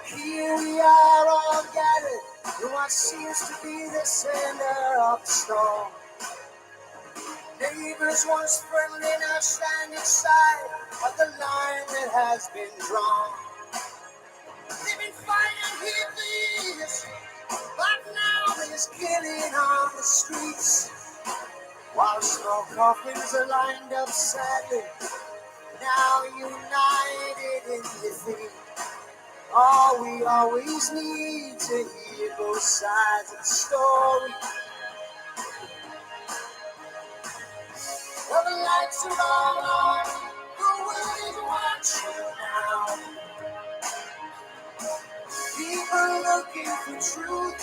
Here we are all gathered in what seems to be the center of the storm. Neighbors once friendly now stand inside of the line that has been drawn. They've been fighting here for years, but now there's killing on the streets. While small coffins are lined up sadly, now united in defeat. All we always need to hear both sides of the story. Well, the lights are all on, the world is watching now. People looking for truth,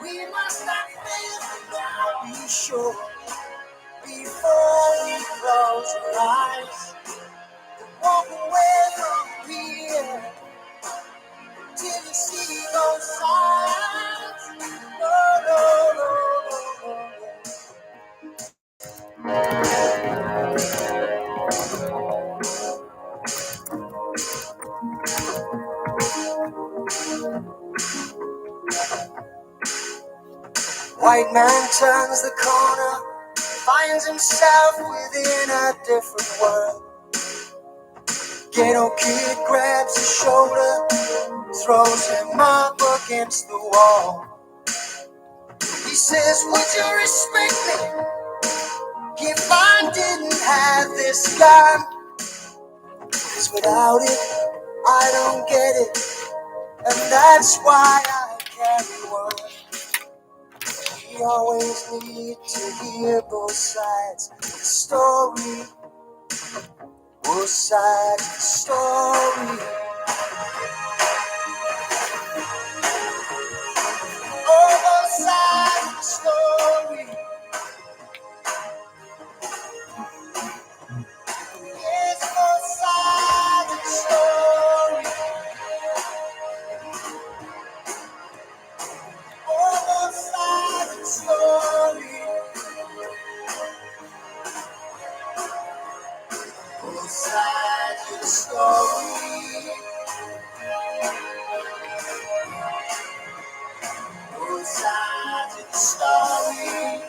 we must not fail now. Be sure before we close our eyes, walk away from here till you see those signs. No, no, no, no, no. White man turns the corner, finds himself within a different world. Ghetto kid grabs his shoulder, throws him up against the wall. He says, would you respect me if I didn't have this gun? 'Cause without it, I don't get it, and that's why I carry one. We always need to hear both sides of the story. Both sides of the story. Oh, both sides of the story. Yes, both sides of the story. Oh, both sides of the story. Both sides of the story. Both sides of the story.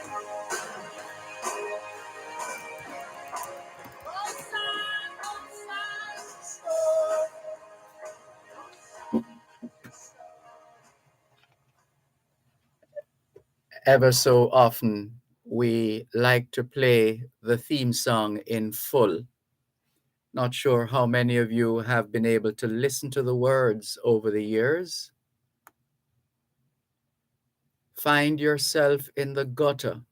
Both sides of the story. Ever so often, we like to play the theme song in full. Not sure how many of you have been able to listen to the words over the years. Find yourself in the gutter,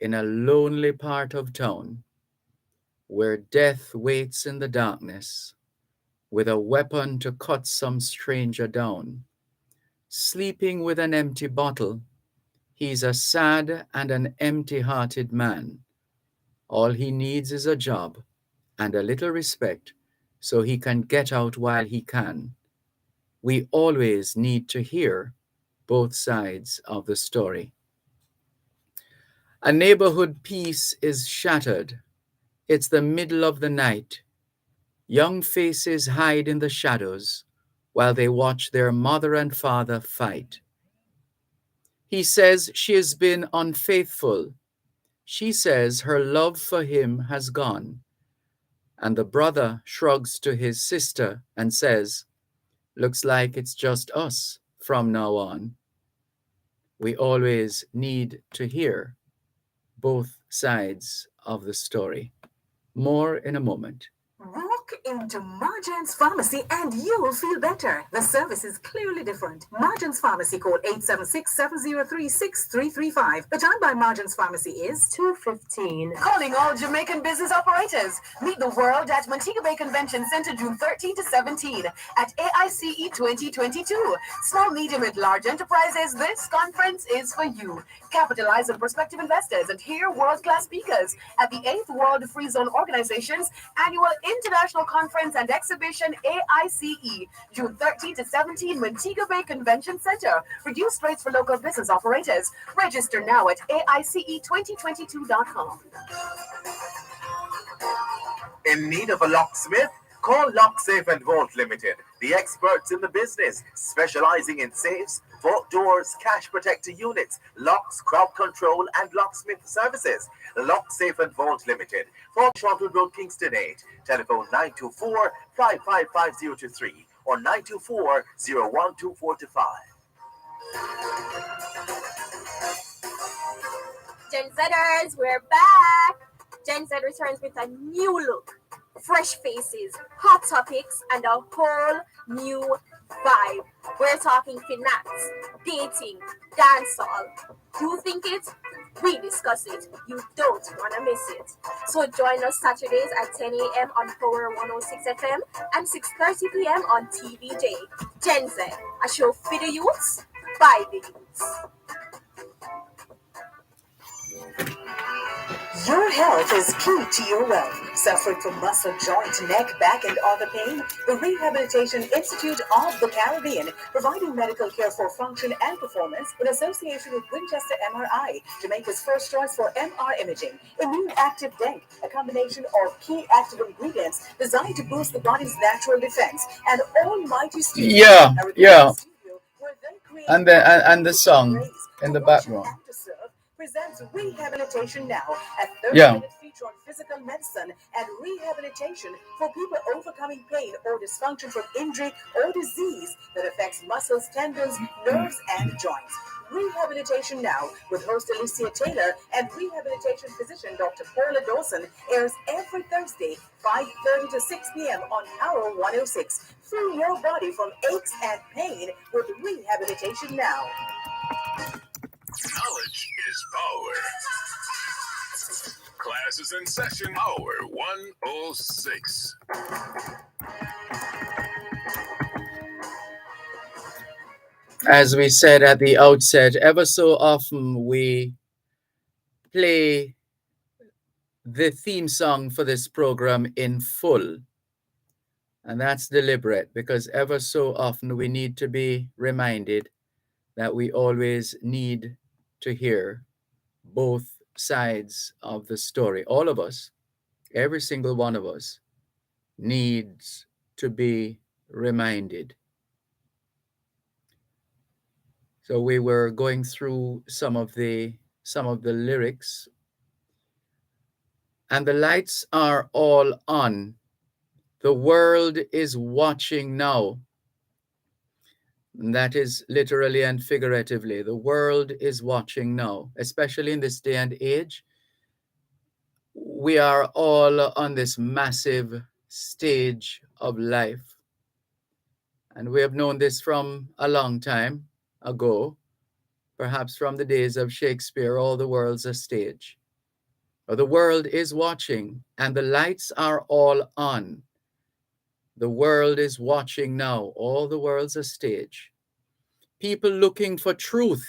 in a lonely part of town, where death waits in the darkness, with a weapon to cut some stranger down. Sleeping with an empty bottle, he's a sad and an empty-hearted man. All he needs is a job and a little respect so he can get out while he can. We always need to hear both sides of the story. A neighborhood peace is shattered. It's the middle of the night. Young faces hide in the shadows while they watch their mother and father fight. He says she has been unfaithful. She says her love for him has gone. And the brother shrugs to his sister and says, looks like it's just us from now on. We always need to hear both sides of the story. More in a moment. Walk into Marjan's Pharmacy and you'll feel better. The service is clearly different. Marjan's Pharmacy, call 876-703-6335. The time by Marjan's Pharmacy is 2:15. Calling all Jamaican business operators. Meet the world at Montego Bay Convention Center June 13 to 17 at AICE 2022. Small, medium, and large enterprises, this conference is for you. Capitalize on prospective investors and hear world-class speakers at the 8th World Free Zone Organization's annual International Conference and Exhibition AICE, June 13 to 17, Montego Bay Convention Center. Reduced rates for local business operators. Register now at AICE2022.com. In need of a locksmith? Call Lock Safe and Vault Limited, the experts in the business, specializing in safes, vault doors, cash protector units, locks, crowd control, and locksmith services. Lock Safe and Vault Limited, 4 Shortwood Road, Kingston 8. Telephone 924 555023 or 924 01245. Gen Zers, we're back! Gen Z returns with a new look, fresh faces, hot topics, and a whole new vibe. We're talking finance, dating, dancehall. You think it? We discuss it. You don't want to miss it. So join us Saturdays at 10 a.m. on Power 106 FM and 6:30 p.m. on TVJ. Gen Z, a show for the youths, by the youths. Your health is key to your wealth. Suffering from muscle, joint, neck, back, and other pain? The Rehabilitation Institute of the Caribbean, providing medical care for function and performance in association with Winchester MRI, Jamaica's first choice for MR imaging. Immune Active Denk, a combination of key active ingredients designed to boost the body's natural defense. And Almighty Studio, Yeah, a yeah. recording studio where they create And the song in the background. presents Rehabilitation Now, a 30-minute Yeah. feature on physical medicine and rehabilitation for people overcoming pain or dysfunction from injury or disease that affects muscles, tendons, nerves, and joints. Rehabilitation Now, with host Alicia Taylor and rehabilitation physician Dr. Paula Dawson, airs every Thursday, 5:30 to 6 p.m. on Power 106. Free your body from aches and pain with Rehabilitation Now. Knowledge is power. Class is in session. Power 106. As we said at the outset, ever so often we play the theme song for this program in full. And that's deliberate because ever so often we need to be reminded that we always need to hear both sides of the story. All of us, every single one of us, needs to be reminded. So we were going through some of the lyrics, and the lights are all on. The world is watching now. And that is literally and figuratively. The world is watching now, especially in this day and age. We are all on this massive stage of life. And we have known this from a long time ago, perhaps from the days of Shakespeare, all the world's a stage. But the world is watching, and the lights are all on. The world is watching now. All the world's a stage. People looking for truth.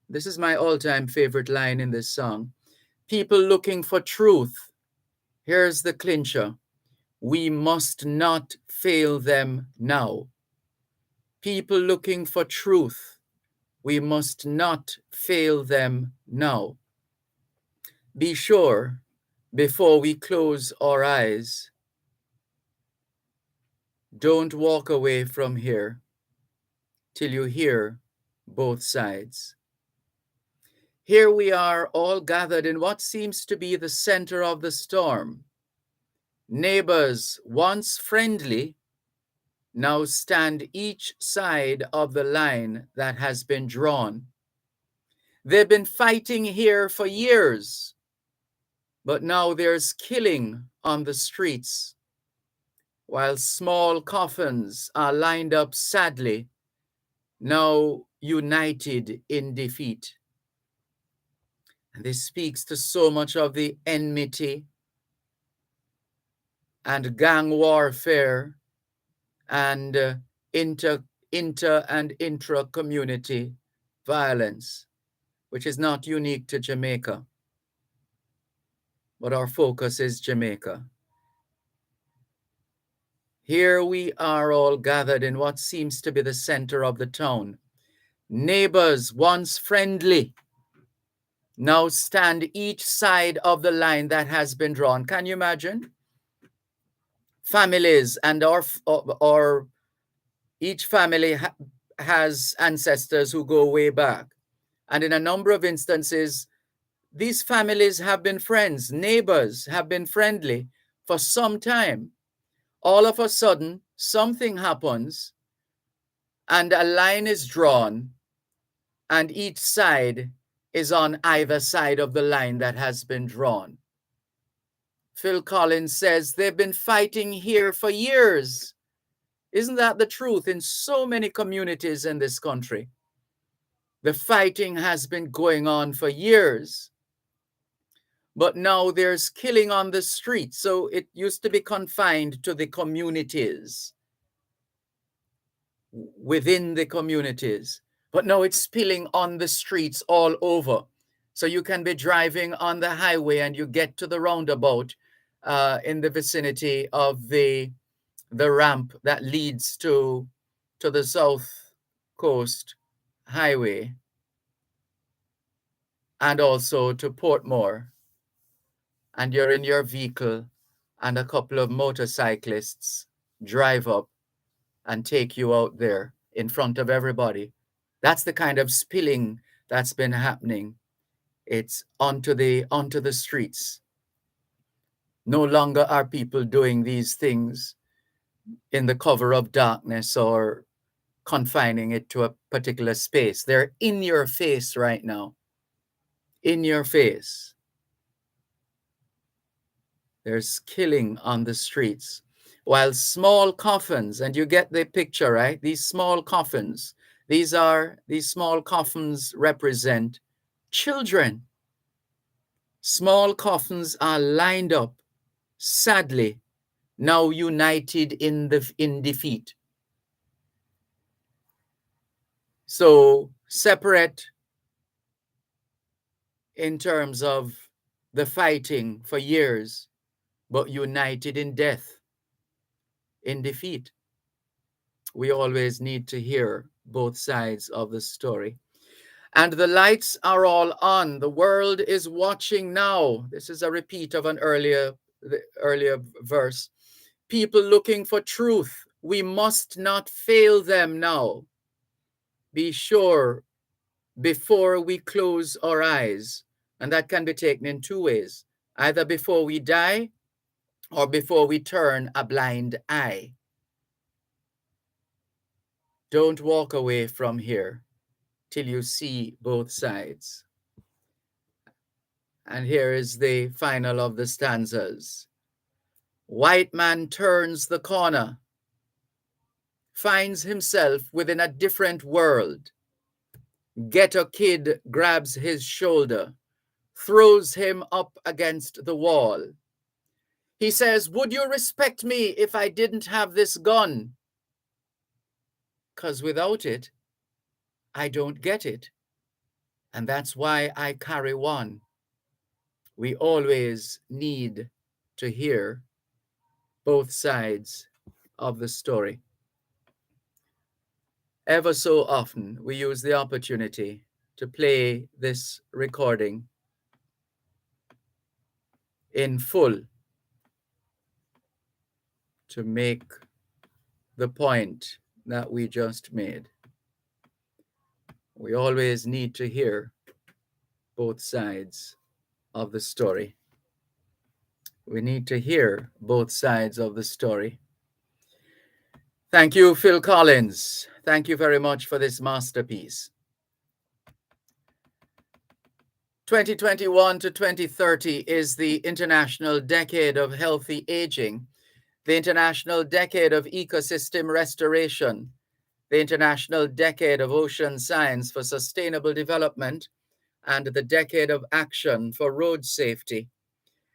This is my all-time favorite line in this song. People looking for truth. Here's the clincher. We must not fail them now. People looking for truth. We must not fail them now. Be sure, before we close our eyes, don't walk away from here till you hear both sides. Here we are all gathered in what seems to be the center of the storm. Neighbors, once friendly, now stand each side of the line that has been drawn. They've been fighting here for years, but now there's killing on the streets, while small coffins are lined up sadly, now united in defeat. And this speaks to so much of the enmity and gang warfare and inter and intra-community violence, which is not unique to Jamaica, but our focus is Jamaica. Here we are all gathered in what seems to be the center of the town. Neighbors, once friendly, now stand each side of the line that has been drawn. Can you imagine? families and or each family has ancestors who go way back. And in a number of instances, these families have been friends, neighbors have been friendly for some time. All of a sudden, something happens and a line is drawn, and each side is on either side of the line that has been drawn. Phil Collins says they've been fighting here for years. Isn't that the truth in so many communities in this country? The fighting has been going on for years. But now there's killing on the streets. So it used to be confined to the communities, within the communities. But now it's spilling on the streets all over. So you can be driving on the highway and you get to the roundabout in the vicinity of the ramp that leads to the South Coast Highway and also to Portmore. And you're in your vehicle and a couple of motorcyclists drive up and take you out there in front of everybody. That's the kind of spilling that's been happening. It's onto the streets. No longer are people doing these things in the cover of darkness or confining it to a particular space. They're in your face right now. In your face. There's killing on the streets. While small coffins, and you get the picture, right? These small coffins, these small coffins represent children. Small coffins are lined up, sadly, now united in defeat. So separate in terms of the fighting for years, but united in death, in defeat. We always need to hear both sides of the story. And the lights are all on. The world is watching now. This is a repeat of an earlier verse. People looking for truth. We must not fail them now. Be sure before we close our eyes. And that can be taken in two ways. Either before we die or before we turn a blind eye. Don't walk away from here till you see both sides. And here is the final of the stanzas. White man turns the corner, finds himself within a different world. Ghetto kid grabs his shoulder, throws him up against the wall. He says, would you respect me if I didn't have this gun? 'Cause without it, I don't get it. And that's why I carry one. We always need to hear both sides of the story. Ever so often, we use the opportunity to play this recording in full to make the point that we just made. We always need to hear both sides of the story. We need to hear both sides of the story. Thank you, Phil Collins. Thank you very much for this masterpiece. 2021 to 2030 is the International Decade of Healthy Aging, the International Decade of Ecosystem Restoration, the International Decade of Ocean Science for Sustainable Development, and the Decade of Action for Road Safety.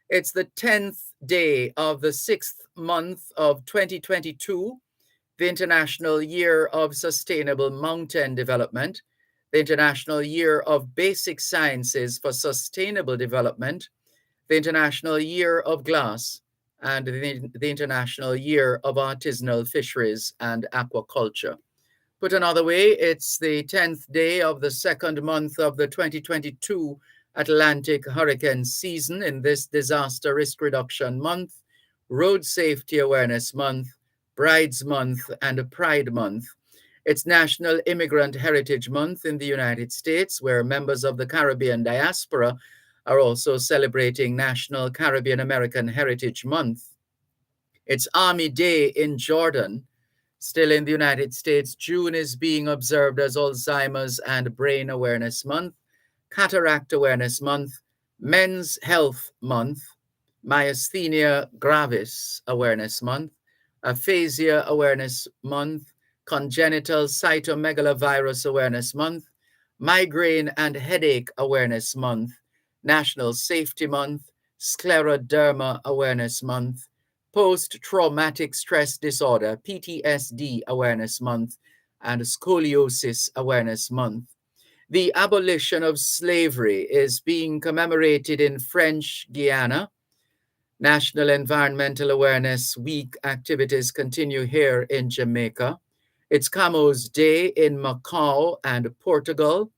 It's the 10th day of the 6th month of 2022, the International Year of Sustainable Mountain Development, the International Year of Basic Sciences for Sustainable Development, the International Year of Glass, and the International Year of Artisanal Fisheries and Aquaculture. Put another way, it's the 10th day of the 2nd month of the 2022 Atlantic hurricane season in this disaster risk reduction month, Road Safety Awareness Month, Brides Month, and Pride Month. It's National Immigrant Heritage Month in the United States, where members of the Caribbean diaspora are also celebrating National Caribbean American Heritage Month. It's Army Day in Jordan. Still in the United States, June is being observed as Alzheimer's and Brain Awareness Month, Cataract Awareness Month, Men's Health Month, Myasthenia Gravis Awareness Month, Aphasia Awareness Month, Congenital Cytomegalovirus Awareness Month, Migraine and Headache Awareness Month, National Safety Month, Scleroderma Awareness Month, Post-Traumatic Stress Disorder, PTSD Awareness Month, and Scoliosis Awareness Month. The abolition of slavery is being commemorated in French Guiana. National Environmental Awareness Week activities continue here in Jamaica. It's Camo's Day in Macau and Portugal,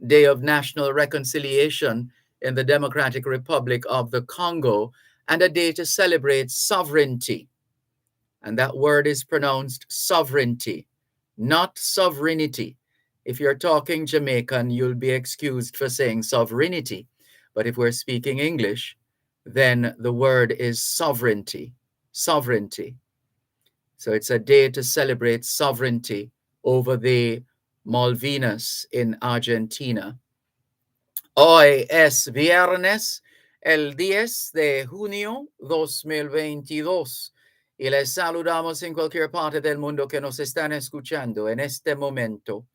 Day of National Reconciliation in the Democratic Republic of the Congo, and a day to celebrate sovereignty. And that word is pronounced sovereignty, not sovereignty. If you're talking Jamaican, you'll be excused for saying sovereignty. But if we're speaking English, then the word is sovereignty, sovereignty. So it's a day to celebrate sovereignty over the Malvinas in Argentina. Hoy es viernes, el 10 de junio 2022. Y les saludamos en cualquier parte del mundo que nos están escuchando en este momento.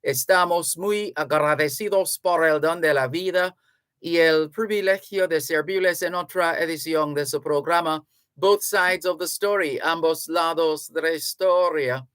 Estamos muy agradecidos por el don de la vida y el privilegio de servirles en otra edición de su programa, Both Sides of the Story, ambos lados de la historia.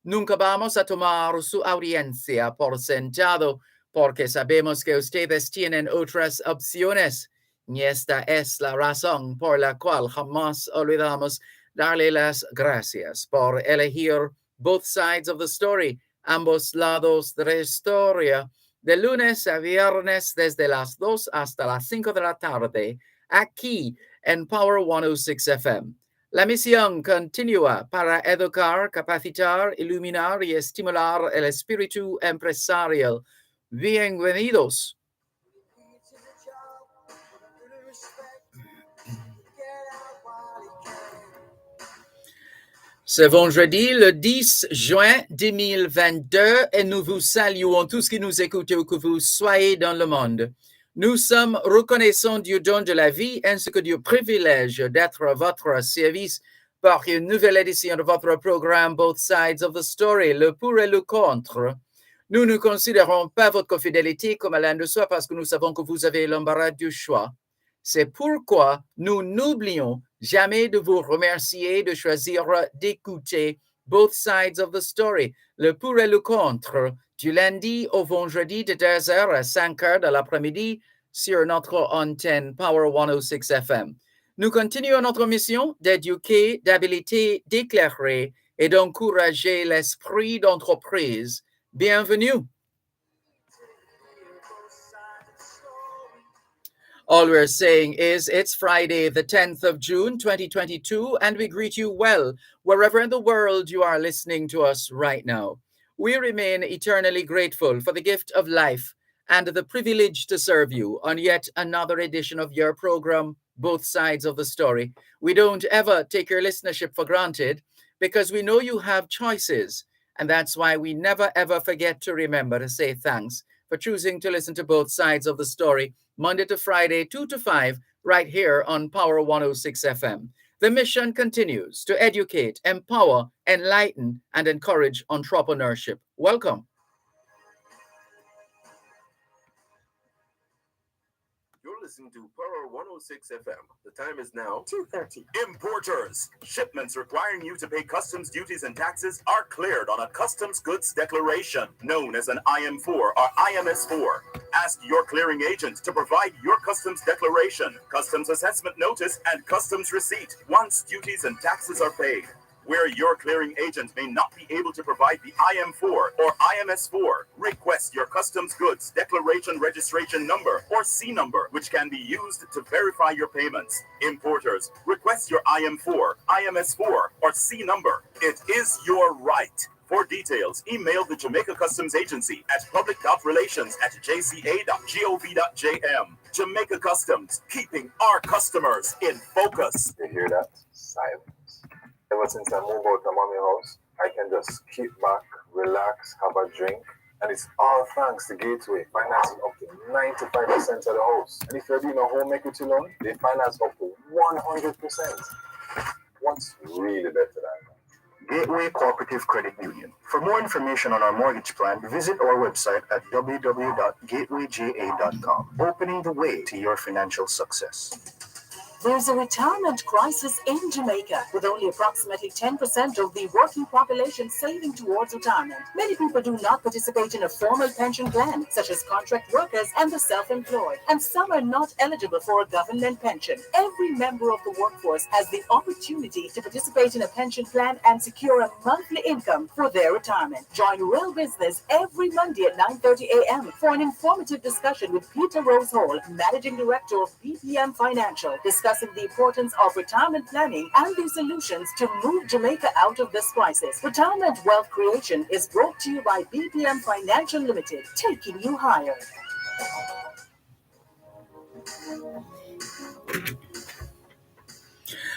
Nunca vamos a tomar su audiencia por sentado, porque sabemos que ustedes tienen otras opciones. Y esta es la razón por la cual jamás olvidamos darle las gracias por elegir Both Sides of the Story, ambos lados de la historia, de lunes a viernes desde las 2 hasta las 5 de la tarde, aquí en Power 106 FM. La misión continúa para educar, capacitar, iluminar y estimular el espíritu empresarial. Bienvenidos. C'est vendredi le 10 juin 2022 et nous vous saluons tous qui nous écoutez où que vous soyez dans le monde. Nous sommes reconnaissants du don de la vie ainsi que du privilège d'être à votre service par une nouvelle édition de votre programme Both Sides of the Story, le pour et le contre. Nous ne considérons pas votre fidélité comme allant de soi parce que nous savons que vous avez l'embarras du choix. C'est pourquoi nous n'oublions jamais de vous remercier de choisir d'écouter Both Sides of the Story, le pour et le contre, du lundi au vendredi de 2h à 5h de l'après-midi sur notre antenne Power 106 FM. Nous continuons notre mission d'éduquer, d'habiliter, d'éclairer et d'encourager l'esprit d'entreprise. Bienvenue. All we're saying is it's Friday, the 10th of June, 2022, and we greet you well, wherever in the world you are listening to us right now. We remain eternally grateful for the gift of life and the privilege to serve you on yet another edition of your program, Both Sides of the Story. We don't ever take your listenership for granted because we know you have choices, and that's why we never ever forget to remember to say thanks for choosing to listen to Both Sides of the Story Monday to Friday, 2 to 5, right here on Power 106 FM. The mission continues to educate, empower, enlighten, and encourage entrepreneurship. Welcome. You're listening to Power 106 FM. The time is now 2:30. Importers. Shipments requiring you to pay customs duties and taxes are cleared on a customs goods declaration, known as an IM4 or IMS4. Ask your clearing agent to provide your customs declaration, customs assessment notice, and customs receipt once duties and taxes are paid. Where your clearing agent may not be able to provide the IM4 or IMS4, request your customs goods declaration registration number or C number, which can be used to verify your payments. Importers, request your IM4, IMS4, or C number. It is your right. For details, email the Jamaica Customs Agency at public.relations@jca.gov.jm. Jamaica Customs, keeping our customers in focus. You hear that? Silence. Ever since I moved out of mommy house, I can just kick back, relax, have a drink. And it's all thanks to Gateway, financing up to 95% of the house. And if you're doing a home equity loan, they finance up to 100%. What's really better than that? Gateway Cooperative Credit Union. For more information on our mortgage plan, visit our website at www.gatewayja.com, opening the way to your financial success. There's a retirement crisis in Jamaica, with only approximately 10% of the working population saving towards retirement. Many people do not participate in a formal pension plan, such as contract workers and the self-employed, and some are not eligible for a government pension. Every member of the workforce has the opportunity to participate in a pension plan and secure a monthly income for their retirement. Join Real Business every Monday at 9:30 a.m. for an informative discussion with Peter Rose Hall, Managing Director of BPM Financial, discussing the importance of retirement planning and the solutions to move Jamaica out of this crisis. Retirement Wealth Creation is brought to you by BPM Financial Limited, taking you higher.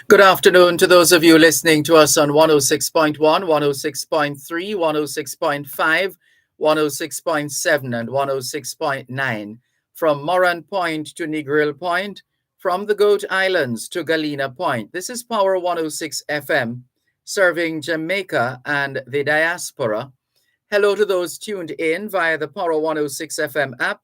Good afternoon to those of you listening to us on 106.1, 106.3, 106.5, 106.7, and 106.9. From Moran Point to Negril Point, from the Goat Islands to Galena Point. This is Power 106 FM, serving Jamaica and the diaspora. Hello to those tuned in via the Power 106 FM app,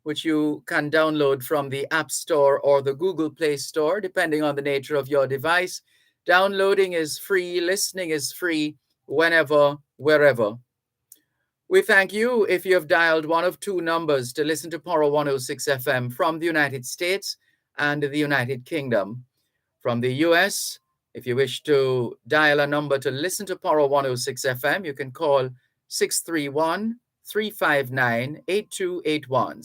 which you can download from the App Store or the Google Play Store, depending on the nature of your device. Downloading is free, listening is free, whenever, wherever. We thank you if you have dialed one of two numbers to listen to Power 106 FM from the United States and the United Kingdom. From the US, if you wish to dial a number to listen to Power 106 FM, you can call 631-359-8281,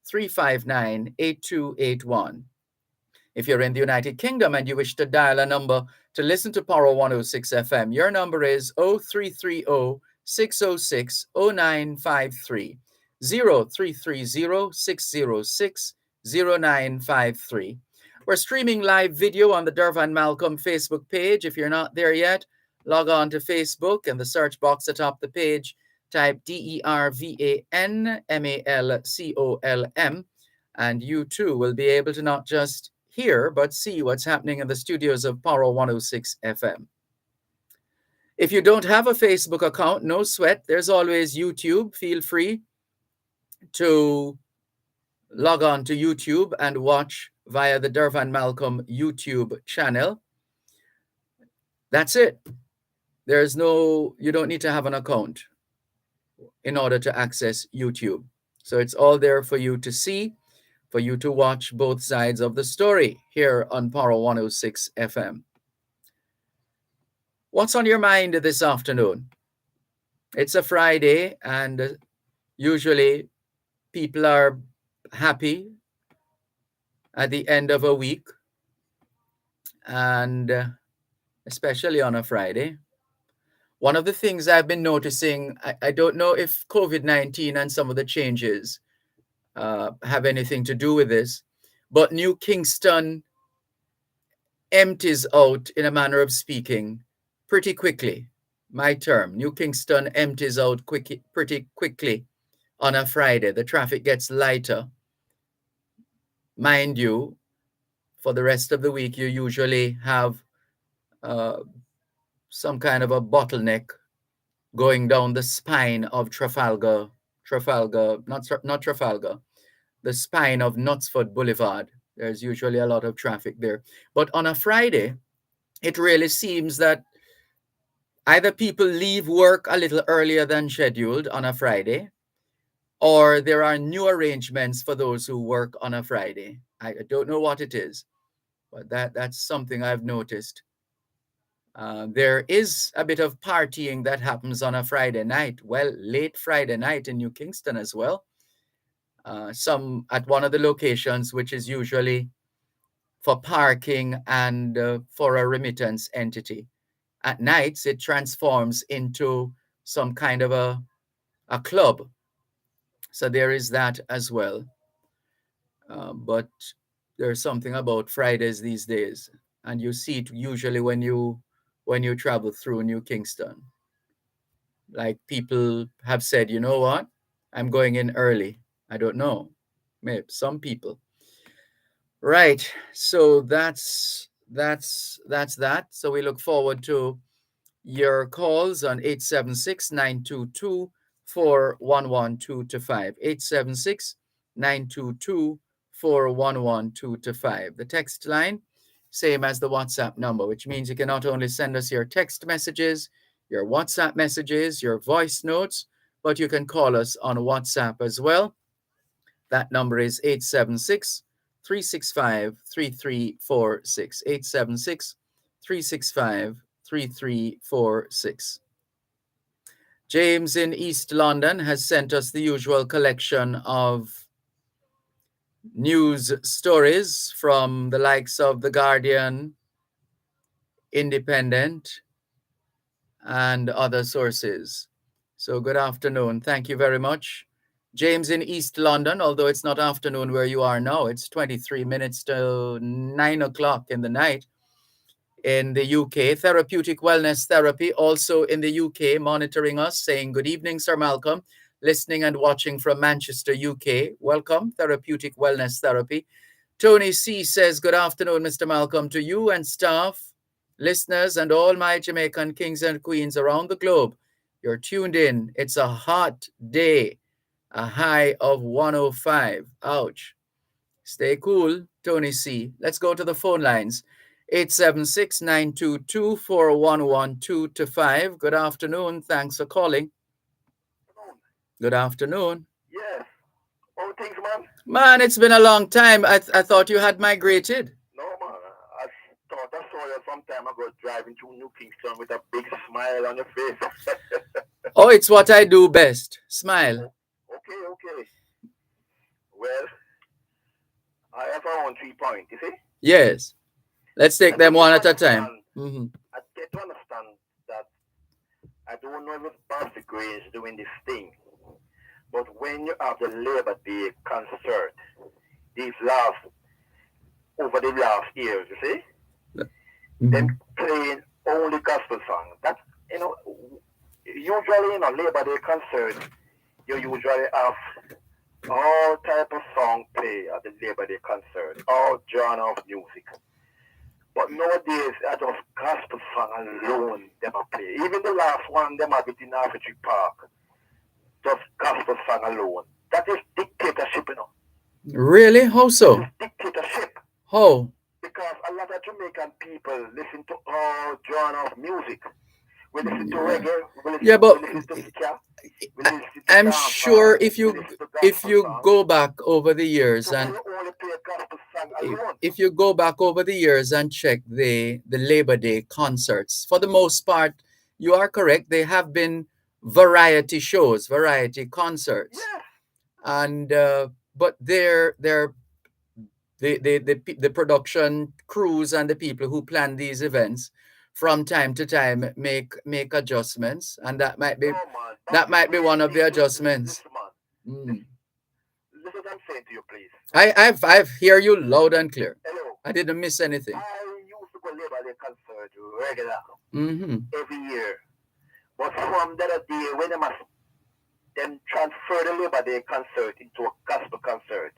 631-359-8281. If you're in the United Kingdom and you wish to dial a number to listen to Power 106 FM, your number is 0330-606-0953, 0330-606-0953. We're streaming live video on the Dervan Malcolm Facebook page. If you're not there yet, log on to Facebook and the search box atop the page, type DERVANMALCOLM, and you too will be able to not just hear, but see what's happening in the studios of Power 106 FM. If you don't have a Facebook account, no sweat. There's always YouTube. Feel free to log on to YouTube and watch via the Dervan Malcolm YouTube channel. That's it. You don't need to have an account in order to access YouTube. So it's all there for you to see, for you to watch both sides of the story here on Power 106 FM. What's on your mind this afternoon? It's a Friday, and usually people are happy at the end of a week, and especially on a Friday. One of the things I've been noticing, I don't know if COVID-19 and some of the changes have anything to do with this, but New Kingston empties out, in a manner of speaking, pretty quickly. My term, New Kingston empties out pretty quickly on a Friday. The traffic gets lighter. Mind you, for the rest of the week, you usually have some kind of a bottleneck going down the spine of Trafalgar, not Trafalgar, the spine of Knutsford Boulevard. There's usually a lot of traffic there. But on a Friday, it really seems that either people leave work a little earlier than scheduled on a Friday, or there are new arrangements for those who work on a Friday. I don't know what it is, but that's something I've noticed. There is a bit of partying that happens on a Friday night. Well, late Friday night in New Kingston as well. Some at one of the locations, which is usually for parking and for a remittance entity. At nights, it transforms into some kind of a club. So there is that as well. But there's something about Fridays these days, and you see it usually when you travel through New Kingston. Like people have said, you know what? I'm going in early. I don't know. Maybe some people. Right. So that's that. So we look forward to your calls on 876-922-4112 to 5. 876-922-4112 to 5. The text line, same as the WhatsApp number, which means you can not only send us your text messages, your WhatsApp messages, your voice notes, but you can call us on WhatsApp as well. That number is 876-365-3346. 876-365-3346. James in East London has sent us the usual collection of news stories from the likes of The Guardian, Independent, and other sources. So good afternoon. Thank you very much. James in East London, although it's not afternoon where you are now, it's 23 minutes to 9 o'clock in the night in the UK. Therapeutic Wellness Therapy, also in the UK, monitoring us, saying good evening, Sir Malcolm, listening and watching from Manchester, UK. Welcome, Therapeutic Wellness Therapy. Tony C says, good afternoon, Mr. Malcolm, to you and staff, listeners, and all my Jamaican kings and queens around the globe. You're tuned in. It's a hot day, a high of 105. Ouch. Stay cool, Tony C. Let's go to the phone lines. 876-922-4112 to 5. Good afternoon. Thanks for calling. Good afternoon. Yes. All things, man. Man, it's been a long time. I thought you had migrated. No, man. I thought I saw you some time ago driving to New Kingston with a big smile on your face. Oh, it's what I do best. Smile. Okay. Well, I have around 3 points, you see? Yes. Let's take them one at a time. I get to understand that I don't know if it's Pastor Grange doing this thing, but when you have the Labor Day concert, over the last years, you see, them playing only gospel songs. That, usually, Labor Day concert, you usually have all type of song play at the Labor Day concert, all genre of music. But nowadays, I just gospel song alone them a play. Even the last one, them have it in Arbitrary Park. Just gospel song alone. That is dictatorship, Really? How so? It's dictatorship. How? Because a lot of Jamaican people listen to all genre of music. We listen to reggae, we listen to ska, we listen to I'm dancehall, sure if we you listen to gospel songs. go back over the years So and we only play gospel song alone. if you go back over the years and check the Labor Day concerts, for the most part, you are correct. They have been variety shows, variety concerts, Yes. and but the production crews and the people who plan these events from time to time make adjustments, and that might be No, man. that might be one of the Listen, adjustments. Listen, man. Listen what I'm saying to you, please. I've hear you loud and clear. Hello. I didn't miss anything. I used to go Labor Day concert regular Mm-hmm. every year. But from the other day, when them transfer the Labor Day concert into a gospel concert,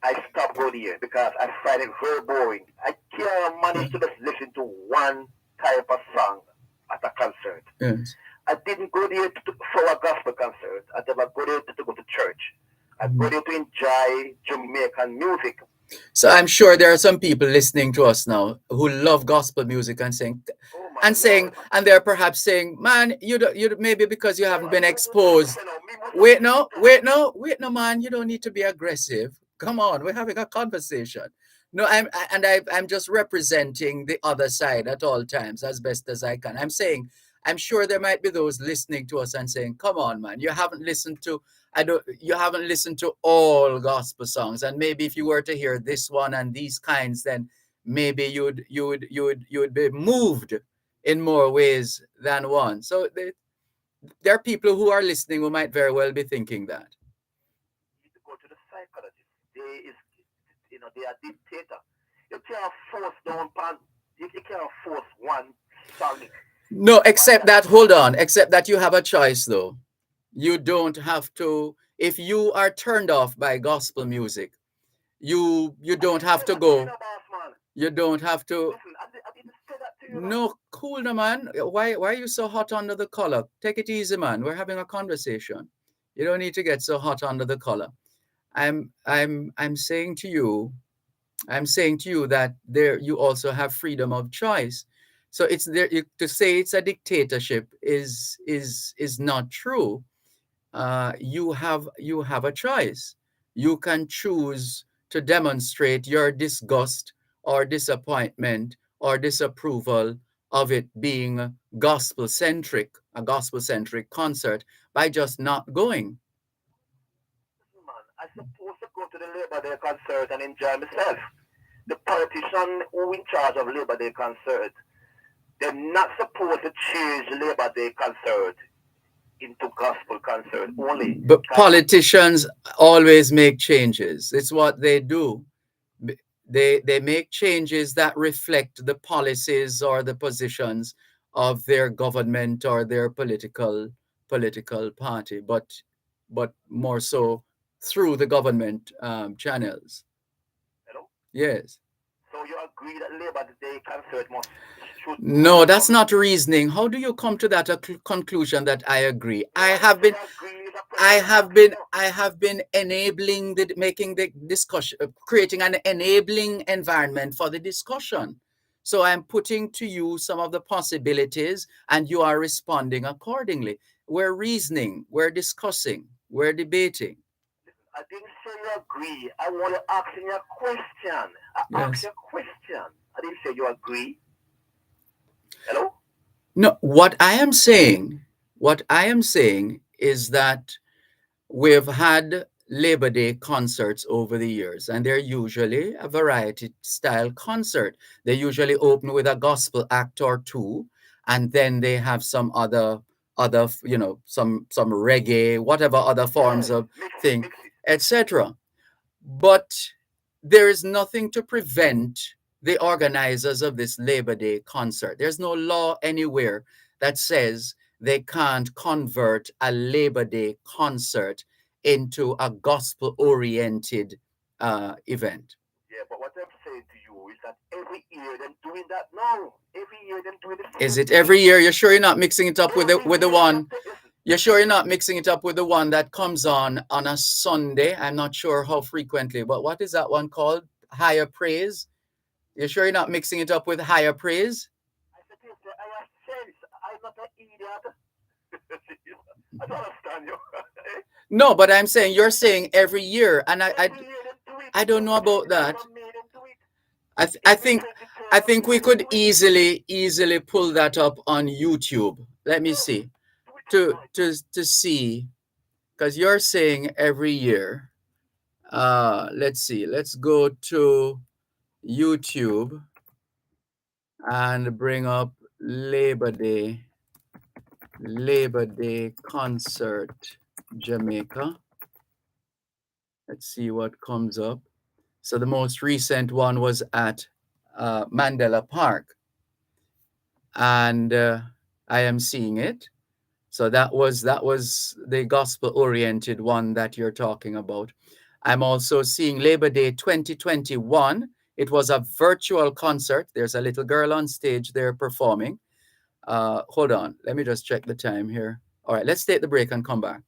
I stopped going there because I find it very boring. I can't manage to just listen to one type of song at a concert. Yes. I didn't go there for a gospel concert. I never go there to go to church. I go there to enjoy Jamaican music. So I'm sure there are some people listening to us now who love gospel music and saying, and they're perhaps saying, man, you maybe because you haven't been exposed. Wait, no, man, you don't need to be aggressive. Come on, we're having a conversation. No, I'm just representing the other side at all times as best as I can. I'm saying I'm sure there might be those listening to us and saying, "Come on, man, you haven't listened to all gospel songs, and maybe if you were to hear this one and these kinds, then maybe you would be moved in more ways than one." So there are people who are listening who might very well be thinking that. You need to go to the psychologist. They are dictator. You can't force down pan. You can't force one song. No, One except that. that, hold on, except that you have a choice though. You don't have to, if you are turned off by gospel music, you I don't didn't have say to that to you, go. no, boss man. You don't have to. Listen, I didn't say that to you, no. No, cool, no, man. Why are you so hot under the collar? Take it easy, man. We're having a conversation. You don't need to get so hot under the collar. I'm saying to you, I'm saying to you that there you also have freedom of choice. So it's there to say it's a dictatorship is not true. You have a choice. You can choose to demonstrate your disgust or disappointment or disapproval of it being a gospel centric concert by just not going. Listen, man, I supposed to go to the Labor Day concert and enjoy myself. The politician who in charge of Labor Day concert, they're not supposed to change Labor Day concert into gospel concert only. But 'Cause politicians always make changes. It's what they do. They make changes that reflect the policies or the positions of their government or their political party, but more so through the government channels. you know, Yes. so you agree that Labor Day concert No, must that's come. not reasoning. How do you come to that conclusion that I agree? You want to say you agree is a question I'm asking you. I have been enabling making the discussion, creating an enabling environment for the discussion. So I'm putting to you some of the possibilities, and you are responding accordingly. We're reasoning, we're discussing, we're debating. I didn't say you agree. I want to ask you a question. I asked you Yes. a question. I didn't say you agree. Hello? No, what I am saying is that we've had Labor Day concerts over the years, and they're usually a variety style concert. They usually open with a gospel act or two, and then they have some reggae, whatever other forms Yes. of Mix it, thing, mix it. etc. But there is nothing to prevent the organizers of this Labor Day concert. There's no law anywhere that says they can't convert a Labor Day concert into a gospel oriented event. Yeah, but what I'm saying to you is that every year them doing that now. Every year them doing the Is same it thing. every year? You're sure you're not mixing it up with Every the year one? them listen. You're sure you're not mixing it up with the one that comes on a Sunday? I'm not sure how frequently, but what is that one called? Higher Praise? You sure you're not mixing it up with Higher Praise? I said this, I have sense. I'm not an idiot. I don't understand you. No, but I'm saying you're saying every year, and Every year them do it. I don't know about President that. never made them do it. I Every think I 23rd of think we May them could do it. easily pull that up on YouTube. Let me Yes. see Do it to right. to see because you're saying every year. Let's see. Let's go to YouTube and bring up Labor Day concert Jamaica. Let's see what comes up. So the most recent one was at Mandela Park, and I am seeing it. So that was the gospel oriented one that you're talking about. I'm also seeing Labor Day 2021. It was a virtual concert. There's a little girl on stage there performing. Hold on, let me just check the time here. All right, let's take the break and come back.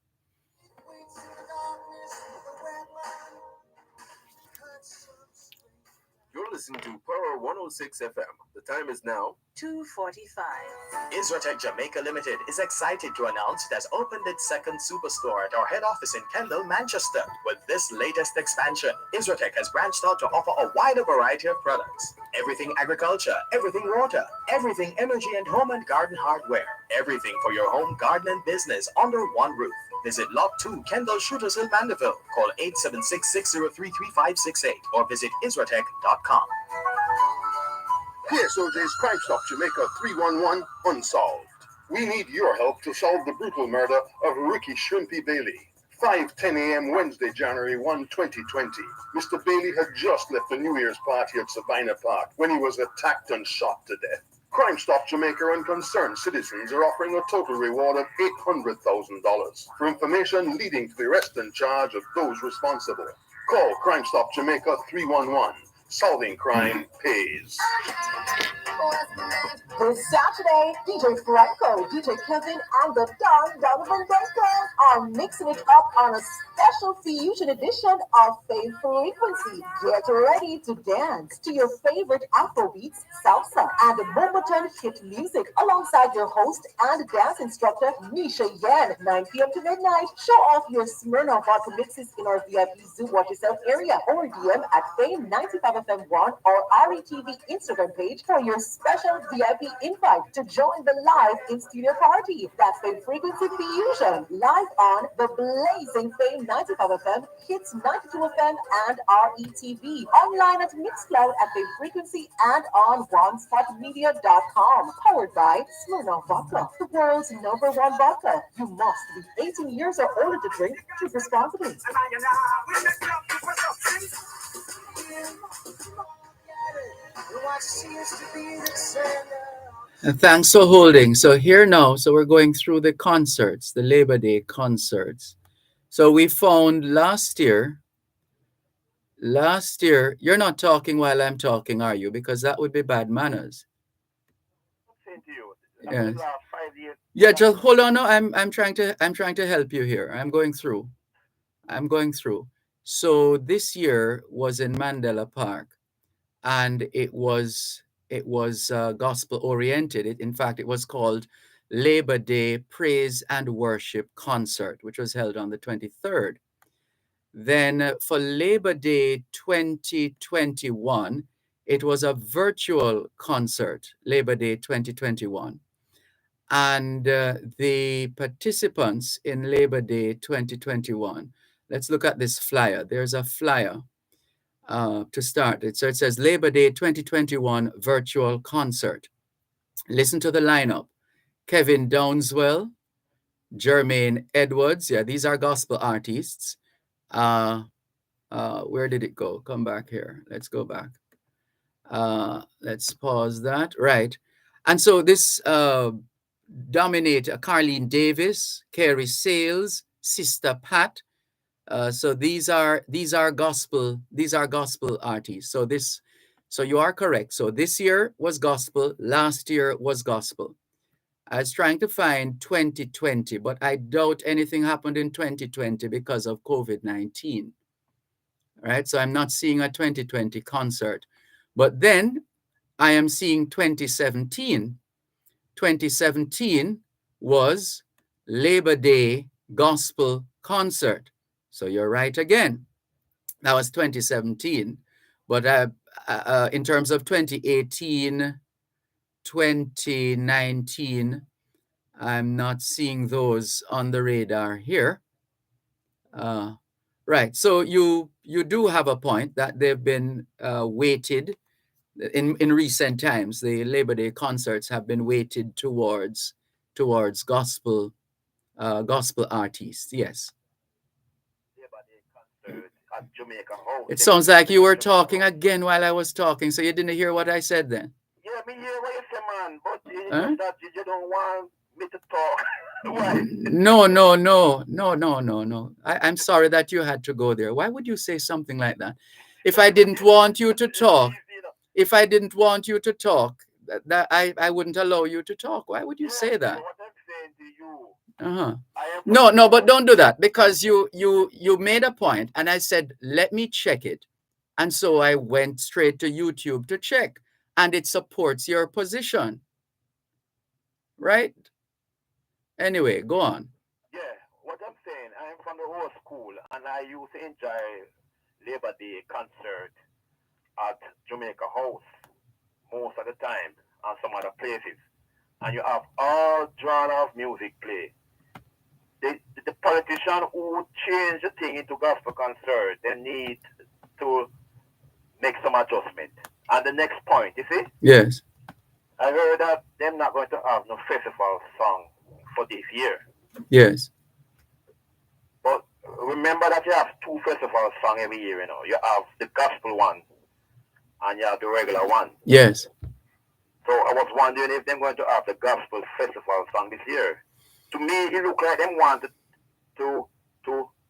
You're listening to Power 106 FM. The time is now 2:45. Isratech Jamaica Limited is excited to announce it has opened its second superstore at our head office in Kendal, Manchester. With this latest expansion, Isratech has branched out to offer a wider variety of products. Everything agriculture, everything water, everything energy and home and garden hardware. Everything for your home, garden and business under one roof. Visit Lot 2, Kendall Shooters Hill, Mandeville. Call 876-603-3568 or visit isratech.com. KSOJ's Crime Stop Jamaica 311 unsolved. We need your help to solve the brutal murder of Ricky Shrimpy Bailey. 5:10 a.m. Wednesday, January 1, 2020. Mr. Bailey had just left a New Year's party at Sabina Park when he was attacked and shot to death. Crime Stop Jamaica and concerned citizens are offering a total reward of $800,000 for information leading to the arrest and charge of those responsible. Call Crime Stop Jamaica 311. Solving crime pays. This Saturday, DJ Franco, DJ Kevin, and the Don Donovan Bakers are mixing it up on a special fusion edition of Fave Frequency. Get ready to dance to your favorite Afrobeats, salsa, and Boombaton hit music alongside your host and dance instructor, Nisha Yen, 9 p.m. to midnight. Show off your Smirnoff vodka mixes in our VIP Zoo Watch Yourself area or DM at Fame 95 FM1 or RETV Instagram page for your special VIP invite to join the live in-studio party. That's Fame Frequency Fusion, live on the blazing Fame 95 FM, Hits 92 FM, and RETV. Online at Mixcloud at Fame Frequency and on OneSpotMedia.com. Powered by Smirnoff Vodka, the world's #1 vodka. You must be 18 years or older to drink. Drink responsibly. And thanks for holding. So here now, so we're going through the concerts, the Labor Day concerts. So we found last year, you're not talking while I'm talking, are you? Because that would be bad manners. Saying to you, Yes. the last 5 years. Yeah, just hold on. No, I'm trying to help you here. I'm going through. So this year was in Mandela Park, and it was gospel oriented. In fact, it was called Labor Day Praise and Worship Concert, which was held on the 23rd. Then for Labor Day 2021, it was a virtual concert, Labor Day 2021. And the participants in Labor Day 2021, let's look at this flyer. There's a flyer to start it. So it says Labor Day 2021 virtual concert. Listen to the lineup. Kevin Downswell, Jermaine Edwards. Yeah, these are gospel artists. Where did it go? Come back here. Let's go back. Let's pause that. Right. And so this dominate Carlene Davis, Carrie Sales, Sister Pat. So these are gospel artists. So you are correct. So this year was gospel, last year was gospel. I was trying to find 2020, but I doubt anything happened in 2020 because of COVID-19. Right? So I'm not seeing a 2020 concert. But then I am seeing 2017. 2017 was Labor Day Gospel Concert. So you're right again. That was 2017. But in terms of 2018, 2019, I'm not seeing those on the radar here. Right. So you do have a point that they've been weighted in recent times. The Labor Day concerts have been weighted towards gospel artists. Yes. At Jamaica House. It sounds like you were talking again while I was talking, so you didn't hear what I said then. Yeah, me hear what you say, man, but it's just that you don't want me to talk. Why? No. I'm sorry that you had to go there. Why would you say something like that? If I didn't want you to talk, that I wouldn't allow you to talk. Why would you say that? What I'm saying to you. No, but don't do that, because you made a point and I said, let me check it. And so I went straight to YouTube to check. and it supports your position, right? Anyway, go on. Yeah, what I'm saying, I'm from the old school, and I used to enjoy Labor Day concert at Jamaica House most of the time, and some other places. And you have all genre of music play. The politician who change the thing into gospel concert, they need to make some adjustment. And the next point, you see, Yes, I heard that they're not going to have no festival song for this year. yes, But remember that you have two festival song every year, you know. You have the gospel one and you have the regular one. yes. So I was wondering if they're going to have the gospel festival song this year. To me, it looked like they wanted to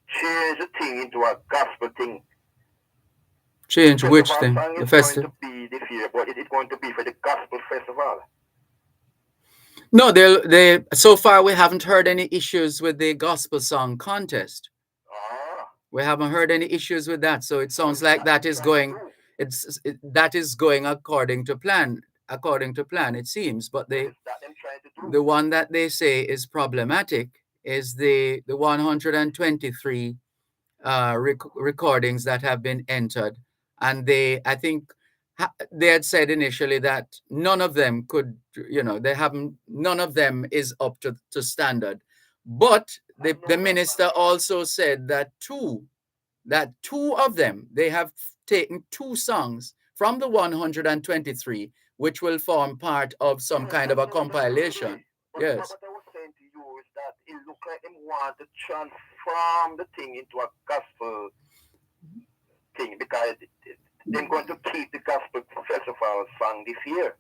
change the thing into a gospel thing. Change which Festival thing? song The is going festival? to be this year, but it is going to be for the gospel festival. No, they. So far, we haven't heard any issues with the gospel song contest. Ah, We haven't heard any issues with that. So it so sounds is like that them that is trying to going. do? That is going according to plan. According to plan, it seems. But So is that them trying to do? the one that they say is problematic is the 123 recordings that have been entered, and I think they had said initially that none of them could, they haven't, none of them is up to standard. But I the know that, man. minister also said that two of them, they have taken two songs from the 123, which will form part of some Yes, kind of a that's good to compilation. hear. But Yes. what I was saying to you is that it looks like them want to transform the thing into a gospel thing because they're going to keep the gospel festival song this year.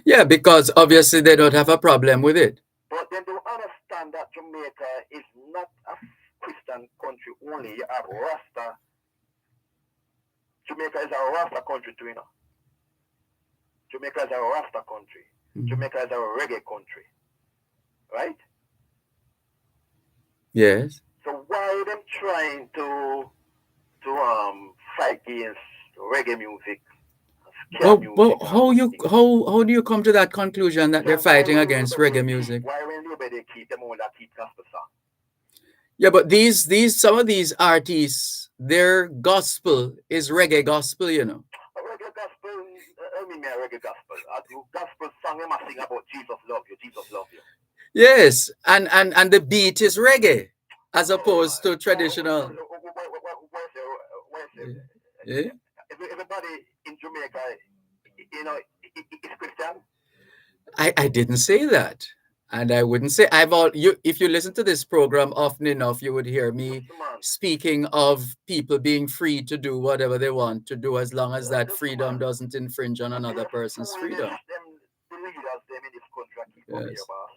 Yeah, because obviously they don't have a problem with it. But they don't understand that Jamaica is not a Christian country only. You have Rasta. Jamaica is a Rasta country too, you know. Jamaica is a Rasta country. Jamaica is a reggae country. Right? Yes. So why are them trying to fight against reggae music, ska music, Well, and all those things? how do you come to that conclusion that they're So why fighting when against Labor reggae Day keep, music? why when Labor Day keep them all that keep gospel song? Yeah, but these some of these artists, their gospel is reggae gospel, you know. A reggae gospel, I mean a reggae gospel. A gospel song they must sing about Jesus love you, Jesus love you. Yes, and the beat is reggae as opposed to So traditional. Yeah. everybody in Jamaica, you know, is Christian. I didn't say that. And I wouldn't say I've all you if you listen to this program often enough, you would hear me Just a man. speaking of people being free to do whatever they want to do as long as that Just a freedom man. doesn't infringe on But another this person's foolishness, freedom. the leaders, them in this country keep up here, Yes. boss.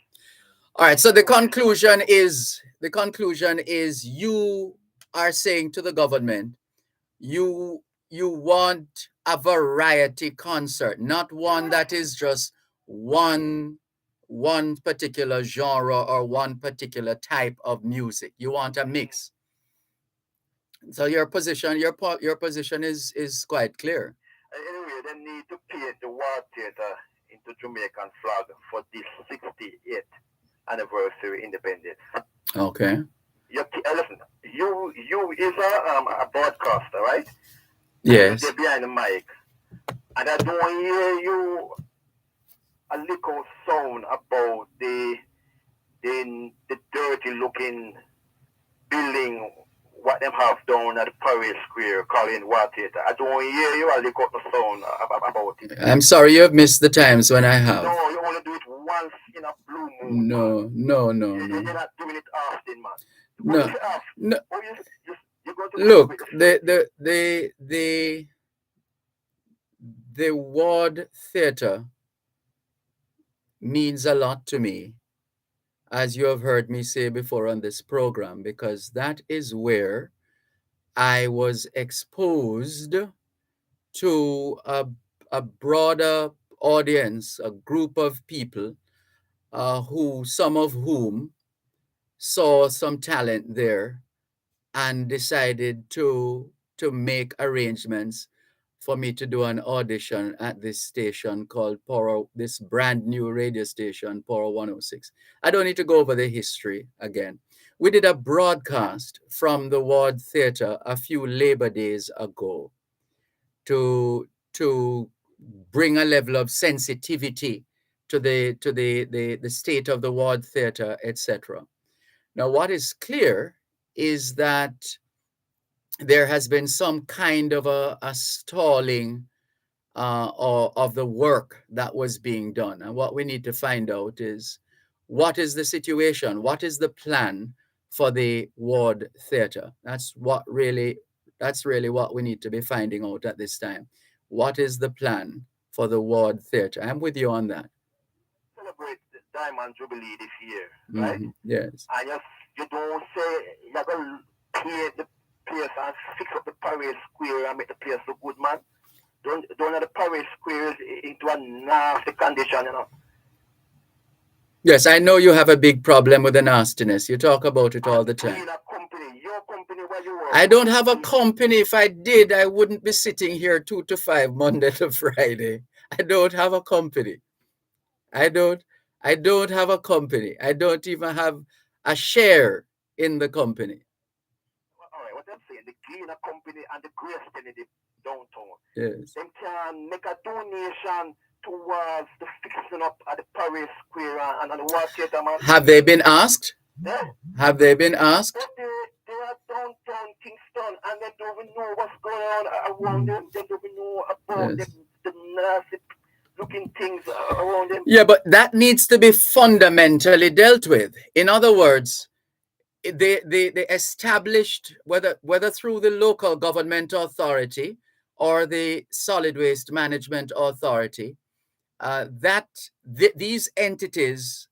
All right. So the Foolishness. conclusion is you are saying to the government, you you want a variety concert, not one that is just one one particular genre or one particular type of music. You want a mix. So your position is quite clear. Anyway, they need to paint the war theater into Jamaican flag for this 68th anniversary independence. Okay. Listen, you is a broadcaster, right? Yes. You're behind the mic, and I don't hear you a little sound about the dirty looking building what them have down at the Paris Square calling War Theater. I don't hear you a little sound about it. I'm sorry you have missed the times when I have. No, you only do it once in a blue moon. Man. No. You're not doing it often, man. No. What if you have? No. Oh, you're going to Look, the Ward Theatre means a lot to me, as you have heard me say before on this program, because that is where I was exposed to a broader audience, a group of people some of whom saw some talent there and decided to make arrangements for me to do an audition at this station called Poro, this brand new radio station, Poro 106. I don't need to go over the history again. We did a broadcast from the Ward Theatre a few Labor Days ago to bring a level of sensitivity to the state of the Ward Theatre, etc. Now, what is clear is that there has been some kind of a stalling of the work that was being done. And what we need to find out is what is the situation? What is the plan for the Ward Theatre? That's really what we need to be finding out at this time. What is the plan for the Ward Theatre? I'm with you on that. Celebrate the Diamond Jubilee this year, right? Yes. And you don't say you're going to play the place and fix up the parade square and make the place look good, man. Don't let the parade square into a nasty condition, you know. Yes, I know you have a big problem with the nastiness. You talk about it all the time. Your company where you work. I don't have a company. If I did, I wouldn't be sitting here 2 to 5 Monday to Friday. I don't have a company. I don't have a company. I don't even have a share in the company. All right, what I'm saying, the cleaner company and the Grace Kennedy downtown. Yes. They can make a donation towards the fixing up at the Paris Square and the War Theatre, man. Have they been asked? Yeah. Have they been asked? But they are downtown Kingston and they don't even know what's going on around them. They don't even know about the nasty looking things around them. Yeah, but that needs to be fundamentally dealt with. In other words, they established, whether through the local government authority or the solid waste management authority, these entities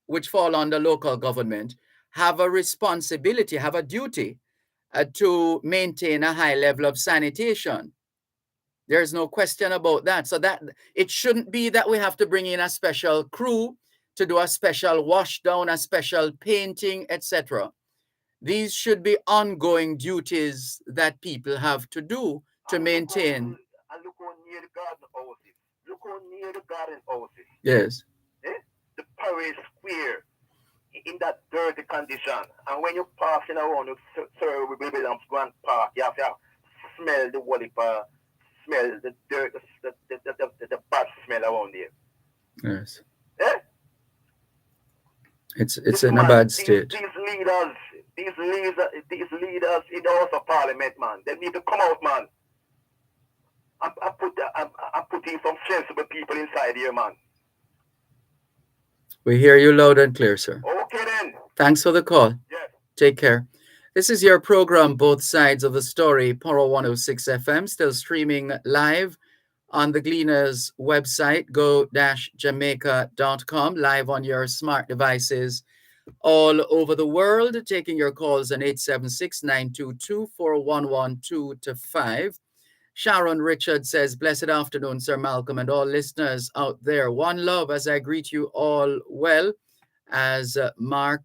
which fall under local government have a responsibility, have a duty to maintain a high level of sanitation. There's no question about that. So that it shouldn't be that we have to bring in a special crew to do a special wash down, a special painting, etc. These should be ongoing duties that people have to do to maintain. And look how near the garden houses. Look how near the garden houses. Yes. The Paris Square in that dirty condition. And when you're passing around with Sir Williams Grand Park, you have to smell the wallpaper, smell the dirt, the bad smell around there. Yes. Yeah? It's in a bad state. These leaders in the House of Parliament, man, they need to come out, man. I'm putting some sensible people inside here, man. We hear you loud and clear, sir. Okay, then. Thanks for the call. Yes. Take care. This is your program, Both Sides of the Story, Poro 106 FM, still streaming live on the Gleaners website, go-jamaica.com, live on your smart devices all over the world, taking your calls on 876-922-4112-5. Sharon Richard says, blessed afternoon, Sir Malcolm, and all listeners out there. One love as I greet you all well as mark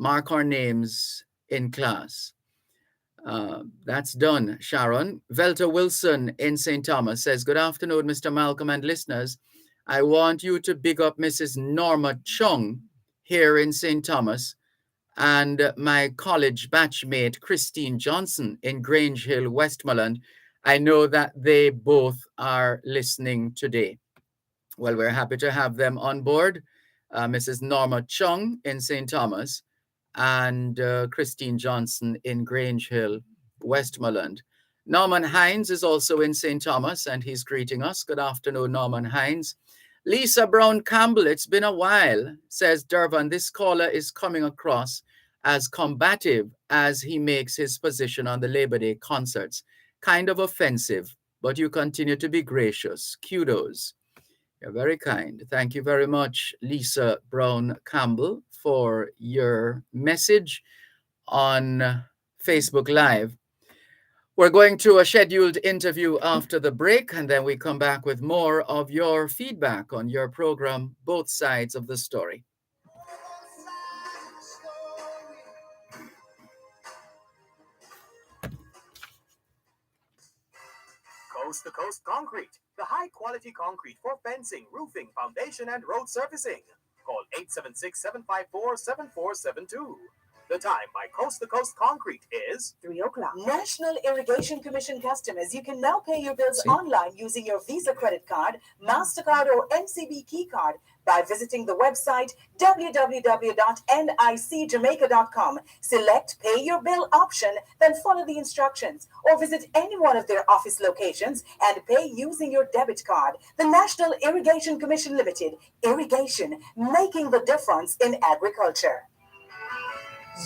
our names in class. That's done, Sharon. Velta Wilson in St. Thomas says, good afternoon, Mr. Malcolm and listeners. I want you to big up Mrs. Norma Chung here in St. Thomas and my college batchmate, Christine Johnson in Grange Hill, Westmoreland. I know that they both are listening today. Well, we're happy to have them on board. Mrs. Norma Chung in St. Thomas and Christine Johnson in Grange Hill, Westmoreland. Norman Hines is also in St. Thomas and he's greeting us. Good afternoon, Norman Hines. Lisa Brown Campbell, it's been a while, says Dervan, this caller is coming across as combative as he makes his position on the Labor Day concerts. Kind of offensive, but you continue to be gracious. Kudos. You're very kind. Thank you very much, Lisa Brown Campbell, for your message on Facebook Live. We're going to a scheduled interview after the break, and then we come back with more of your feedback on your program, Both Sides of the Story. Coast to Coast Concrete, the high quality concrete for fencing, roofing, foundation, and road surfacing. Call 876 754 7472. The time by Coast to Coast Concrete is 3 o'clock. National Irrigation Commission customers, you can now pay your bills See? online using your Visa credit card, MasterCard, or NCB key card by visiting the website www.nicjamaica.com. Select Pay Your Bill option, then follow the instructions, or visit any one of their office locations and pay using your debit card. The National Irrigation Commission Limited. Irrigation, making the difference in agriculture.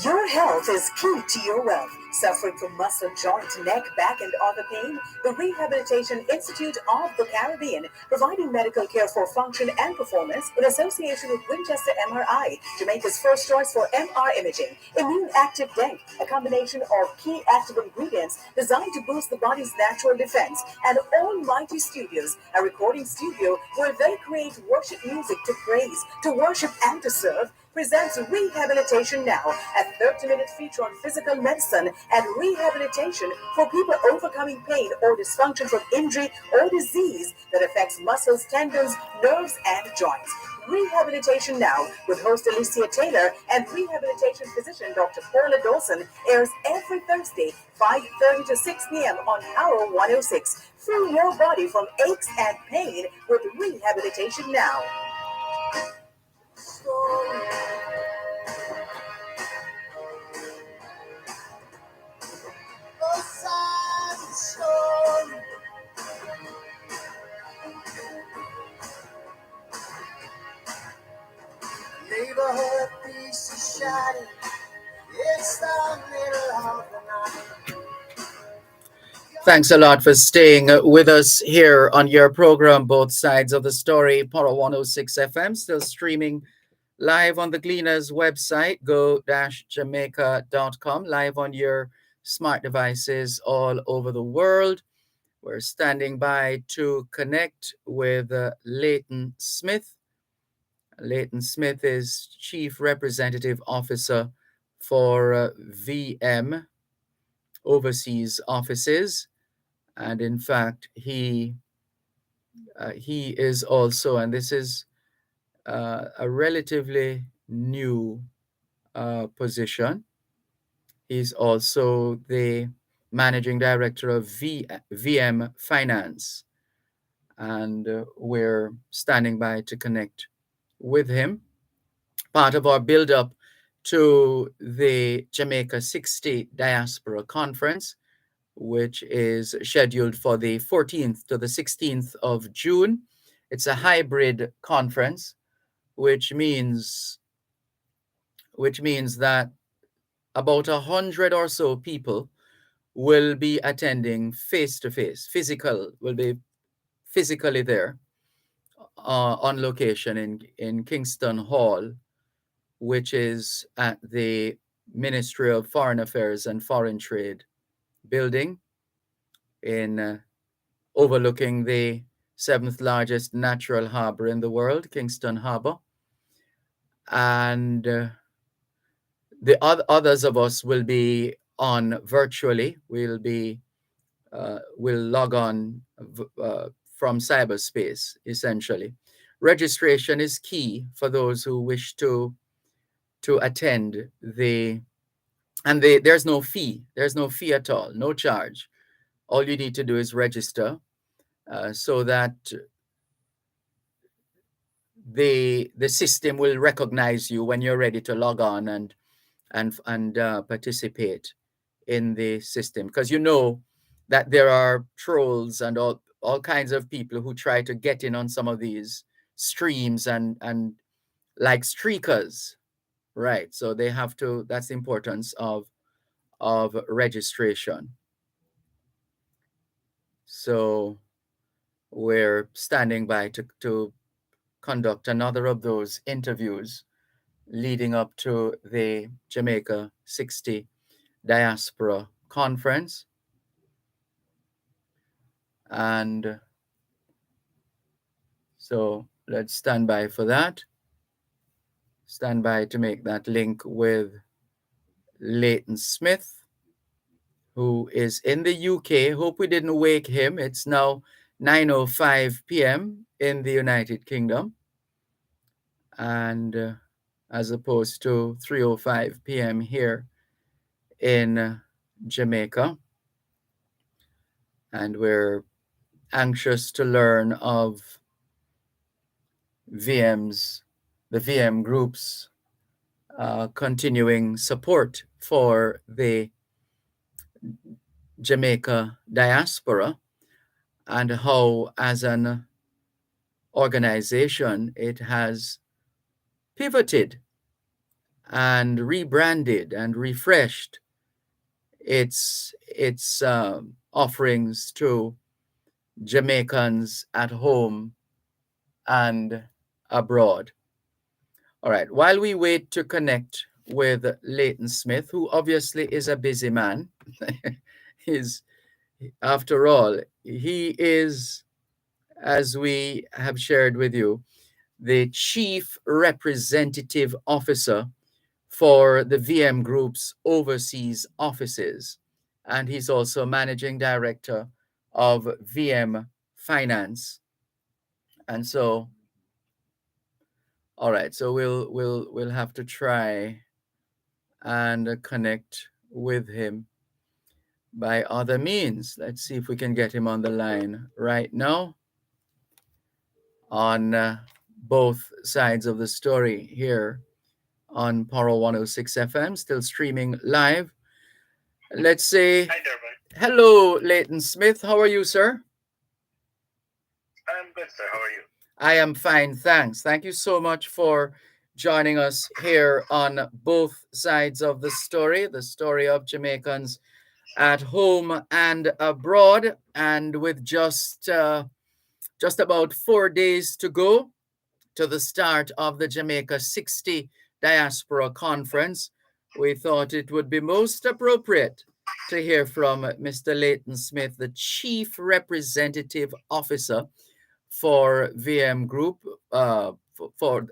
Your health is key to your wealth. Suffering from muscle, joint, neck, back, and other pain? The Rehabilitation Institute of the Caribbean, providing medical care for function and performance in association with Winchester MRI, Jamaica's first choice for MR imaging. Immune Active Denk, a combination of key active ingredients designed to boost the body's natural defense. And Almighty Studios, a recording studio where they create worship music to praise, to worship, and to serve, presents Rehabilitation Now, a 30-minute feature on physical medicine and rehabilitation for people overcoming pain or dysfunction from injury or disease that affects muscles, tendons, nerves, and joints. Rehabilitation Now, with host Alicia Taylor and rehabilitation physician Dr. Paula Dawson, airs every Thursday, 5:30 to 6 p.m. on Power 106. Free your body from aches and pain with Rehabilitation Now. Neighborhood piece is shining. It's the middle of the night. Thanks a lot for staying with us here on your program, Both Sides of the Story, Power 106 FM, still streaming live on the Gleaners website, go-jamaica.com, live on your smart devices all over the world. We're standing by to connect with Leighton Smith. Leighton Smith is Chief Representative Officer for VM Overseas Offices. And in fact, he is also, and this is a relatively new position, he's also the Managing Director of VM Finance. And we're standing by to connect with him. Part of our build-up to the Jamaica 60 Diaspora Conference, which is scheduled for the 14th to the 16th of June. It's a hybrid conference, which means that about 100 or so people will be attending face-to-face. Will be physically there on location in Kingston Hall, which is at the Ministry of Foreign Affairs and Foreign Trade building in overlooking the 7th largest natural harbor in the world, Kingston Harbor. And the others of us will be on virtually. We'll log on from cyberspace, essentially. Registration is key for those who wish to attend there's no fee. There's no fee at all, no charge. All you need to do is register so that the system will recognize you when you're ready to log on and participate in the system, because you know that there are trolls and all kinds of people who try to get in on some of these streams and like streakers, right? So they have to. That's the importance of registration. So we're standing by to conduct another of those interviews leading up to the Jamaica 60 Diaspora Conference. And so let's stand by for that. Stand by to make that link with Leighton Smith. who is in the UK. Hope we didn't wake him. It's now 9:05 p.m. in the United Kingdom, and as opposed to 3:05 p.m. here in Jamaica. And we're anxious to learn of VM's, the VM group's continuing support for the Jamaica diaspora and how, as an organization, it has pivoted and rebranded and refreshed its offerings to Jamaicans at home and abroad. All right, while we wait to connect with Leighton Smith, who obviously is a busy man, he's, after all, he is, as we have shared with you, the Chief Representative Officer for the VM Group's overseas offices. And he's also Managing Director of VM Finance. And so, all right, so we'll have to try and connect with him by other means. Let's see if we can get him on the line right now on both sides of the story here on Paro 106 FM, still streaming live. Let's say Hi, Dervan. hello, Leighton Smith. How are you, sir? I'm good, sir. How are you? I am fine, thanks. Thank you so much for joining us here on both sides of the story of Jamaicans at home and abroad, and with just about 4 days to go to the start of the Jamaica 60 Diaspora Conference, we thought it would be most appropriate to hear from Mr. Leighton Smith, the Chief Representative Officer for VM Group, for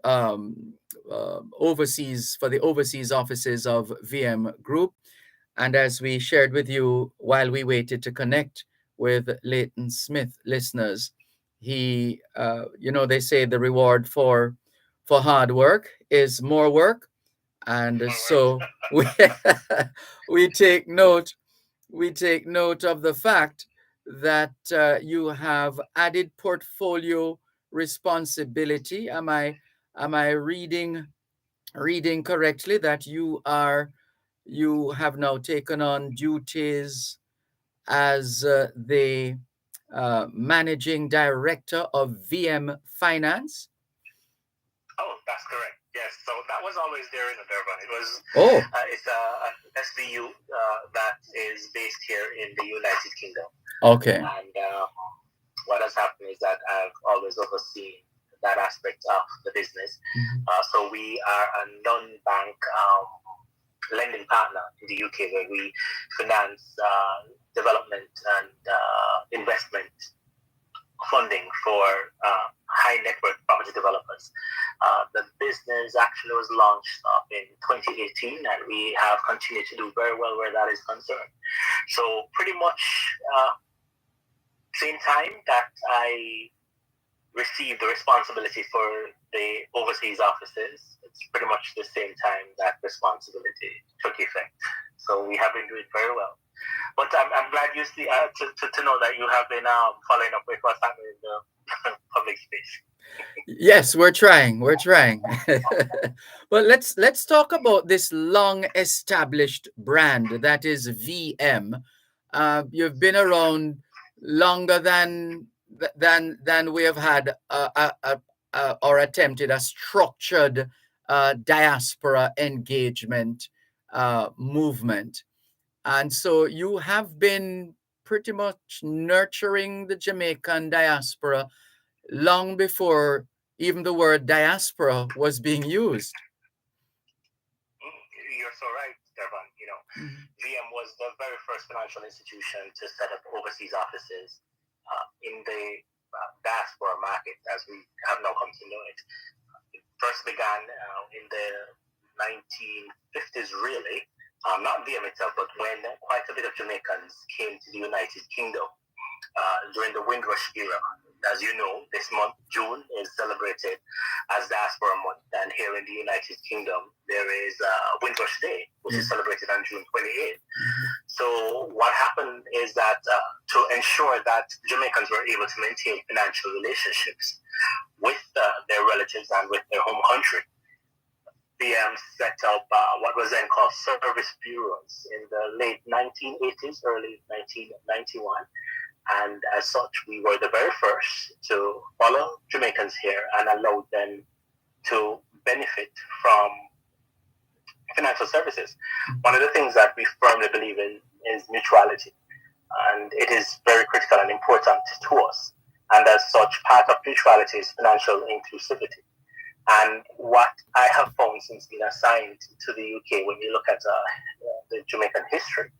overseas, for the overseas offices of VM Group. And as we shared with you while we waited to connect with Leighton Smith listeners, he, they say the reward for hard work is more work, and so we we take note of the fact that you have added portfolio responsibility. Am I reading correctly that you have now taken on duties as the managing director of VM Finance? Oh, that's correct. Yes. So that was always there in the Dervan. It was. It's a SBU that is based here in the United Kingdom. Okay. And what has happened is that I've always overseen that aspect of the business. So we are a non-bank lending partner in the UK, where we finance development and investment funding for high net worth property developers. The business actually was launched in 2018, and we have continued to do very well where that is concerned. So pretty much same time that I received the responsibility for the overseas offices, it's pretty much the same time that responsibility took effect. So we have been doing very well. But I'm glad you see to know that you have been following up with what's happening in the public space. Yes, we're trying. But let's talk about this long established brand that is VM. You've been around longer than we have had or attempted a structured diaspora engagement movement. And so you have been pretty much nurturing the Jamaican diaspora long before even the word diaspora was being used. You're so right, Dervan. VM was the very first financial institution to set up overseas offices in the diaspora market, as we have now come to know it. It first began in the 1950s, really. not VM itself, but when quite a bit of Jamaicans came to the United Kingdom during the Windrush era. As you know, this month, June, is celebrated as Diaspora Month. And here in the United Kingdom, there is Windrush Day, which is celebrated on June 28th. So what happened is that to ensure that Jamaicans were able to maintain financial relationships with their relatives and with their home country, VM set up what was then called service bureaus in the late 1980s, early 1991. And as such, we were the very first to follow Jamaicans here and allow them to benefit from financial services. One of the things that we firmly believe in is mutuality. And it is very critical and important to us. And as such, part of mutuality is financial inclusivity. And what I have found since being assigned to the UK, when you look at the Jamaican history,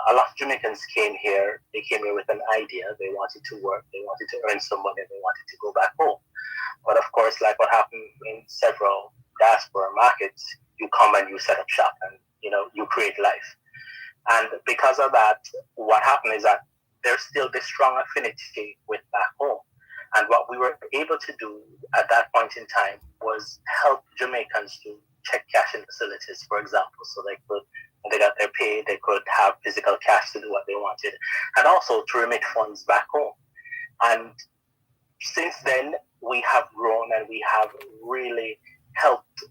a lot of Jamaicans came here. They came here with an idea. They wanted to work. They wanted to earn some money. They wanted to go back home. But of course, like what happened in several diaspora markets, you come and you set up shop and, you create life. And because of that, what happened is that there's still this strong affinity with back home. And what we were able to do at that point in time was help Jamaicans to check cash in facilities, for example, so they could, when they got their pay, they could have physical cash to do what they wanted, and also to remit funds back home. And since then, we have grown and we have really helped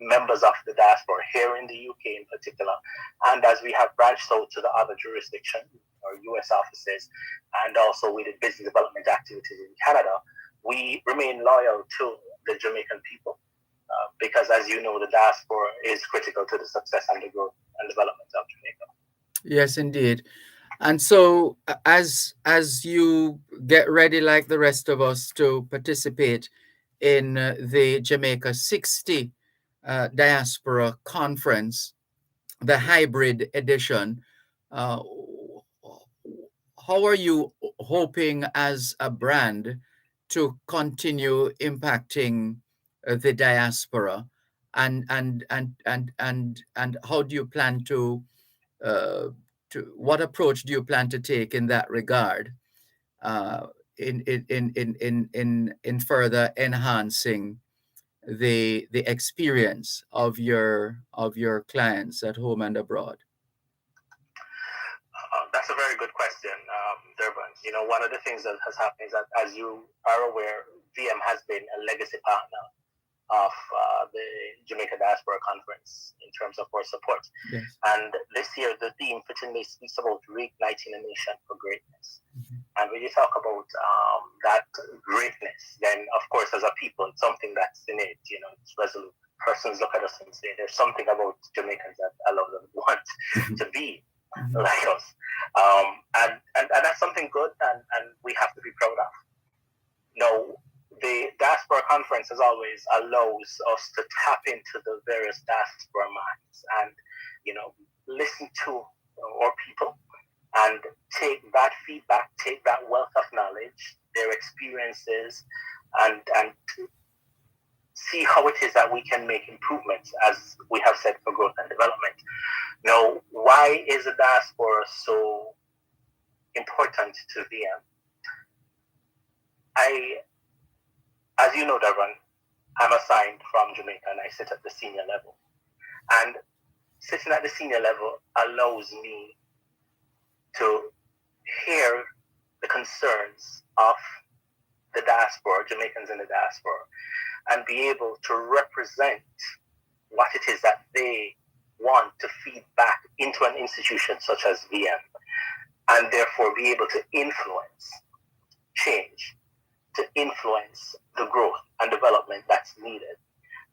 members of the diaspora here in the UK in particular. And as we have branched out to the other jurisdictions or US offices, and also we did business development activities in Canada, we remain loyal to the Jamaican people because, as you know, the diaspora is critical to the success and the growth and development of Jamaica. Yes, indeed. And so as you get ready, like the rest of us, to participate in the Jamaica 60 Diaspora Conference, the hybrid edition, uh, how are you hoping as a brand to continue impacting the diaspora, and how do you plan uh, what approach do you plan to take in that regard, uh, in further enhancing the experience of your clients at home and abroad? That's a very good question, Dervan. One of the things that has happened is that, as you are aware, VM has been a legacy partner of the Jamaica Diaspora Conference in terms of our support. Yes. And this year, the theme fittingly speaks about reigniting a nation for greatness. And when you talk about that greatness, then of course, as a people, it's something that's innate, it's resolute. Persons look at us and say, there's something about Jamaicans that allows them want to be like us. And that's something good, and we have to be proud of. Now, the Diaspora Conference, as always, allows us to tap into the various diaspora minds and, listen to our people and take that feedback, take that wealth of knowledge, their experiences, and see how it is that we can make improvements, as we have said, for growth and development. Now, why is the diaspora so important to VM? As you know, Dervan, I'm assigned from Jamaica and I sit at the senior level. And sitting at the senior level allows me to hear the concerns of the diaspora, Jamaicans in the diaspora, and be able to represent what it is that they want to feed back into an institution such as VM, and therefore be able to influence change, to influence the growth and development that's needed,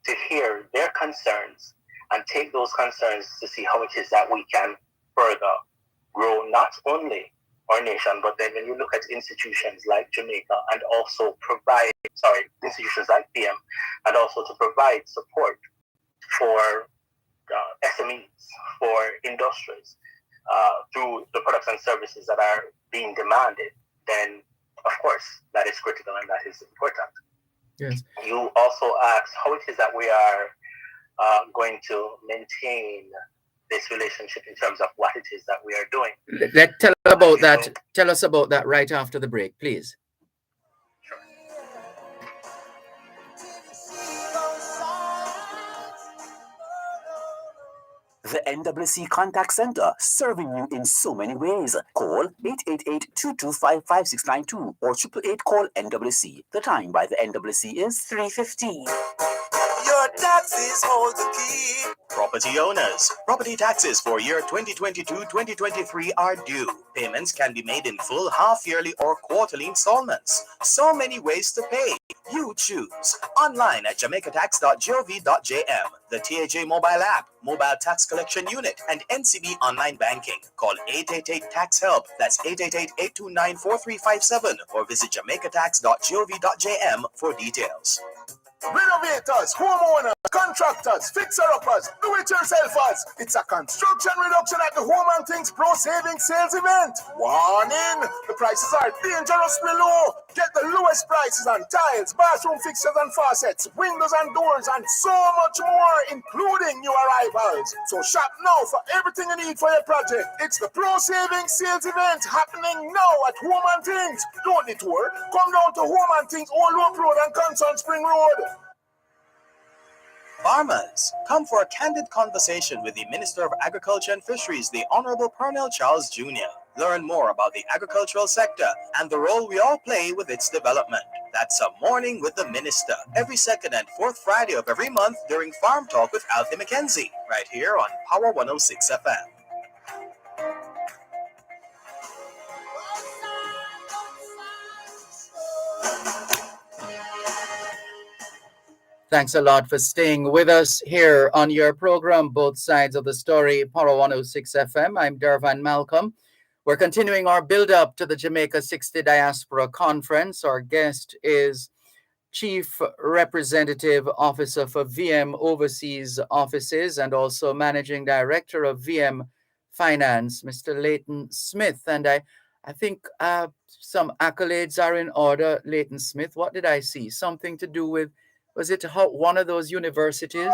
to hear their concerns and take those concerns to see how it is that we can further grow not only our nation, but then when you look at institutions like Jamaica and also institutions like VM, and also to provide support for SMEs, for industries, through the products and services that are being demanded, then of course that is critical and that is important. Yes. You also asked how it is that we are going to maintain this relationship in terms of what it is that we are doing. Tell us about that right after the break, please. Sure. The NWC Contact Center, serving you in so many ways. Call 888-225-5692 or 888-CALL NWC. The time by the NWC is 3:15. Your taxes hold the key. Property owners, property taxes for year 2022-2023 are due. Payments can be made in full, half-yearly or quarterly installments. So many ways to pay. You choose. Online at jamaicatax.gov.jm, the TAJ mobile app, mobile tax collection unit, and NCB online banking. Call 888-TAX-HELP. That's 888-829-4357 or visit jamaicatax.gov.jm for details. Renovators, homeowners, contractors, fixer-uppers, do-it-yourselfers. It's a construction reduction at the Home and Things Pro Savings Sales event. Warning! The prices are dangerously low. Get the lowest prices on tiles, bathroom fixtures and faucets, windows and doors, and so much more, including new arrivals. So shop now for everything you need for your project. It's the Pro Savings Sales event happening now at Home and Things. Don't detour. Come down to Home and Things, Old Loop Road and Concern Spring Road. Farmers, come for a candid conversation with the Minister of Agriculture and Fisheries, the Honorable Pernell Charles Jr. Learn more about the agricultural sector and the role we all play with its development. That's a Morning with the Minister, every second and fourth Friday of every month during Farm Talk with Alfie McKenzie, right here on Power 106 FM. Thanks a lot for staying with us here on your program, Both Sides of the Story, Power 106 FM. I'm Dervan Malcolm. We're continuing our build-up to the Jamaica 60 Diaspora Conference. Our guest is Chief Representative Officer for VM Overseas Offices and also Managing Director of VM Finance, Mr. Leighton Smith. And I think some accolades are in order, Leighton Smith. What did I see? Something to do with, was it one of those universities?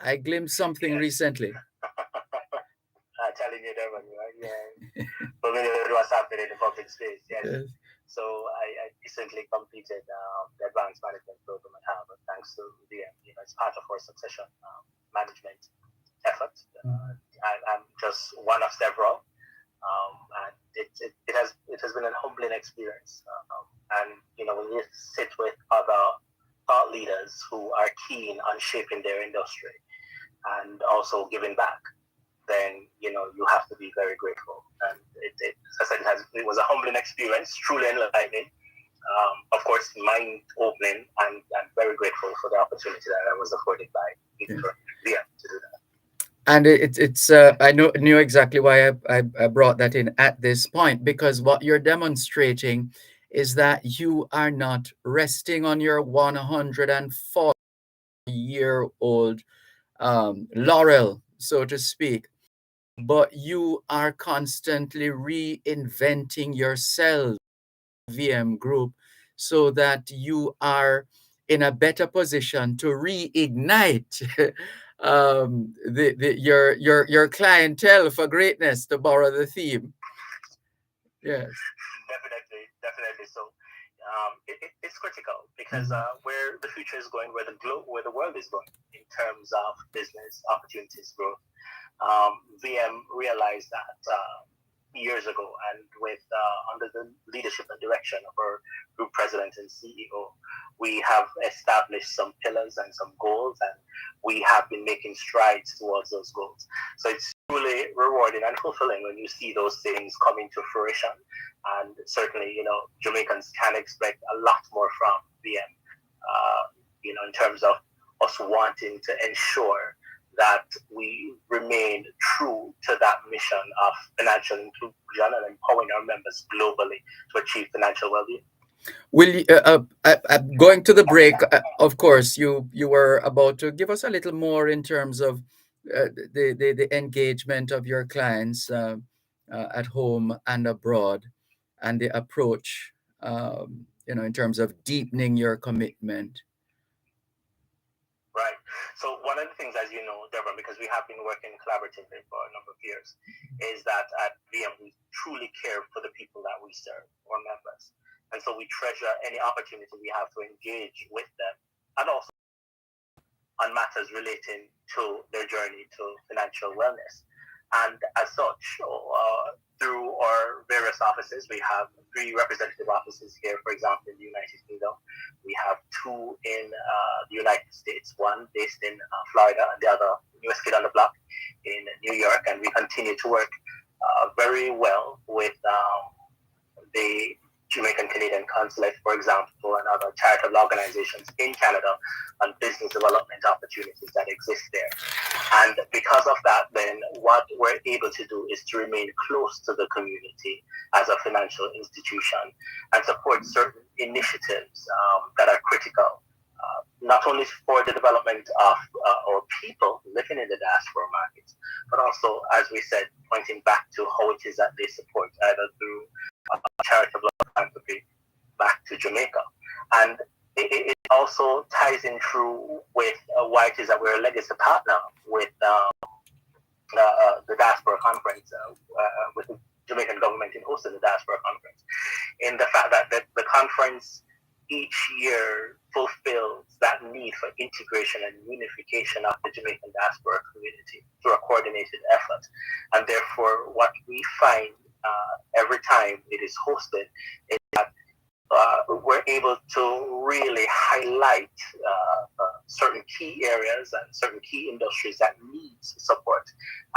I glimpsed something recently. I'm telling you, Dervan, right? Yeah. Familiar with what's happening in the public space, yes. So I recently completed the advanced management program at Harvard, thanks to VM. It's part of our succession management effort. I'm just one of several, and it has been a humbling experience. And when you sit with other thought leaders who are keen on shaping their industry and also giving back, then you have to be very grateful. And as I said, it was a humbling experience, truly enlightening. Of course, mind-opening, and I'm very grateful for the opportunity that I was afforded by VM to do that. And I knew exactly why I brought that in at this point, because what you're demonstrating is that you are not resting on your 140-year-old laurel, so to speak, but you are constantly reinventing yourself, VM Group, so that you are in a better position to reignite your clientele for greatness, to borrow the theme. Yes. Definitely. So it's critical because where the future is going, where the world is going in terms of business opportunities growth. VM realized that years ago, and with under the leadership and direction of our group president and CEO, we have established some pillars and some goals, and we have been making strides towards those goals. So it's truly rewarding and fulfilling when you see those things coming to fruition. And certainly, Jamaicans can expect a lot more from VM, in terms of us wanting to ensure that we remain true to that mission of financial inclusion and empowering our members globally to achieve financial well-being. Will you, going to the break, of course, you were about to give us a little more in terms of the engagement of your clients at home and abroad, and the approach, in terms of deepening your commitment. Right. So one of the things, as you know, Dervan, because we have been working collaboratively for a number of years, is that at VM we truly care for the people that we serve, our members. And so we treasure any opportunity we have to engage with them and also on matters relating to their journey to financial wellness. And as such, through our various offices, we have 3 representative offices here, for example, in the United Kingdom. We have 2 in the United States, one based in Florida, and the other, newest kid on the block, in New York. And we continue to work very well with the Jamaican Canadian Consulate, for example, and other charitable organizations in Canada on business development opportunities that exist there. And because of that, then what we're able to do is to remain close to the community as a financial institution and support certain initiatives that are critical, not only for the development of our people living in the diaspora markets, but also, as we said, pointing back to how it is that they support either through charitable philanthropy back to Jamaica. And it also ties in through with why it is that we're a legacy partner with the Diaspora Conference, with the Jamaican government in hosting the Diaspora Conference, in the fact that the conference each year fulfills that need for integration and unification of the Jamaican diaspora community through a coordinated effort. And therefore, what we find every time it is hosted is that we're able to really highlight certain key areas and certain key industries that need support.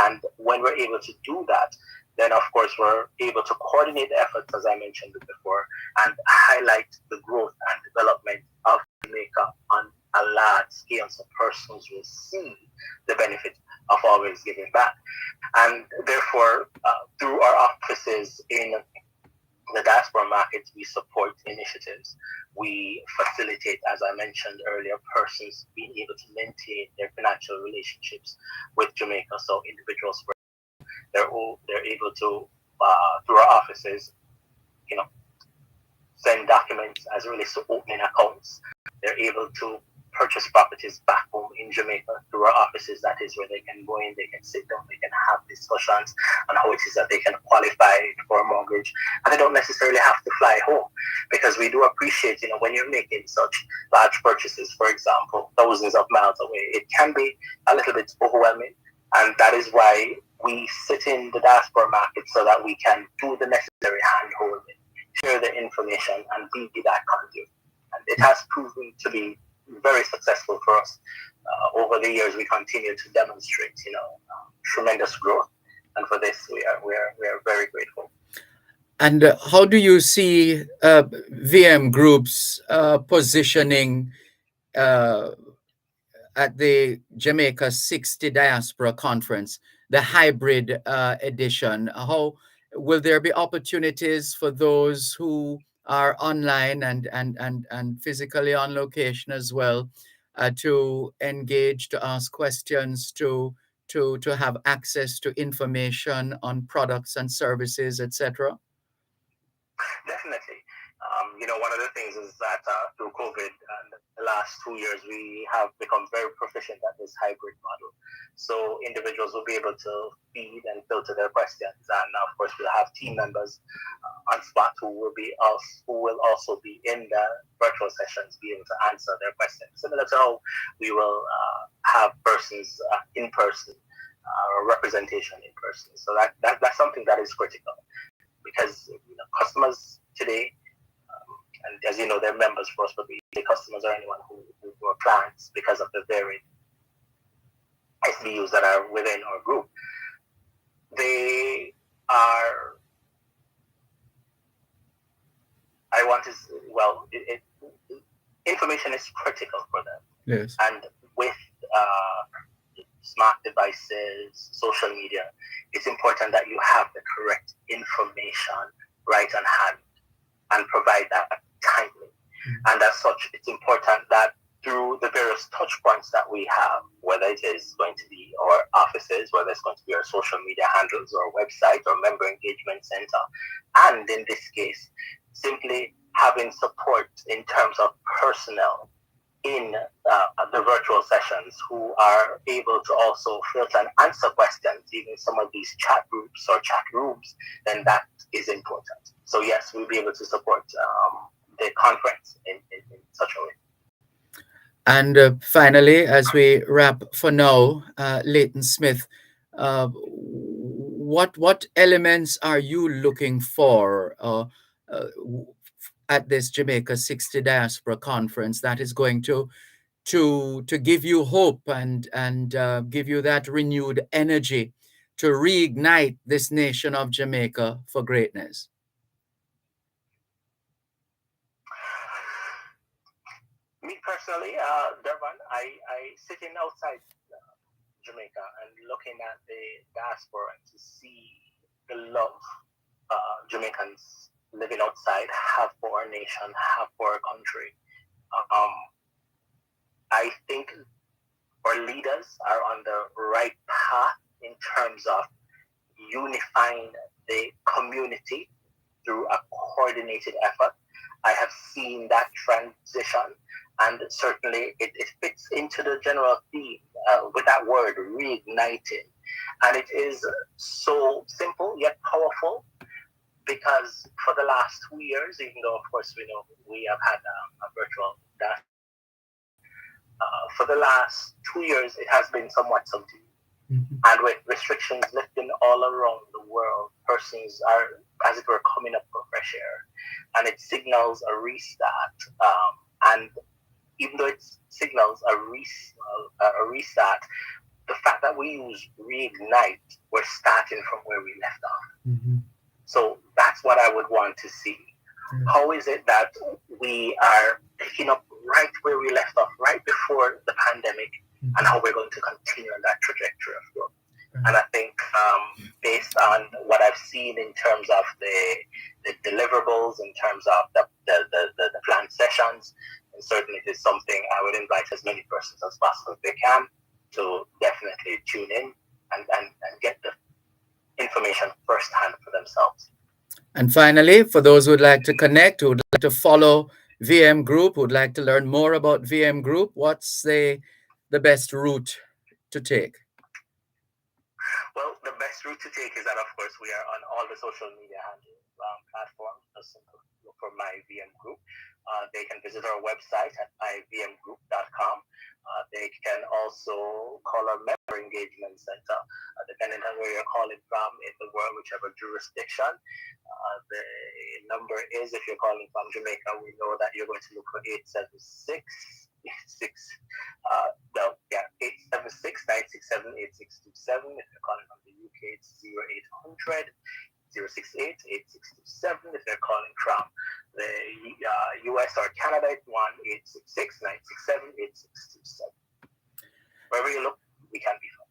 And when we're able to do that, then of course we're able to coordinate the efforts, as I mentioned before, and highlight the growth and development of Jamaica on a large scale so persons will see the benefit of always giving back. And therefore, through our offices in the diaspora markets, we support initiatives. We facilitate, as I mentioned earlier, persons being able to maintain their financial relationships with Jamaica. So individuals, they're able to, through our offices, send documents as it relates to opening accounts. They're able to purchase properties back home in Jamaica through our offices. That is where they can go in, they can sit down, they can have discussions on how it is that they can qualify for a mortgage. And they don't necessarily have to fly home, because we do appreciate, when you're making such large purchases, for example, thousands of miles away, it can be a little bit overwhelming. And that is why we sit in the diaspora market so that we can do the necessary hand-holding, share the information, and be that conduit. And it has proven to be very successful for us. Over the years, we continue to demonstrate, tremendous growth, and for this, we are very grateful. And how do you see VM Group's positioning at the Jamaica 60 Diaspora Conference, the hybrid edition? How will there be opportunities for those who are online and physically on location as well to engage, to ask questions, to have access to information on products and services, etc.? Definitely. One of the things is that through COVID and the last 2 years, we have become very proficient at this hybrid model. So individuals will be able to feed and filter their questions, and of course we'll have team members on spot who will also be in the virtual sessions, be able to answer their questions, similar to how we will have persons in person, representation in person. So that's something that is critical, because customers today, and as you know, they're members for us, but the customers are anyone who are clients because of the varied SBUs that are within our group. They are, information is critical for them. Yes. And with smart devices, social media, it's important that you have the correct information right on hand and provide that timely. And as such, it's important that through the various touch points that we have, whether it is going to be our offices, whether it's going to be our social media handles or website or member engagement center, and in this case, simply having support in terms of personnel in the virtual sessions who are able to also filter and answer questions, even some of these chat groups or chat rooms, then that is important. So yes, we'll be able to support the conference in such a way. And finally, as we wrap for now, Leighton Smith, what elements are you looking for uh, at this Jamaica 60 Diaspora Conference that is going to give you hope and give you that renewed energy to reignite this nation of Jamaica for greatness? Me personally, Dervan, I sitting outside Jamaica and looking at the diaspora and to see the love Jamaicans living outside have for our nation, have for our country. I think our leaders are on the right path in terms of unifying the community through a coordinated effort. I have seen that transition, and certainly it fits into the general theme with that word, reigniting. And it is so simple yet powerful, because for the last 2 years, even though, of course, we know we have had a virtual diaspora, for the last 2 years, it has been somewhat subdued. Mm-hmm. And with restrictions lifting all around the world, persons are, as it were, coming up for fresh air. And it signals a restart. And even though it signals a restart, the fact that we use reignite, we're starting from where we left off. Mm-hmm. So that's what I would want to see. Mm-hmm. How is it that we are picking up right where we left off, right before the pandemic, mm-hmm. and how we're going to continue on that trajectory of growth? Mm-hmm. And I think based on what I've seen in terms of the deliverables, in terms of the planned sessions, and certainly it is something I would invite as many persons as possible if they can to definitely tune in and get the information firsthand for themselves. And finally, for those who would like to connect, who would like to follow VM Group, who would like to learn more about VM Group, what's the best route to take? Well, the best route to take is that, of course, we are on all the social media platforms. Just look for My VM Group. They can visit our website at myvmgroup.com. They can also call our member engagement center, depending on where you're calling from in the world, whichever jurisdiction. The number is, if you're calling from Jamaica, we know that you're going to look for 876. 876-967-8627. If you're calling from the UK, it's 0800 068 8627. If they're calling from the US or Canada, it's 1-866-967-8627. Wherever you look, we can be found.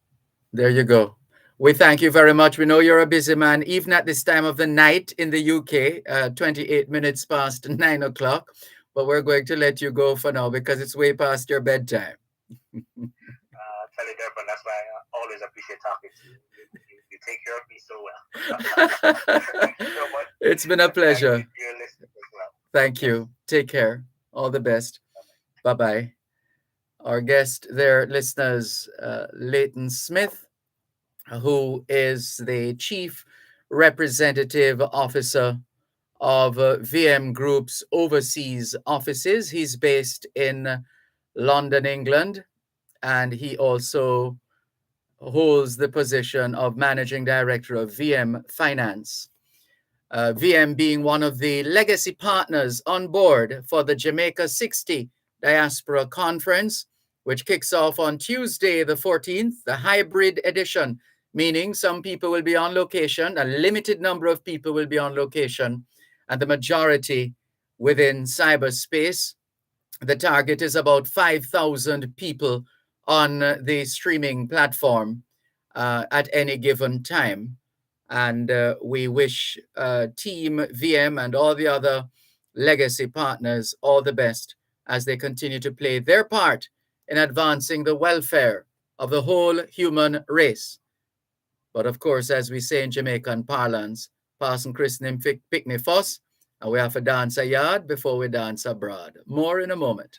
There you go. We thank you very much. We know you're a busy man, even at this time of the night in the UK, 28 minutes past 9 o'clock. But we're going to let you go for now because it's way past your bedtime. Tell you, Dervan, that's why I always appreciate talking to you. You take care of me so well. Thank you so much. It's been a pleasure. Thank you, listeners as well. Thank you. Take care. All the best. Bye-bye. Our guest there, listeners, Leighton Smith, who is the Chief Representative Officer of VM Group's overseas offices. He's based in London, England, and he also holds the position of Managing Director of VM Finance. VM being one of the legacy partners on board for the Jamaica 60 Diaspora Conference, which kicks off on Tuesday, the 14th, the hybrid edition, meaning some people will be on location, a limited number of people will be on location, and the majority within cyberspace. The target is about 5,000 people on the streaming platform at any given time. And we wish Team VM and all the other legacy partners all the best as they continue to play their part in advancing the welfare of the whole human race. But of course, as we say in Jamaican parlance, pass and christening picnic fuss, and we have to dance a yard before we dance abroad. More in a moment.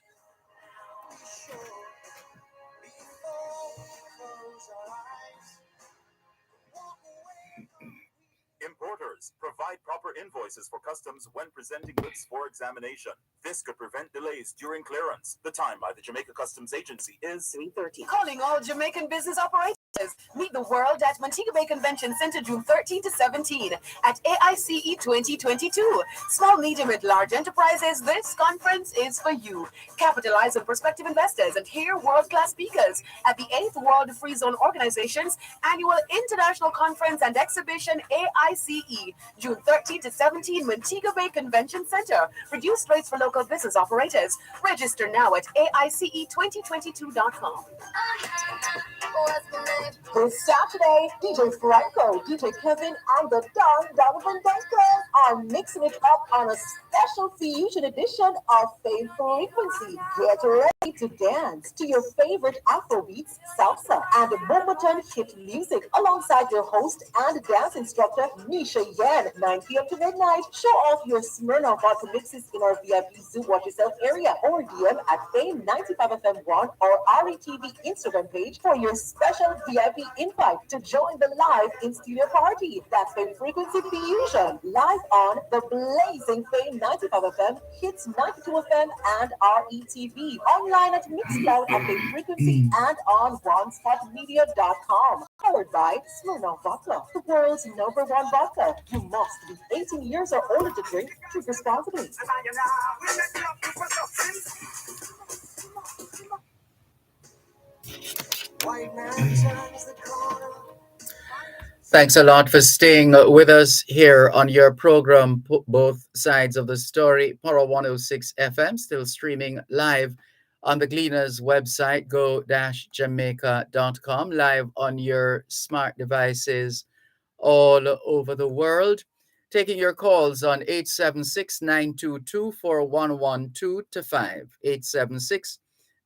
orders. Provide proper invoices for customs when presenting goods for examination. This could prevent delays during clearance. The time by the Jamaica Customs Agency is 3:30. Calling all Jamaican business operators. Meet the world at Montego Bay Convention Center June 13 to 17 at AICE 2022. Small, medium, and large enterprises, this conference is for you. Capitalize on prospective investors and hear world-class speakers at the 8th World Free Zone Organization's annual International Conference and Exhibition AICE, June 13 to 17, Montego Bay Convention Center. Reduced rates for local business operators. Register now at AICE2022.com. This Saturday, DJ Franco, DJ Kevin, and the Don Donovan Dunkers are mixing it up on a special fusion edition of Fame Frequency. Get ready to dance to your favorite Afrobeats, salsa, and Momotan hit music alongside your host and dance instructor, Nisha Yan, 9 p.m. to midnight. Show off your Smirnoff vodka mixes in our VIP Zoo Watch Yourself area or DM at Fame 95FM1 or RETV Instagram page for your special VIP invite to join the live in-studio party. That's Fame Frequency Fusion, live on the blazing Fame 95FM, Hits 92FM, and RETV. Online at Mixcloud at Fame Frequency and on OneSpotMedia.com. Powered by Smirnoff Vodka, the world's #1 vodka. You must be 18 years or older to drink. Drink responsibly. Thanks a lot for staying with us here on your program, Both Sides of the Story, Poro 106 FM, still streaming live on the Gleaners website, go-jamaica.com, live on your smart devices all over the world. Taking your calls on 876-922-4112-5,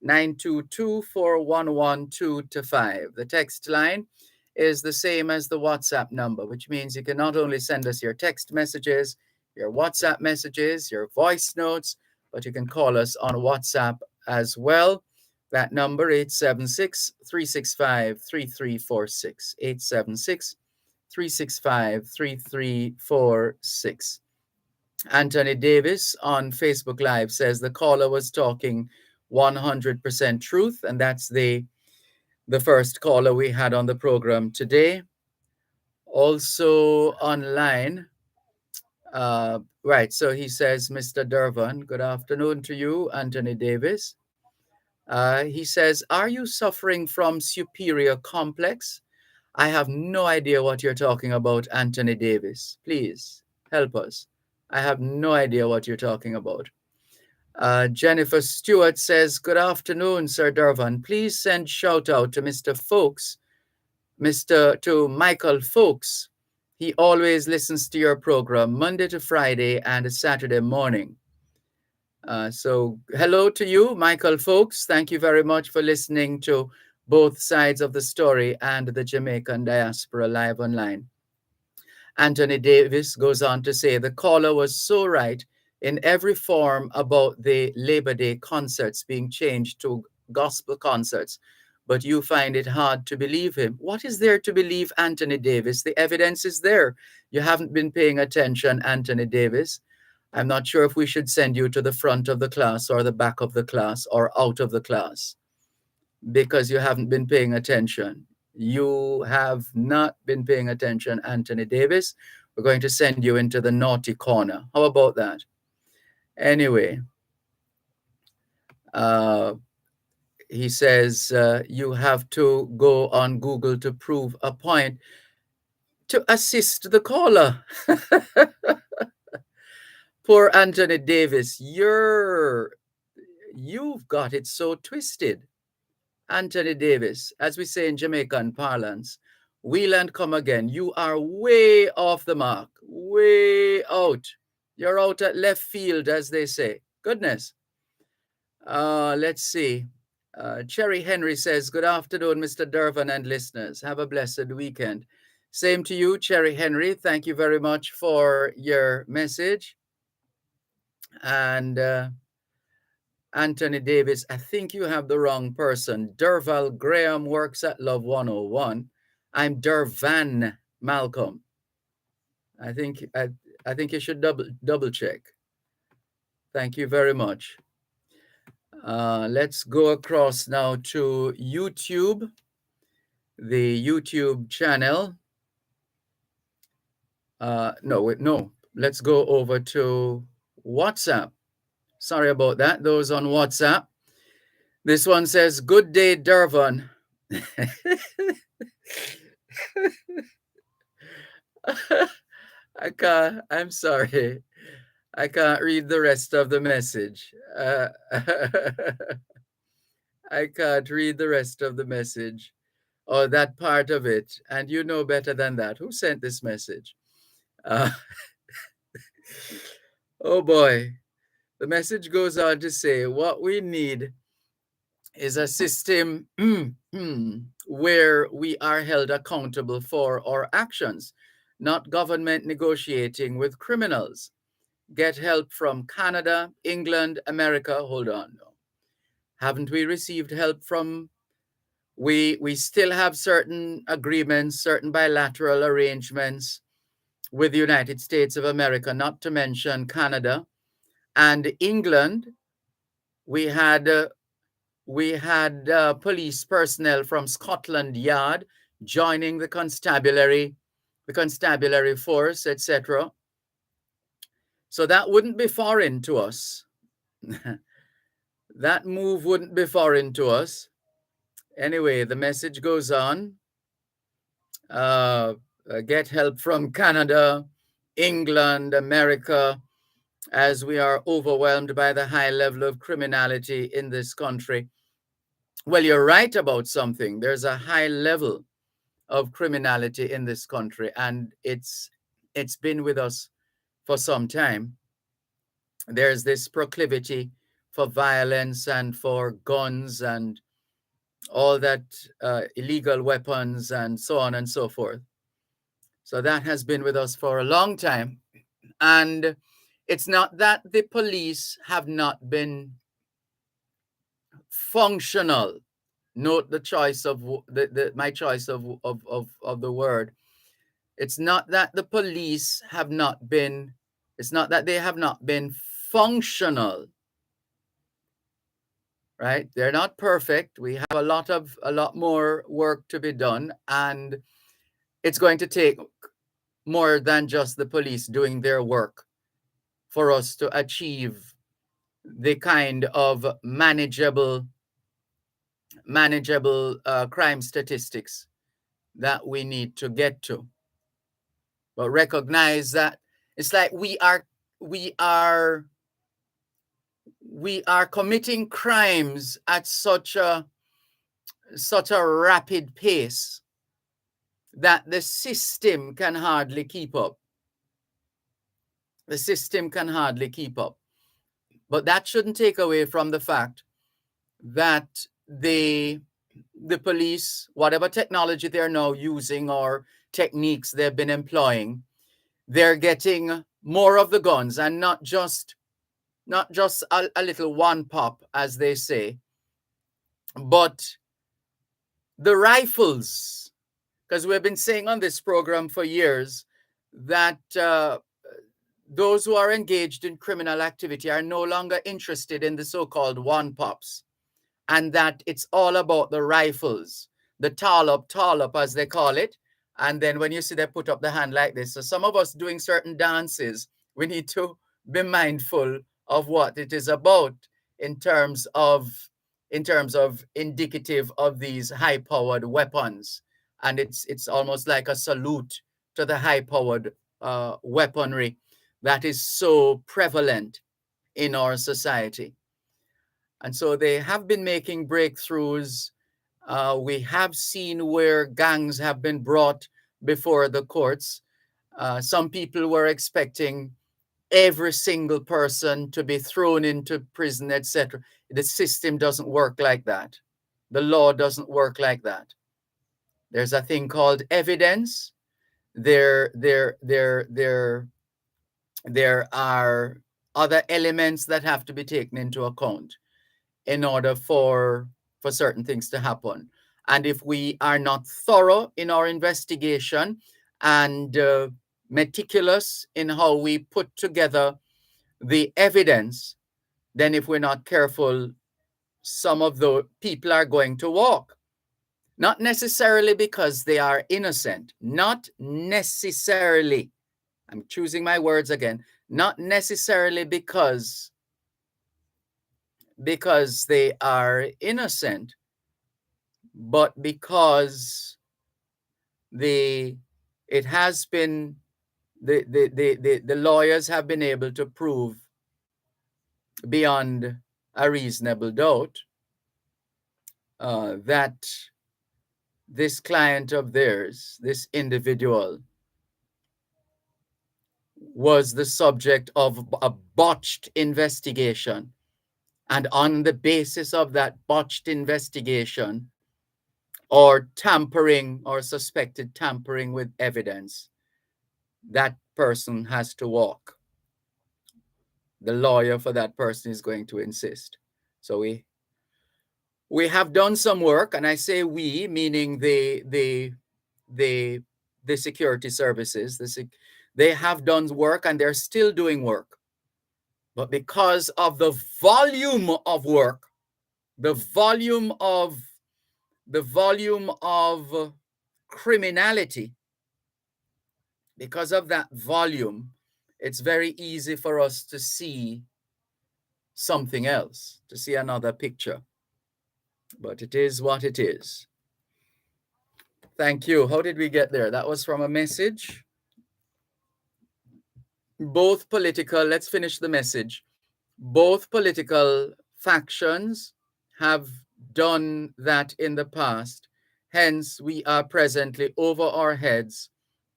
876-922-4112-5. The text line is the same as the WhatsApp number, which means you can not only send us your text messages, your WhatsApp messages, your voice notes, but you can call us on WhatsApp as well. That number, 876-365-3346, 876-365-3346. Anthony Davis on Facebook Live says the caller was talking 100% truth, and that's the first caller we had on the program today. Also online, right, so he says, Mr. Dervan, good afternoon to you, Anthony Davis. He says, are you suffering from superior complex? I have no idea what you're talking about, Anthony Davis. Please help us. I have no idea what you're talking about. Jennifer Stewart says, good afternoon, Sir Dervan. Please send shout out to Mr. Folks, to Michael Folks. He always listens to your program Monday to Friday and Saturday morning. So hello to you, Michael Folks. Thank you very much for listening to Both Sides of the Story and the Jamaican Diaspora live online. Anthony Davis goes on to say, the caller was so right in every form about the Labor Day concerts being changed to gospel concerts, but you find it hard to believe him. What is there to believe, Anthony Davis? The evidence is there. You haven't been paying attention, Anthony Davis. I'm not sure if we should send you to the front of the class or the back of the class or out of the class because you haven't been paying attention. You have not been paying attention, Anthony Davis. We're going to send you into the naughty corner. How about that? Anyway, he says you have to go on Google to prove a point to assist the caller. Poor Anthony Davis, you've got it so twisted. Anthony Davis, as we say in Jamaican parlance, wheel and come again. You are way off the mark, way out. You're out at left field, as they say. Goodness. Let's see. Cherry Henry says, good afternoon, Mr. Dervan and listeners. Have a blessed weekend. Same to you, Cherry Henry. Thank you very much for your message. And Anthony Davis, I think you have the wrong person. Derval Graham works at Love 101. I'm Dervan Malcolm. I think I think you should double check. Thank you very much. Let's go across now to YouTube, the YouTube channel. No, wait, no. Let's go over to WhatsApp. Sorry about that. Those on WhatsApp. This one says, "Good day, Dervan." I'm sorry. I can't read the rest of the message. I can't read the rest of the message or that part of it. And you know better than that. Who sent this message? Uh, oh boy. The message goes on to say, what we need is a system where we are held accountable for our actions, not government negotiating with criminals. Get help from Canada, England, America. Hold on. No. Haven't we received help from? We still have certain agreements, certain bilateral arrangements with the United States of America, not to mention Canada and England. We had police personnel from Scotland Yard joining the constabulary force, etc. So that wouldn't be foreign to us. That move wouldn't be foreign to us. Anyway, the message goes on. Get help from Canada, England, America, as we are overwhelmed by the high level of criminality in this country. Well, you're right about something. There's a high level of criminality in this country, and it's been with us for some time. There's this proclivity for violence and for guns and all that illegal weapons and so on and so forth. So that has been with us for a long time. And it's not that the police have not been functional. Note the choice of my choice of the word. It's not that the police have not been, it's not that they have not been functional. Right? They're not perfect. We have a lot more work to be done, and it's going to take more than just the police doing their work for us to achieve the kind of manageable crime statistics that we need to get to. But recognize that it's like we are committing crimes at such a rapid pace that the system can hardly keep up. The system can hardly keep up. But that shouldn't take away from the fact that the police, whatever technology they're now using or techniques they've been employing, they're getting more of the guns, and not just a little one pop, as they say, but the rifles. Because we've been saying on this program for years that those who are engaged in criminal activity are no longer interested in the so-called one pops, and that it's all about the rifles, the tall up as they call it. And then when you see they put up the hand like this, so some of us doing certain dances, we need to be mindful of what it is about in terms of indicative of these high-powered weapons. And it's almost like a salute to the high-powered weaponry that is so prevalent in our society. And so they have been making breakthroughs. We have seen where gangs have been brought before the courts. Some people were expecting every single person to be thrown into prison, etc. The system doesn't work like that. The law doesn't work like that. There's a thing called evidence. There are other elements that have to be taken into account in order for certain things to happen. And if we are not thorough in our investigation and meticulous in how we put together the evidence, then if we're not careful, some of the people are going to walk. Not necessarily because they are innocent. Not necessarily. I'm choosing my words again. Not necessarily because they are innocent, but because the lawyers have been able to prove beyond a reasonable doubt that this client of theirs, this individual, was the subject of a botched investigation. And on the basis of that botched investigation, or tampering or suspected tampering with evidence, that person has to walk. The lawyer for that person is going to insist. So we have done some work, and I say we, meaning the security services. They have done work, and they're still doing work. But because of the volume of work, the volume of criminality, because of that volume, it's very easy for us to see something else, to see another picture. But it is what it is. Thank you. How did we get there? That was from a message. Both political, let's finish the message. Both political factions have done that in the past. Hence, we are presently over our heads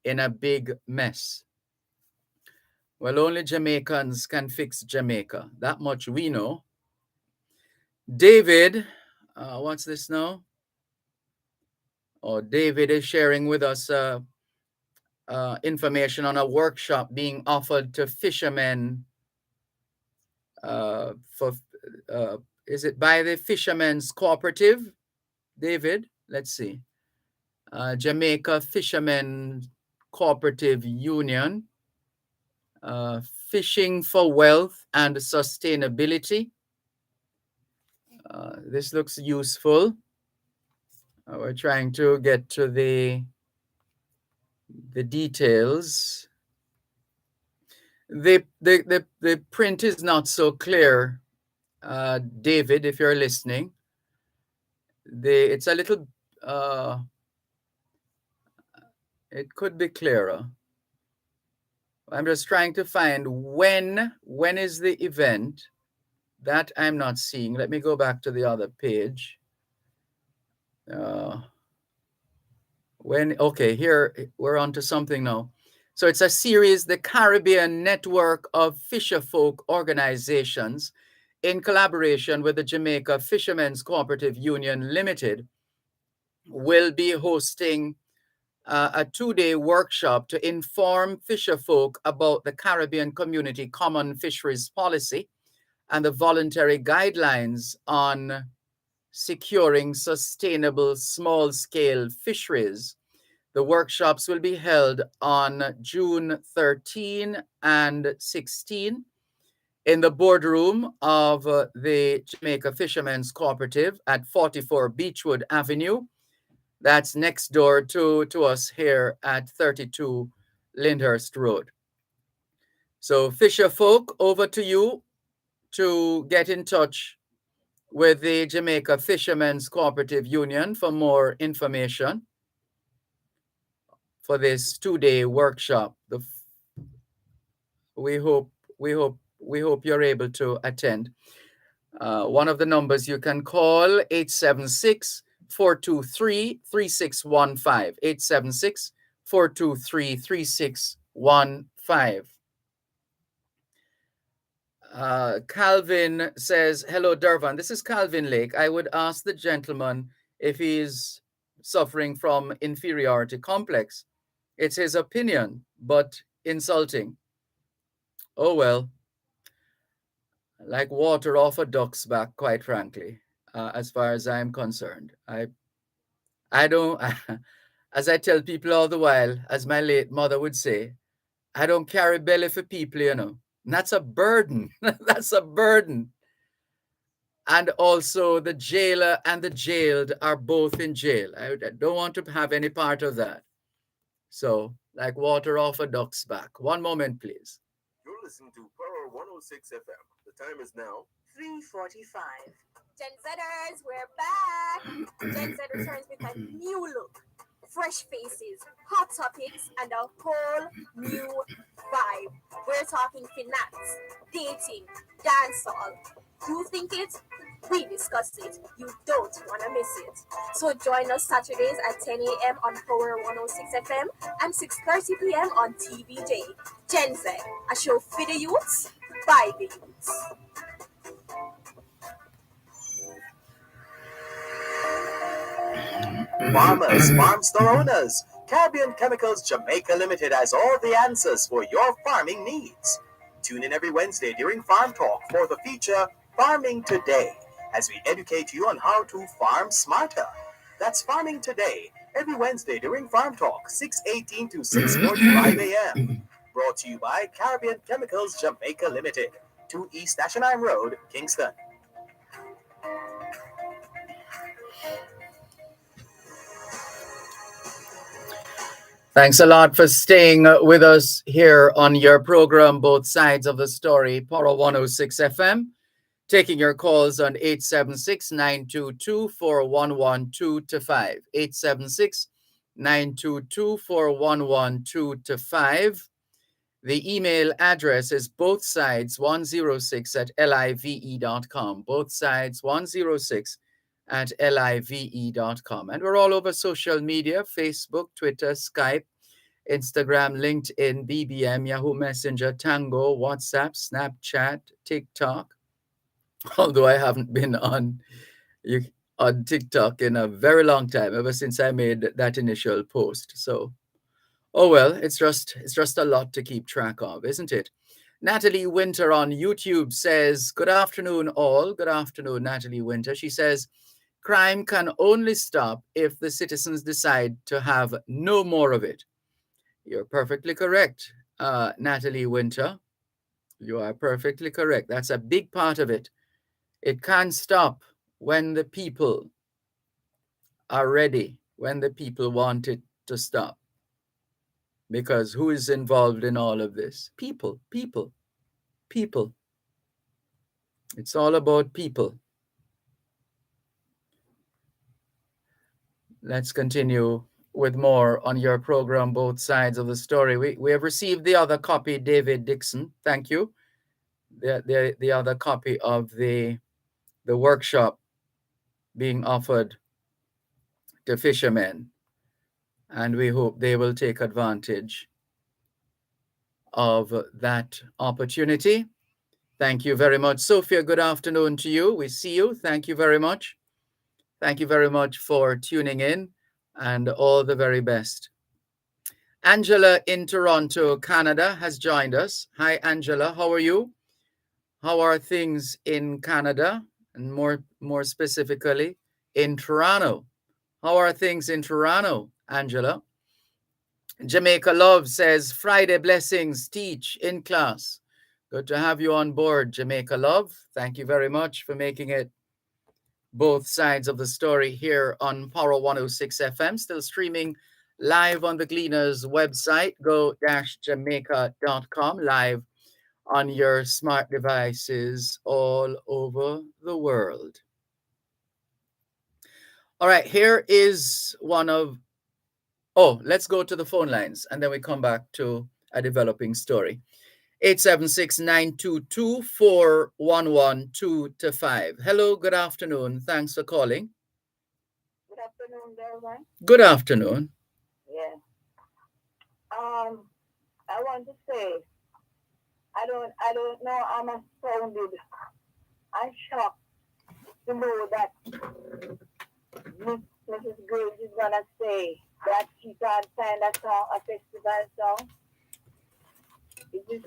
in a big mess. Well, only Jamaicans can fix Jamaica. That much we know. David, what's this now? Oh, David is sharing with us information on a workshop being offered to fishermen is it by the Fishermen's Cooperative, David? Let's see. Jamaica Fishermen Cooperative Union, Fishing for Wealth and Sustainability. This looks useful. We're trying to get to the details. The print is not so clear, David, if you're listening. It's a little, it could be clearer. I'm just trying to find when is the event. That I'm not seeing. Let me go back to the other page. Okay, here we're on to something now. So it's a series, the Caribbean Network of Fisherfolk Organizations, in collaboration with the Jamaica Fishermen's Cooperative Union Limited, will be hosting a 2-day workshop to inform fisherfolk about the Caribbean Community Common Fisheries Policy and the voluntary guidelines on securing sustainable small-scale fisheries. The workshops will be held on June 13 and 16 in the boardroom of the Jamaica Fishermen's Cooperative at 44 Beechwood Avenue. That's next door to us here at 32 Lyndhurst Road. So fisher folk, over to you to get in touch with the Jamaica Fishermen's Cooperative Union for more information for this 2-day workshop. We hope you're able to attend. One of the numbers you can call, 876-423-3615. 876-423-3615. Calvin says, hello, Dervan. This is Calvin Lake. I would ask the gentleman if he's suffering from inferiority complex. It's his opinion, but insulting. Oh, well, like water off a duck's back, quite frankly, as far as I'm concerned. I don't, as I tell people all the while, as my late mother would say, I don't carry belly for people, you know. And that's a burden. That's a burden. And also, the jailer and the jailed are both in jail. I don't want to have any part of that. So, like water off a duck's back. One moment, please. You're listening to Power 106 FM. The time is now 3:45. Gen Zers, we're back. Gen Z returns with a new look, fresh faces, hot topics, and a whole new vibe. We're talking finance, dating, dancehall. You think it? We discuss it. You don't want to miss it. So join us Saturdays at 10 a.m. on Power 106 FM and 6:30 p.m. on TVJ. Gen Z, a show for the youths, by the youths. Farmers, farm store owners. Caribbean Chemicals Jamaica Limited has all the answers for your farming needs. Tune in every Wednesday during Farm Talk for the feature Farming Today as we educate you on how to farm smarter. That's Farming Today every Wednesday during Farm Talk, 6:18 to 6:45 a.m. Brought to you by Caribbean Chemicals Jamaica Limited, 2 East Ashenheim Road, Kingston. Thanks a lot for staying with us here on your program, Both Sides of the Story, Poro 106 FM. Taking your calls on 876-922-4112-5. 876-922-4112-5. The email address is bothsides106@live.com. Bothsides106@live.com. And we're all over social media: Facebook, Twitter, Skype, Instagram, LinkedIn, BBM, Yahoo Messenger, Tango, WhatsApp, Snapchat, TikTok. Although I haven't been on TikTok in a very long time, ever since I made that initial post. So, oh well, it's just a lot to keep track of, isn't it? Natalie Winter on YouTube says, "Good afternoon, all." Good afternoon, Natalie Winter. She says, "Crime can only stop if the citizens decide to have no more of it." You're perfectly correct, Natalie Winter. You are perfectly correct. That's a big part of it. It can't stop when the people are ready, when the people want it to stop. Because who is involved in all of this? People, people, people. It's all about people. Let's continue with more on your program, Both Sides of the Story. We have received the other copy, David Dixon. Thank you. The other copy of the workshop being offered to fishermen. And we hope they will take advantage of that opportunity. Thank you very much. Sophia, good afternoon to you. We see you. Thank you very much. Thank you very much for tuning in, and all the very best. Angela in Toronto, Canada has joined us. Hi, Angela. How are you? How are things in Canada, and more specifically in Toronto? How are things in Toronto, Angela? Jamaica Love says, "Friday blessings, teach in class." Good to have you on board, Jamaica Love. Thank you very much for making it Both Sides of the Story here on Power 106 FM. Still streaming live on the Gleaners website, go-jamaica.com, live on your smart devices all over the world. All right, here is one of... Oh, let's go to the phone lines, and then we come back to a developing story. 876-922-4112-5. Hello, good afternoon. Thanks for calling. Good afternoon, Dervan. Good afternoon. Yeah. I want to say, I don't know. I'm astounded. I'm shocked to know that Mrs. Graves is gonna say that she can't find a song, a festival song. Is this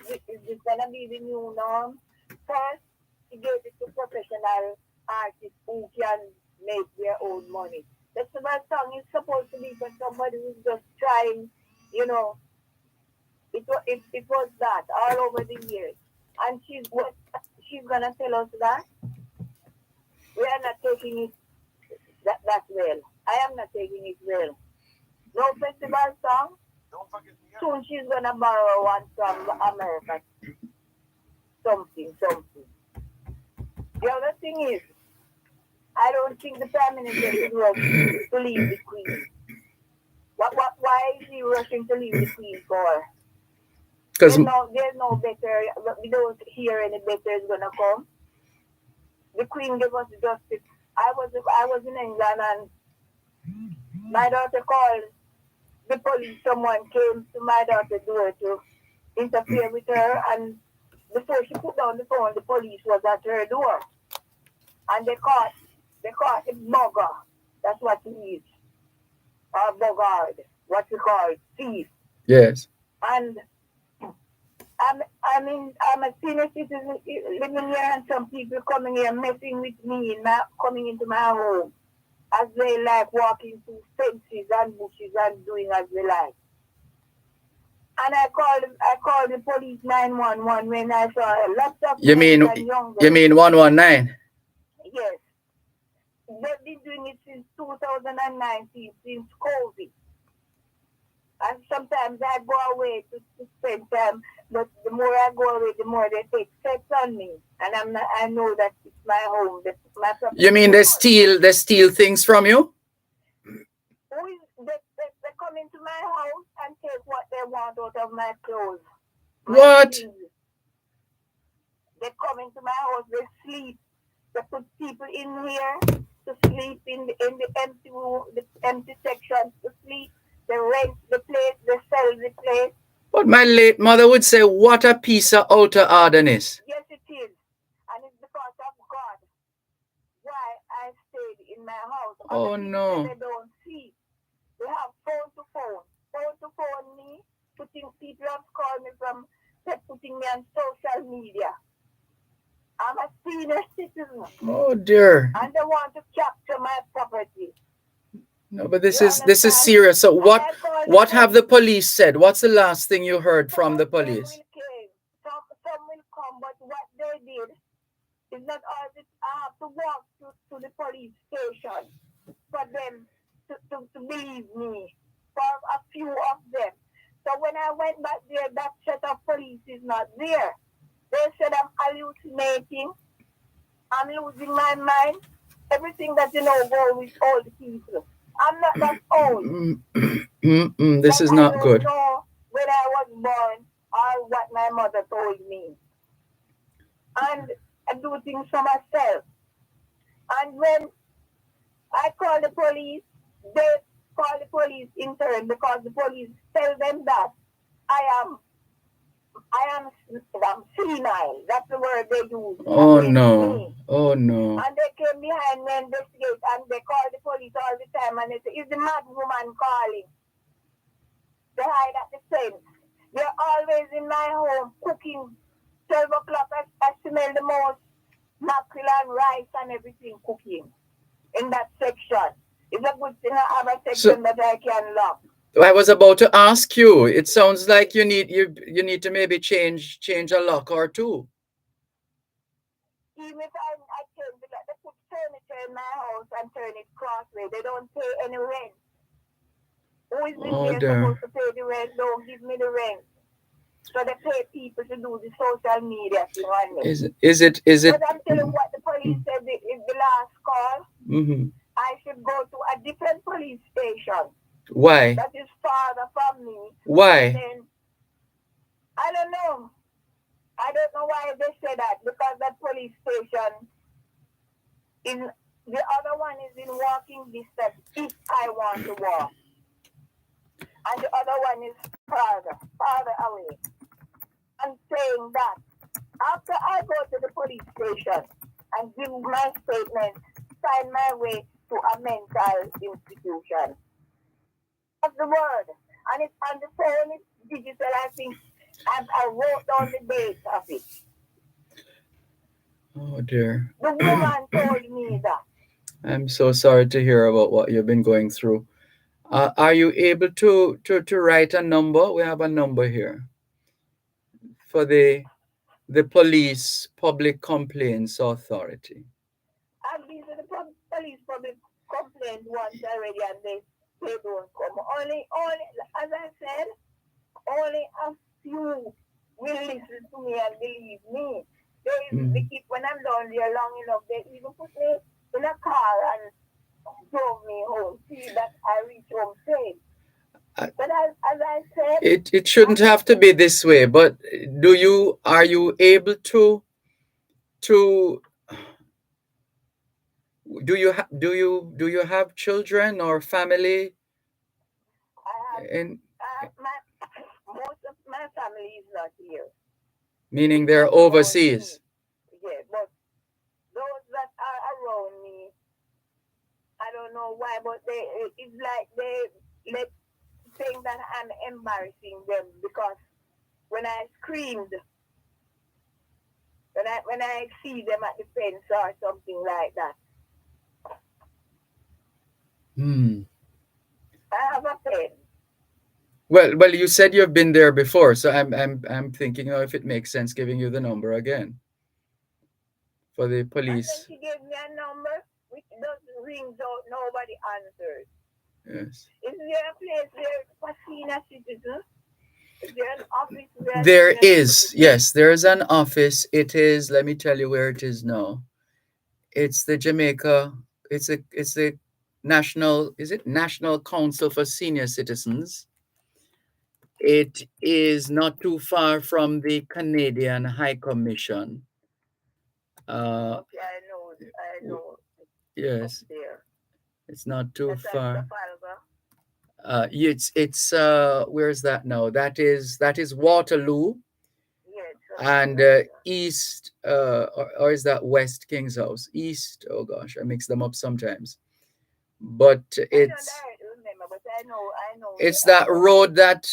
gonna be the new norm? First, she gave it to professional artists who can make their own money. Festival song is supposed to be for somebody who's just trying, to It was that all over the years. And she's gonna tell us that we are not taking it that well. I am not taking it well. No festival song. Soon she's gonna borrow one from America. Something. The other thing is, I don't think the Prime Minister is rushing to leave the Queen. Why is he rushing to leave the Queen for? There's no better. We don't hear any better is gonna come. The Queen gave us justice. I was in England and my daughter called the police. Someone came to my daughter's door to interfere with her, and before she put down the phone, the police was at her door, and they caught the bugger. That's what he is, or buggard, what we call thief. Yes. And I'm a senior citizen living here, and some people coming here messing with me, coming into my home, as they like walking through fences and bushes and doing as they like. And I called the police 911 when I saw a lot of You mean 119? Yes. They've been doing it since 2019, since COVID. And sometimes I go away to spend time, but the more I go away, the more they take steps on me. And I know that it's my home. That's my property. You mean they steal things from you? They come into my house and take what they want out of my clothes. What? They come into my house, they sleep. They put people in here to sleep in the empty room, the empty sections to sleep. They rent the place, they sell the place. But my late mother would say, what a piece of outer orderness. Yes, it is. And it's because of God why I stayed in my house. Oh, no. They don't see. They have phone to phone me, people have called me from putting me on social media. I'm a senior citizen. Oh dear. And they want to capture my property. No, but this is serious. So what have the police said? What's the last thing you heard from the police? Some will come, but what they did is not all this. I have to walk to the police station for them to believe me, for a few of them. So when I went back there, that set of police is not there. They said I'm hallucinating, I'm losing my mind, everything that go with old people. I'm not that old. This is not good. I don't know when I was born or what my mother told me. And I do things for myself. And when I call the police, they call the police in turn because the police tell them that I am senile. That's the word they use. Oh no. Oh no. And they came behind me and investigate, and they call the police all the time, and they say, is the mad woman calling? They hide at the fence. They're always in my home cooking. 12 o'clock, I smell the most mackerel and rice and everything cooking in that section. It's a good thing I have a section that I can lock. I was about to ask you. It sounds like you need to maybe change a lock or two. Even if I change it, they put furniture in my house and turn it crossway. They don't pay any rent. Who is supposed to pay the rent? Don't give me the rent. So they pay people to do the social media thing on me. Is it? But I'm telling what the police said in the last call. Mm-hmm. I should go to a different police station. Why? That is farther from me. Why? Then, I don't know. I don't know why they say that, because that police station in the other one is in walking distance if I want to walk. And the other one is farther away. I'm saying that after I go to the police station and give my statement, find my way to a mental institution. That's the word. And it's on the phone, it's digital, I think. I wrote down the date of it. Oh dear. The woman told me that. I'm so sorry to hear about what you've been going through. Are you able to write a number? We have a number here. for the police public complaints authority? I've been to the police public complaint once already, and they don't come. Only, as I said, only a few will listen to me and believe me. They keep, when I'm down there long enough, they even put me in a car and drove me home, see that I reach home safe. But as I said, it shouldn't have to be this way, but are you able to do you have children or family? Most of my family is not here. Meaning they're overseas. Yeah, but those that are around me, I don't know why, but it's like they think that I'm embarrassing them, because when I screamed, when I see them at the fence or something like that, I have a pen. Well, you said you've been there before, so I'm thinking, if it makes sense giving you the number again for the police. And then she gave me a number which doesn't ring out, nobody answers. Yes. Is there a place there for senior citizens? Is there an office where there is? Yes, there is an office. It is, let me tell you where it is now. It's the Jamaica, it's the National Council for Senior Citizens. It is not too far from the Canadian High Commission. Okay, I know. Yes. There. It's not too That's far. It's It's where's that now? That is Waterloo. Yes. And east, or is that West King's House? East. Oh gosh, I mix them up sometimes. But it's that road that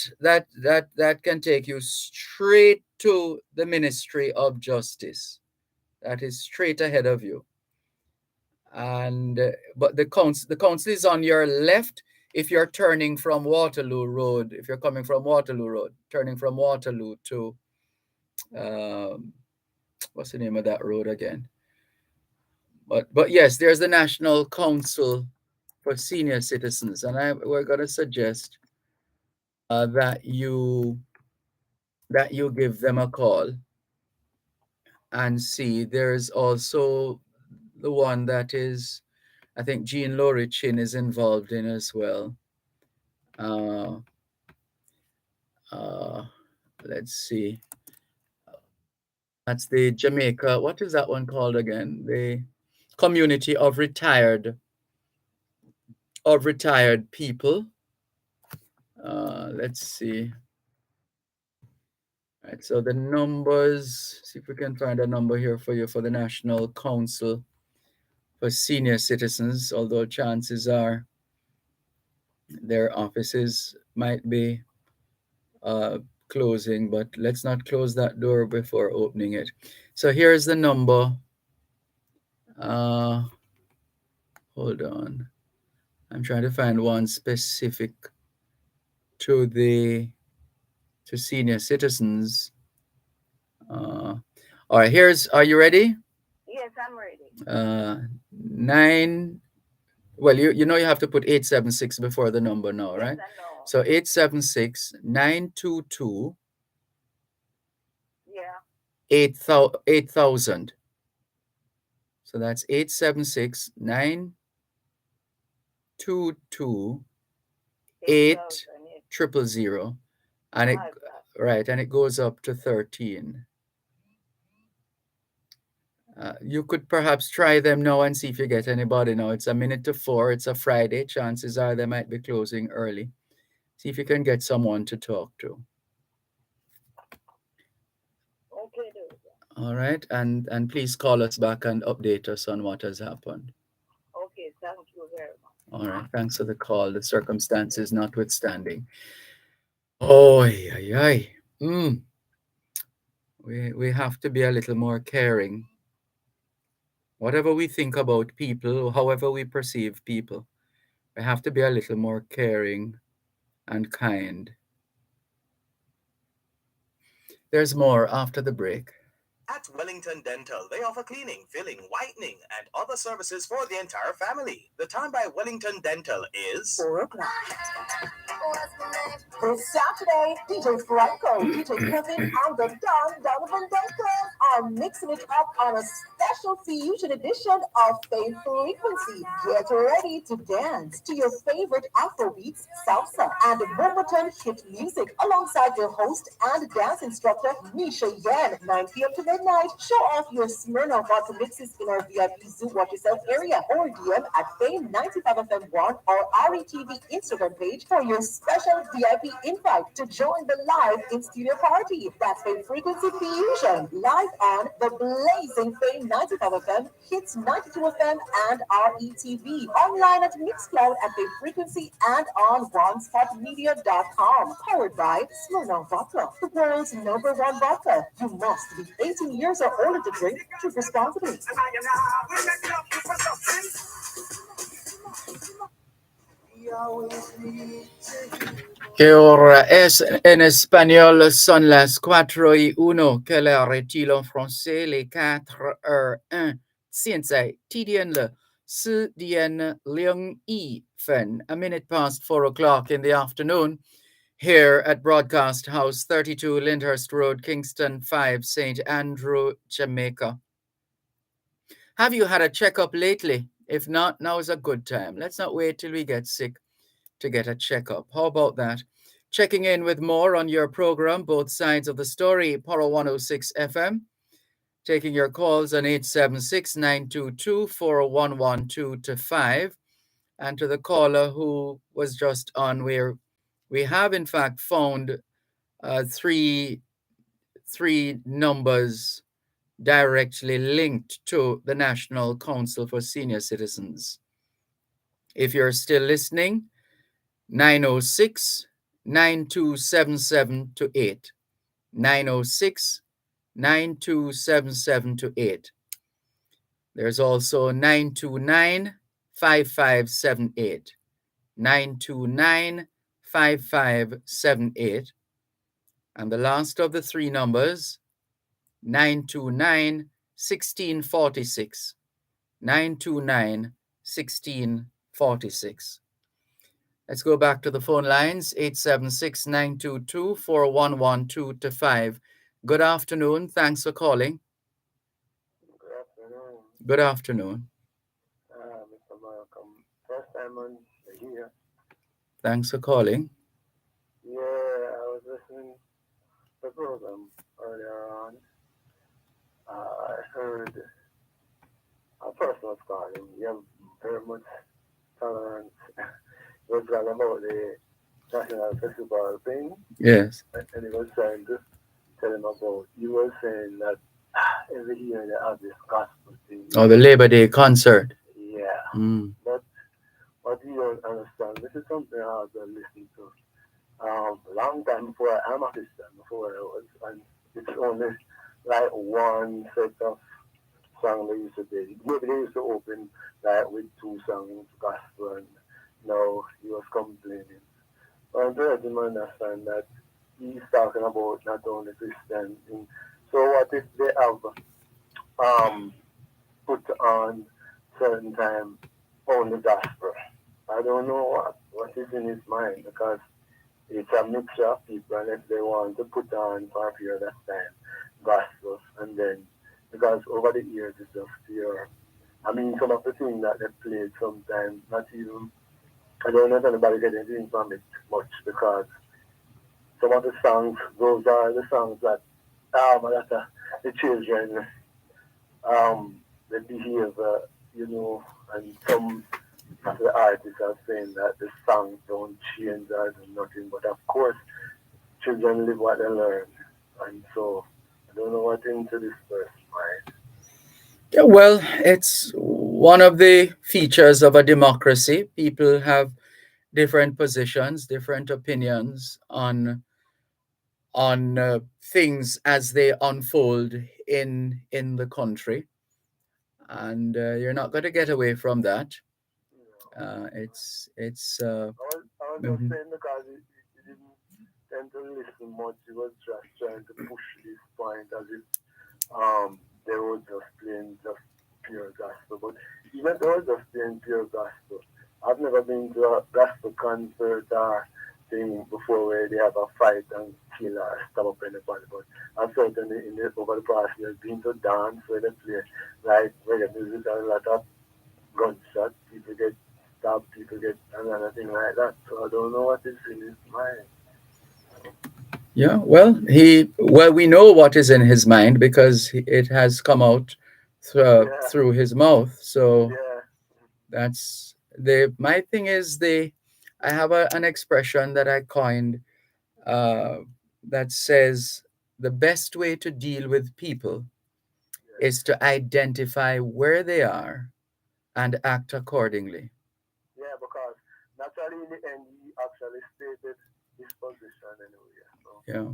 can take you straight to the Ministry of Justice. That is straight ahead of you. And but the council is on your left if you're turning from Waterloo Road. If you're coming from Waterloo Road, turning from Waterloo to what's the name of that road again? But yes, there's the National Council for Senior Citizens, and we're gonna suggest that you give them a call and see. There's also the one that is, I think Jean Laurie Chin is involved in as well. Let's see. That's the Jamaica. What is that one called again? The Community of Retired People. Let's see. Right, so the numbers, see if we can find a number here for you for the National Council for Senior Citizens, although chances are their offices might be closing, but let's not close that door before opening it. So here's the number. Hold on. I'm trying to find one specific to senior citizens. All right, are you ready? Yes, I'm ready. 9, well, you know you have to put 876 before the number now, right? Yes, I know. So 876 922 8000. So that's 876 922 8000, and it goes up to 13. You could perhaps try them now and see if you get anybody now. It's 3:50. It's a Friday. Chances are they might be closing early. See if you can get someone to talk to. Okay. All right, and please call us back and update us on what has happened. Okay, thank you very much. All right, thanks for the call. The circumstances notwithstanding. Oh, yeah. We have to be a little more caring. Whatever we think about people, however we perceive people, we have to be a little more caring and kind. There's more after the break. At Wellington Dental, they offer cleaning, filling, whitening, and other services for the entire family. The time by Wellington Dental is 4 o'clock. This Saturday, DJ Franco, DJ Kevin, and the Don Donovan Deckers are mixing it up on a special fusion edition of Faith Frequency. Get ready to dance to your favorite Afrobeats, salsa, and Wimbledon hit music alongside your host and dance instructor, Misha Yan, 9 p.m. to midnight. Show off your Smirnoff vodka mixes in our VIP Zoo Watch Yourself area or DM at Fame 95 FM 1 or RETV Instagram page for your special VIP invite to join the live in-studio party. That's Fame Frequency Fusion, live on the blazing Fame 95 FM, Hits 92 FM, and RETV. Online at Mixcloud at Fame Frequency and on OneSpotMedia.com. Powered by Smirnoff Vodka, the world's #1 vodka. You must be 18 years or older to drink. Drink responsibly. Que ahora es en espagnol, son las 4:01, que le retire en français, les 4:01. 现在地点了4:01, a minute past 4 o'clock in the afternoon, here at Broadcast House 32 Lyndhurst Road, Kingston 5, St. Andrew, Jamaica. Have you had a checkup lately? If not, now is a good time. Let's not wait till we get sick to get a checkup. How about that? Checking in with more on your program, both sides of the story, Poro 106 FM. Taking your calls on 876-922-4112-5. And to the caller who was just on, we have in fact found three numbers directly linked to the National Council for Senior Citizens. If you're still listening, 906-9277-8. 906-9277-8. There's also 929-5578. 929-5578. And the last of the three numbers, 929-1646. 929-1646. Let's go back to the phone lines, 876-922-4112-5. Good afternoon. Thanks for calling. Good afternoon. Good afternoon. Mr. Malcolm. First time on here. Thanks for calling. Yeah, I was listening to the program earlier on. I heard a person was calling. You have very much tolerance. It was talking about the National Festival thing. Yes. And he was trying to tell him about, you were saying that every year they have this gospel thing. Oh, the Labor Day concert. Yeah. Mm. But what you don't understand, this is something I have been listening to a long time before I'm a Christian, before I was, and it's only like one set of songs they used to do. Maybe they used to open like with two songs, gospel, and now he was complaining. But I'm trying to understand that he's talking about not only Christian thing. So what if they have put on certain time only gospel? I don't know what is in his mind, because it's a mixture of people, and if they want to put on for a period of time gospel, and then because over the years it's just your, I mean, some of the things that they played sometimes, not even, I don't know if anybody get anything from it much, because some of the songs, those are the songs that the children they behave, and some of the artists are saying that the songs don't change or do nothing, but of course children live what they learn, and so I don't know what into this person's mind. Yeah, well, it's one of the features of a democracy. People have different positions, different opinions on things as they unfold in the country, and you're not going to get away from that. I It's was just saying, because he didn't tell tend to listen much. He was just trying to push this point as if they were just playing just pure gospel. But even though they were just playing pure gospel, I've never been to a gospel concert or thing before where they have a fight and kill or stab up anybody. But I've certainly over the past years been to dance where they play like reggae music and a lot of gunshots. People get stabbed, people get another thing like that. So I don't know what is in his mind. Yeah, we know what is in his mind because it has come out Yeah, through his mouth. So yeah, that's my thing is I have an expression that I coined uh, that says the best way to deal with people yeah, is to identify where they are and act accordingly. yeah, because naturally in the end he actually stated his position anyway. So, Yeah.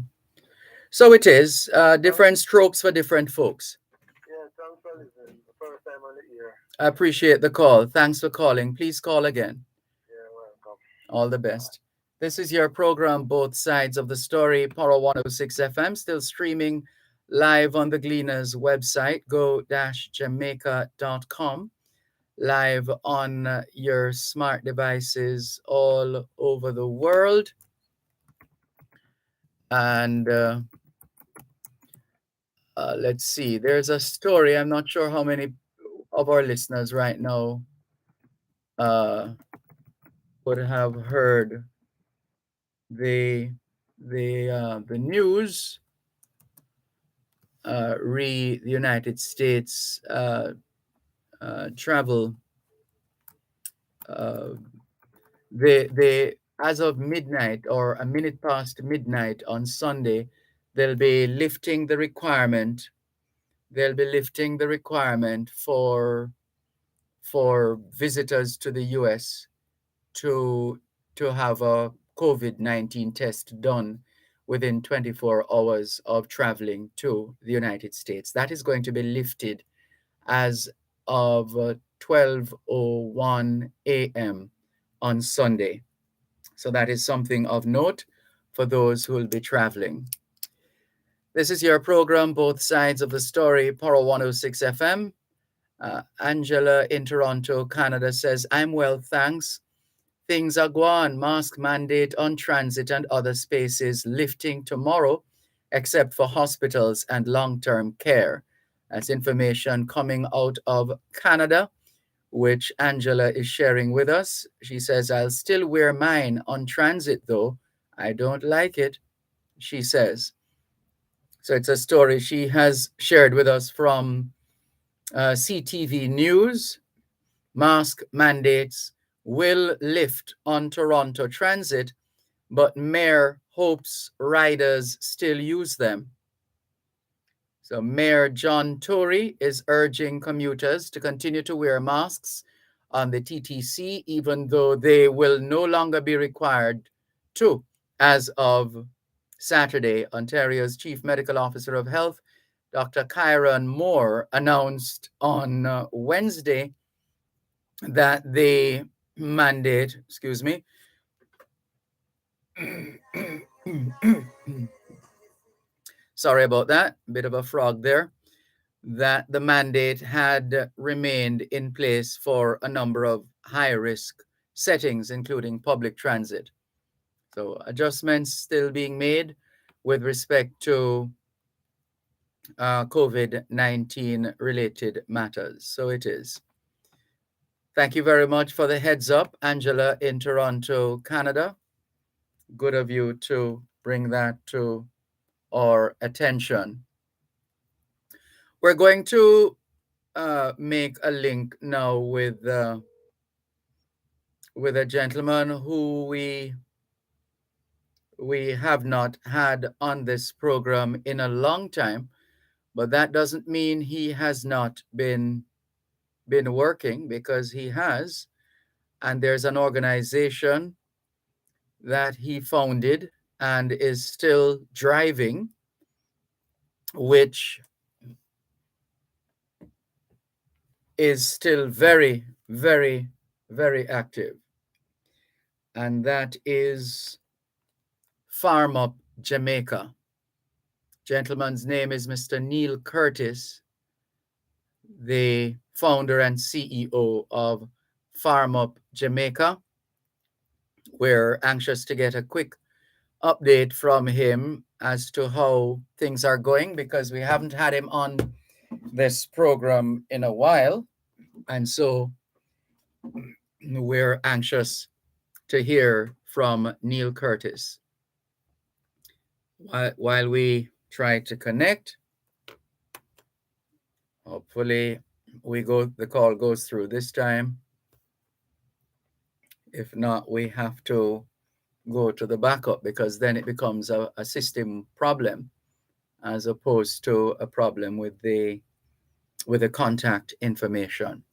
So it is thanks, different strokes for different folks. yeah, thanks for listening. The first time on the ear. I appreciate the call. Thanks for calling. Please call again. Yeah, welcome. All the best. This is your program, Both Sides of the Story, Power 106 FM, still streaming live on the Gleaners website, go-jamaica.com, live on your smart devices all over the world. And let's see, there's a story. I'm not sure how many of our listeners right now uh, would have heard the the news the United States travel. Uh, they as of midnight or a minute past midnight on Sunday, they'll be lifting the requirement. They'll be lifting the requirement for visitors to the U.S. to have a COVID-19 test done within 24 hours of traveling to the United States. That is going to be lifted as of 12:01 a.m. on Sunday. So that is something of note for those who will be traveling. This is your program, Both Sides of the Story, Poro 106 FM. Angela in Toronto, Canada says, I'm well, thanks. Things are gone. Mask mandate on transit and other spaces lifting tomorrow, except for hospitals and long term care. That's information coming out of Canada, which Angela is sharing with us. She says, I'll still wear mine on transit, though. I don't like it, she says. So it's a story she has shared with us from CTV News. Mask mandates will lift on Toronto Transit, but Mayor hopes riders still use them. So Mayor John Tory is urging commuters to continue to wear masks on the TTC, even though they will no longer be required to. As of Saturday, Ontario's Chief Medical Officer of Health, Dr. Kyron Moore, announced on Wednesday that the mandate, excuse me, sorry about that, bit of a frog there, that the mandate had remained in place for a number of high risk settings, including public transit. So adjustments still being made with respect to COVID-19 related matters. So it is. Thank you very much for the heads up, Angela in Toronto, Canada. Good of you to bring that to our attention. We're going to make a link now with a gentleman who we have not had on this program in a long time, but that doesn't mean he has not been working, because he has. And there's an organization that he founded and is still driving, which is still very, very, very active. And that is Farm Up Jamaica. Gentleman's name is Mr. Neil Curtis, the founder and CEO of Farm Up Jamaica. We're anxious to get a quick update from him as to how things are going because we haven't had him on this program in a while. And so we're anxious to hear from Neil Curtis. While we try to connect, hopefully the call goes through this time. If not, we have to go to the backup because then it becomes a system problem as opposed to a problem with the contact information.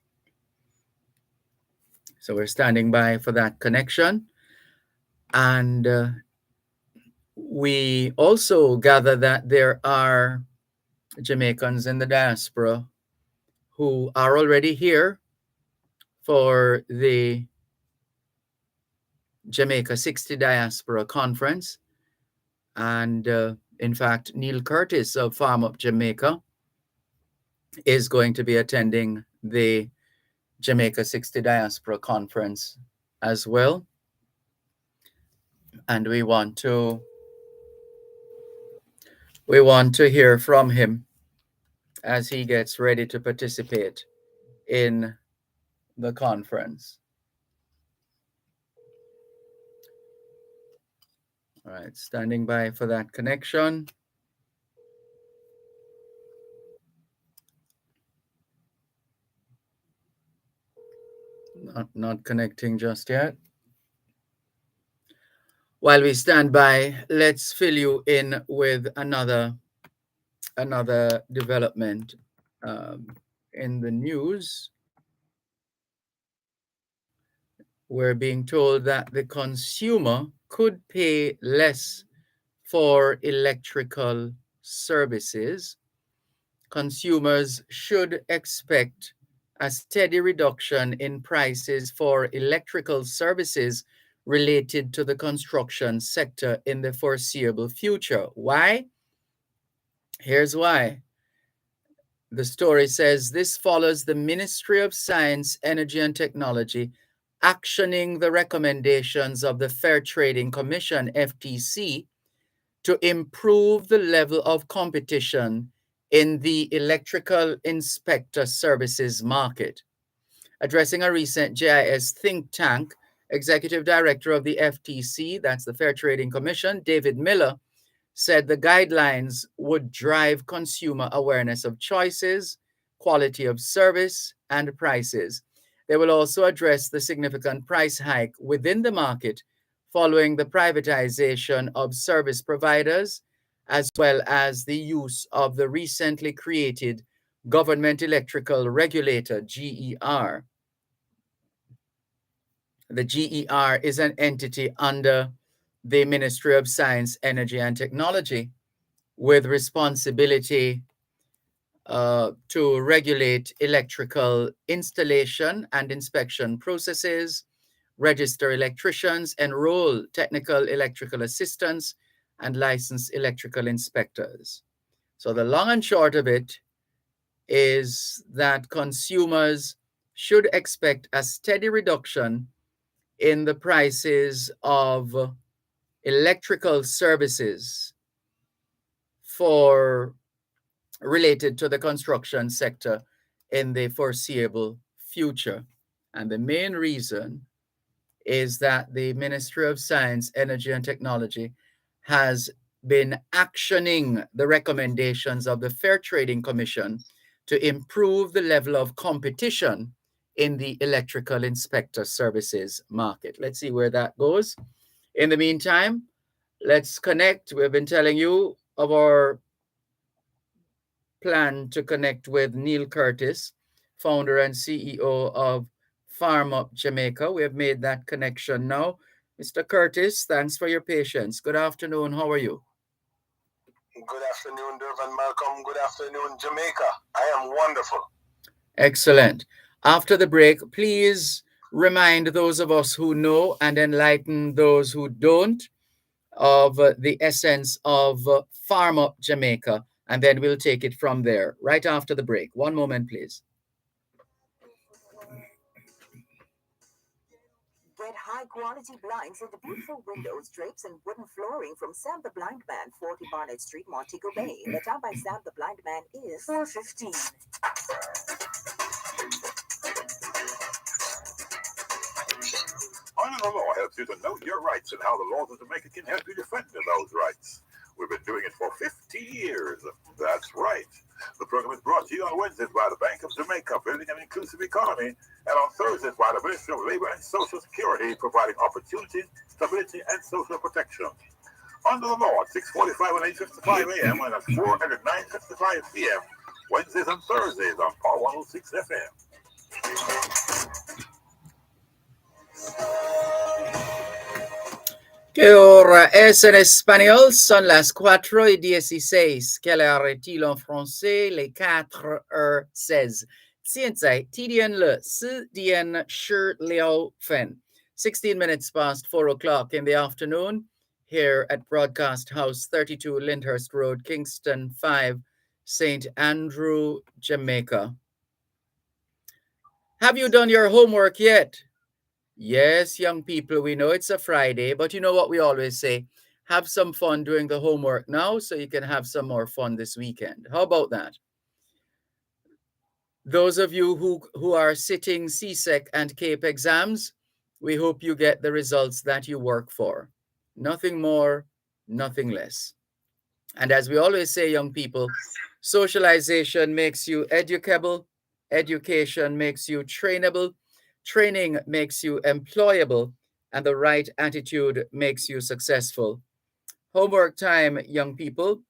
So we're standing by for that connection. And we also gather that there are Jamaicans in the diaspora who are already here for the Jamaica 60 Diaspora Conference. And in fact, Neil Curtis of Farm Up Jamaica is going to be attending the Jamaica 60 Diaspora Conference as well. And we want to hear from him as he gets ready to participate in the conference. All right, standing by for that connection. Not connecting just yet. While we stand by, let's fill you in with another development in the news. We're being told that the consumer could pay less for electrical services. Consumers should expect a steady reduction in prices for electrical services related to the construction sector in the foreseeable future. Why? Here's why. The story says this follows the Ministry of Science, Energy and Technology actioning the recommendations of the Fair Trading Commission, FTC, to improve the level of competition in the electrical inspector services market. Addressing a recent JIS think tank, Executive Director of the FTC, that's the Fair Trading Commission, David Miller, said the guidelines would drive consumer awareness of choices, quality of service, and prices. They will also address the significant price hike within the market following the privatization of service providers, as well as the use of the recently created Government Electrical Regulator, GER. The GER is an entity under the Ministry of Science, Energy and Technology with responsibility to regulate electrical installation and inspection processes, register electricians, enroll technical electrical assistants, and license electrical inspectors. So the long and short of it is that consumers should expect a steady reduction in the prices of electrical services related to the construction sector in the foreseeable future. And the main reason is that the Ministry of Science, Energy and Technology has been actioning the recommendations of the Fair Trading Commission to improve the level of competition in the electrical inspector services market. Let's see where that goes. In the meantime, let's connect. We've been telling you of our plan to connect with Neil Curtis, founder and CEO of Farm Up Jamaica. We have made that connection now. Mr. Curtis, thanks for your patience. Good afternoon. How are you? Good afternoon, Dervan, Malcolm. Good afternoon, Jamaica. I am wonderful. Excellent. After the break, please remind those of us who know and enlighten those who don't of the essence of Farm Up Jamaica, and then we'll take it from there right after the break. One moment, please. Get high-quality blinds into beautiful windows, drapes, and wooden flooring from Sam the Blind Man, 40 Barnett Street, Montego Bay. The time by Sam the Blind Man is 4:15. Honor the Law helps you to know your rights and how the laws of Jamaica can help you defend those rights. We've been doing it for 50 years. That's right. The program is brought to you on Wednesdays by the Bank of Jamaica, building an inclusive economy, and on Thursdays by the Ministry of Labor and Social Security, providing opportunity, stability, and social protection. Under the Law at 6:45 and 8:55 a.m. and at 4 and at 9:55 p.m. Wednesdays and Thursdays on Power 106 FM. Que hora es en español? Son las 4:16. Quelle heure est-il en français? Les 4:16. 现在几点了？4点16分. 16 minutes past 4 o'clock in the afternoon here at Broadcast House, 32 Lyndhurst Road, Kingston 5, St. Andrew, Jamaica. Have you done your homework yet? Yes, young people, we know it's a Friday, but you know what we always say? Have some fun doing the homework now so you can have some more fun this weekend. How about that? Those of you who are sitting CSEC and CAPE exams, we hope you get the results that you work for. Nothing more, nothing less. And as we always say, young people, socialization makes you educable, education makes you trainable, training makes you employable, and the right attitude makes you successful. Homework time, young people.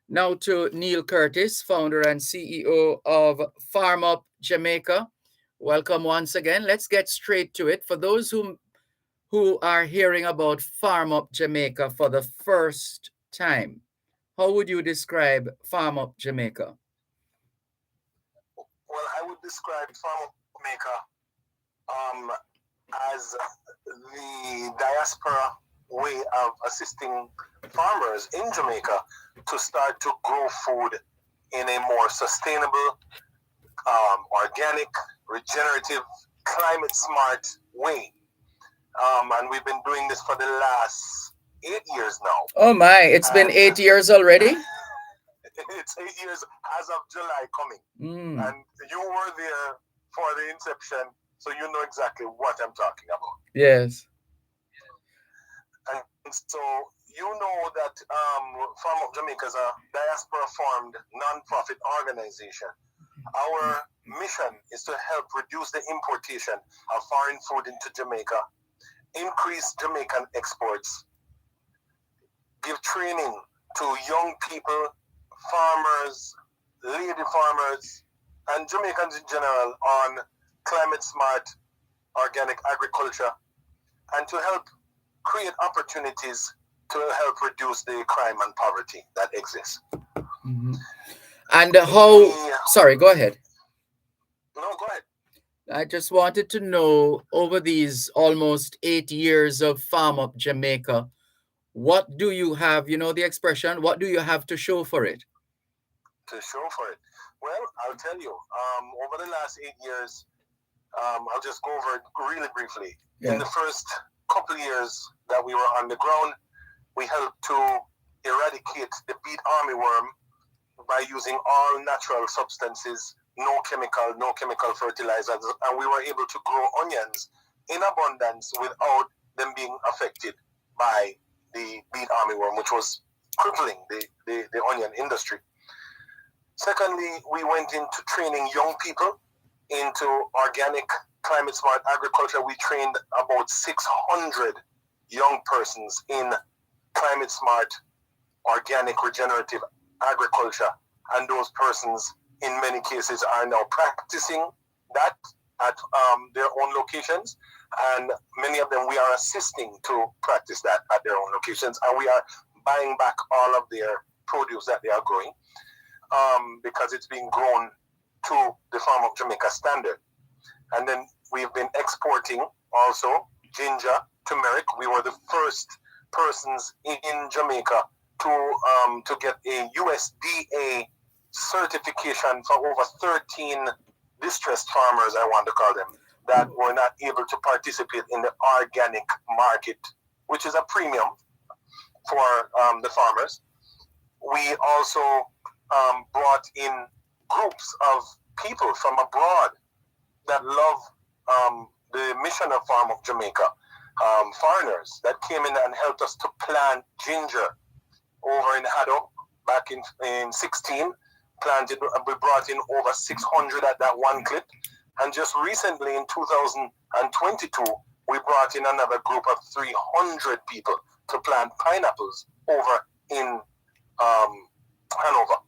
Now to Neil Curtis, founder and CEO of Farm Up Jamaica. Welcome once again. Let's get straight to it. For those who are hearing about Farm Up Jamaica for the first time, how would you describe Farm Up Jamaica? Well, I would describe Farm Up Jamaica as the diaspora way of assisting farmers in Jamaica to start to grow food in a more sustainable, organic, regenerative, climate smart way. And we've been doing this for the last 8 years now. Oh my, it's been 8 years already? It's 8 years as of July coming. And you were there for the inception, so you know exactly what I'm talking about. Yes. And so you know that Farm Up Jamaica is a diaspora-formed non-profit organization. Our mission is to help reduce the importation of foreign food into Jamaica, increase Jamaican exports, give training to young people, farmers, lady farmers, and Jamaicans in general on climate smart organic agriculture, and to help create opportunities to help reduce the crime and poverty that exists. Mm-hmm. And sorry, go ahead. No, go ahead. I just wanted to know, over these almost 8 years of Farm Up Jamaica, what do you have, you know the expression, what do you have to show for it? To show for it? Well, I'll tell you, over the last 8 years, I'll just go over it really briefly. Yeah. In the first couple of years that we were on the ground, we helped to eradicate the beet armyworm by using all natural substances, no chemical fertilizers, and we were able to grow onions in abundance without them being affected by the beet armyworm, which was crippling the onion industry. Secondly, we went into training young people into organic climate smart agriculture. We trained about 600 young persons in climate smart organic regenerative agriculture, and those persons in many cases are now practicing that at their own locations, and many of them we are assisting to practice that at their own locations, and we are buying back all of their produce that they are growing, because it's being grown to the Farm Up Jamaica standard. And then we've been exporting also ginger, turmeric. We were the first persons in Jamaica to get a USDA certification for over 13 distressed farmers, I want to call them, that were not able to participate in the organic market, which is a premium for the farmers. We also brought in groups of people from abroad that love the mission of Farm of Jamaica, foreigners that came in and helped us to plant ginger over in Haddo back in 16. Planted, we brought in over 600 at that one clip. And just recently in 2022, we brought in another group of 300 people to plant pineapples over in Hanover.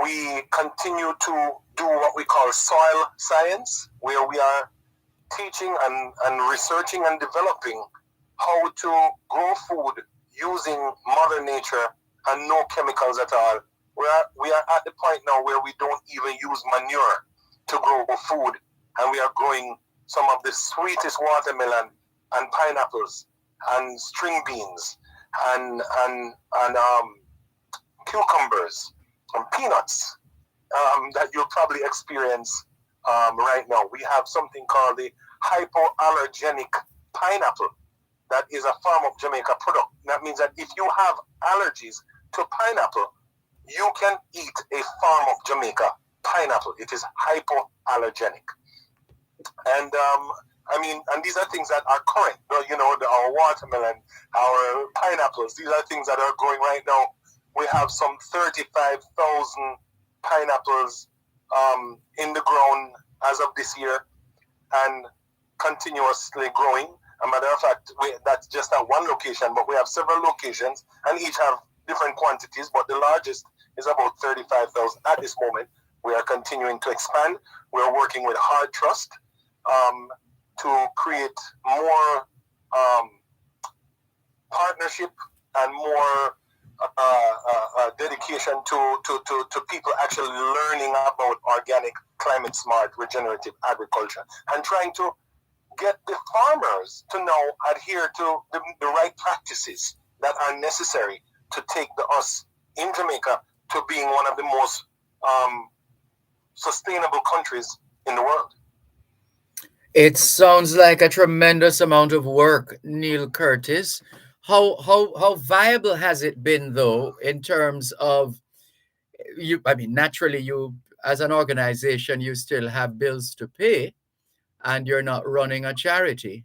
We continue to do what we call soil science, where we are teaching and researching and developing how to grow food using Mother Nature and no chemicals at all. We are at the point now where we don't even use manure to grow food, and we are growing some of the sweetest watermelon and pineapples and string beans and cucumbers and peanuts that you'll probably experience right now. We have something called the hypoallergenic pineapple that is a Farm of Jamaica product. That means that if you have allergies to pineapple, you can eat a Farm of Jamaica pineapple. It is hypoallergenic. And and these are things that are current. Our watermelon, our pineapples, these are things that are growing right now. We have some 35,000 pineapples in the ground as of this year and continuously growing. As a matter of fact, that's just at one location, but we have several locations and each have different quantities, but the largest is about 35,000 at this moment. We are continuing to expand. We're working with Hard Trust to create more partnership and more dedication to people actually learning about organic, climate smart, regenerative agriculture and trying to get the farmers to now adhere to the right practices that are necessary to take us in Jamaica to being one of the most sustainable countries in the world. It sounds like a tremendous amount of work, Neil Curtis. How viable has it been, though, in terms of you? I mean, naturally, you as an organization, you still have bills to pay, and you're not running a charity.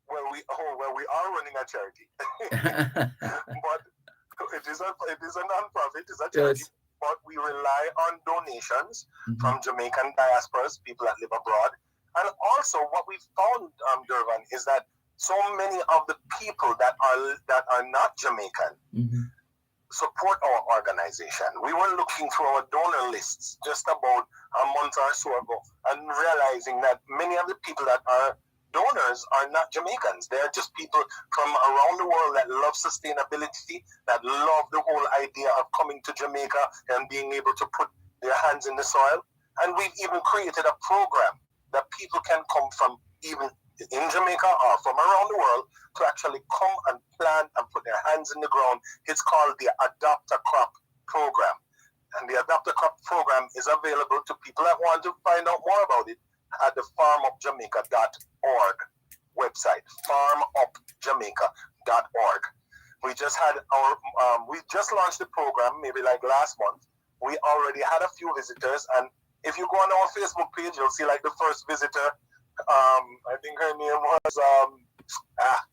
Well, we are running a charity, but it is a non-profit. It's a charity. Yes. But we rely on donations from Jamaican diasporas, people that live abroad. And also what we found, Dervan, is that so many of the people that are not Jamaican support our organization. We were looking through our donor lists just about a month or so ago and realizing that many of the people that are donors are not Jamaicans. They're just people from around the world that love sustainability, that love the whole idea of coming to Jamaica and being able to put their hands in the soil. And we've even created a program that people can come from even in Jamaica or from around the world to actually come and plant and put their hands in the ground. It's called the Adopt a Crop program. And the Adopt a Crop program is available to people that want to find out more about it at the farmupjamaica.org website, farmupjamaica.org. We just had we just launched the program maybe like last month. We already had a few visitors, and if you go on our Facebook page, you'll see like the first visitor. I think her name was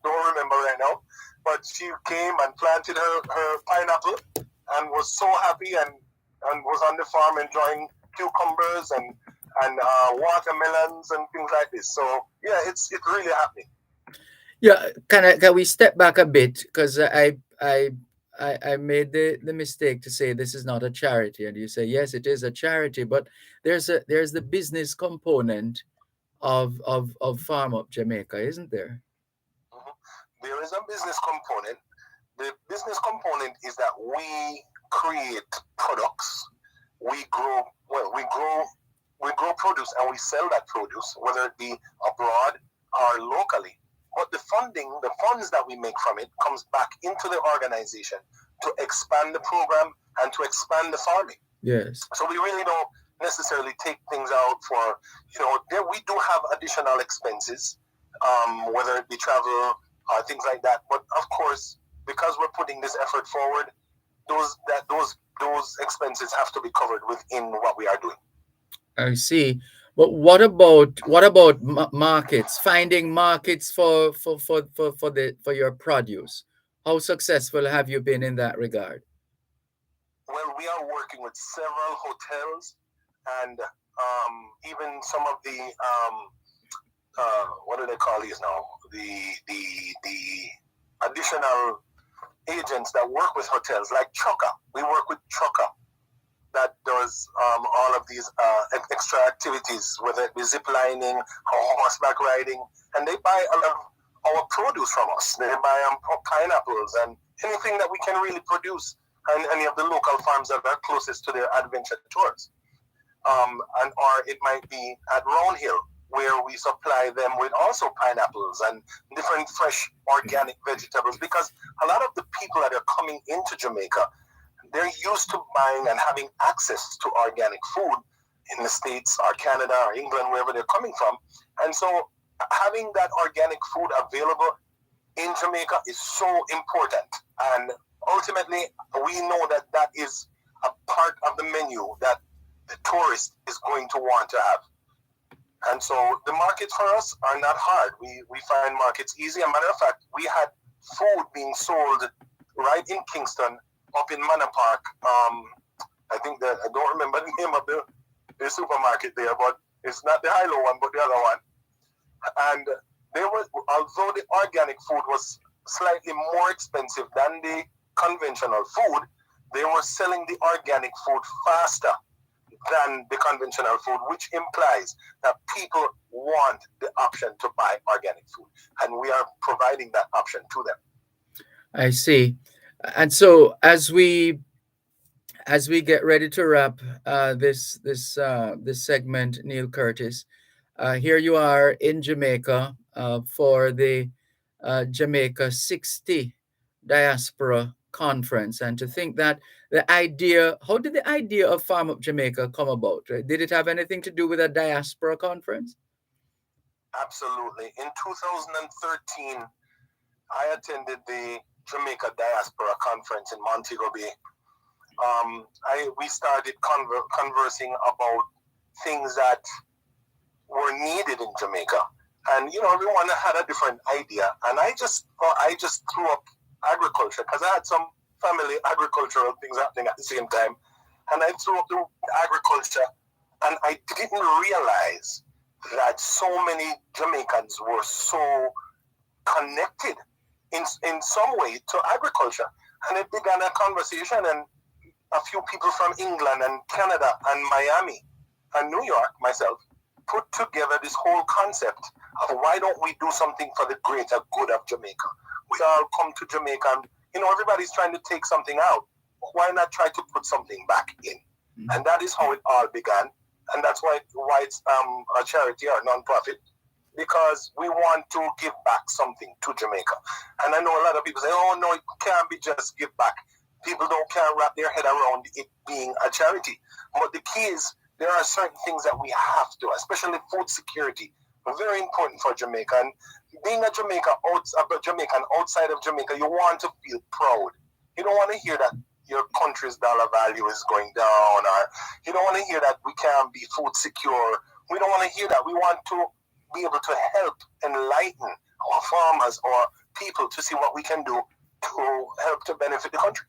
don't remember right now, but she came and planted her pineapple and was so happy and was on the farm enjoying cucumbers and watermelons and things like this. So yeah, it's really happening. Yeah, can we step back a bit, because I made the mistake to say this is not a charity, and you say yes, it is a charity, but there's the business component of Farm Up Jamaica, isn't there? There is a business component. The business component is that we create products. We grow produce and we sell that produce, whether it be abroad or locally. But the funds that we make from it comes back into the organization to expand the program and to expand the farming. Yes. So we really don't necessarily take things out for, we do have additional expenses, whether it be travel or things like that. But of course, because we're putting this effort forward, those expenses have to be covered within what we are doing. I see. But what about markets? Finding markets for your produce. How successful have you been in that regard? Well, we are working with several hotels and even some of the what do they call these now? The additional agents that work with hotels, like Trucker. We work with Trucker that does all of these extra activities, whether it be zip lining or horseback riding, and they buy a lot of our produce from us. They buy pineapples and anything that we can really produce, and any of the local farms that are closest to their adventure tours. Or it might be at Round Hill, where we supply them with also pineapples and different fresh organic vegetables, because a lot of the people that are coming into Jamaica, they're used to buying and having access to organic food in the States or Canada or England, wherever they're coming from. And so having that organic food available in Jamaica is so important. And ultimately, we know that that is a part of the menu that the tourist is going to want to have. And so the markets for us are not hard. We find markets easy. As a matter of fact, we had food being sold right in Kingston, up in Manor Park. I think that I don't remember the name of the supermarket there, but it's not the Hilo one, but the other one. And although the organic food was slightly more expensive than the conventional food, they were selling the organic food faster than the conventional food, which implies that people want the option to buy organic food, and we are providing that option to them. I see. And so as we get ready to wrap this segment, Neil Curtis, here you are in Jamaica for the Jamaica 60 Diaspora Conference, and to think that how did the idea of Farm Up Jamaica come about? Right? Did it have anything to do with a diaspora conference? Absolutely. In 2013, I attended the Jamaica Diaspora Conference in Montego Bay. We started conversing about things that were needed in Jamaica, and everyone had a different idea. And I just threw up agriculture because I had some family agricultural things happening at the same time, and I threw up the agriculture, and I didn't realize that so many Jamaicans were so connected in some way to agriculture. And it began a conversation, and a few people from England and Canada and Miami and New York, myself, put together this whole concept of why don't we do something for the greater good of Jamaica? We all come to Jamaica and, everybody's trying to take something out. Why not try to put something back in? Mm-hmm. And that is how it all began. And that's why it's a charity or non-profit, because we want to give back something to Jamaica. And I know a lot of people say, oh, no, it can't be just give back. People can't wrap their head around it being a charity. But the key is there are certain things that we have to, especially food security, very important for Jamaica. And being a Jamaican outside of Jamaica, you want to feel proud. You don't want to hear that your country's dollar value is going down, or you don't want to hear that we can't be food secure. We don't want to hear that. We want to be able to help enlighten our farmers or people to see what we can do to help to benefit the country.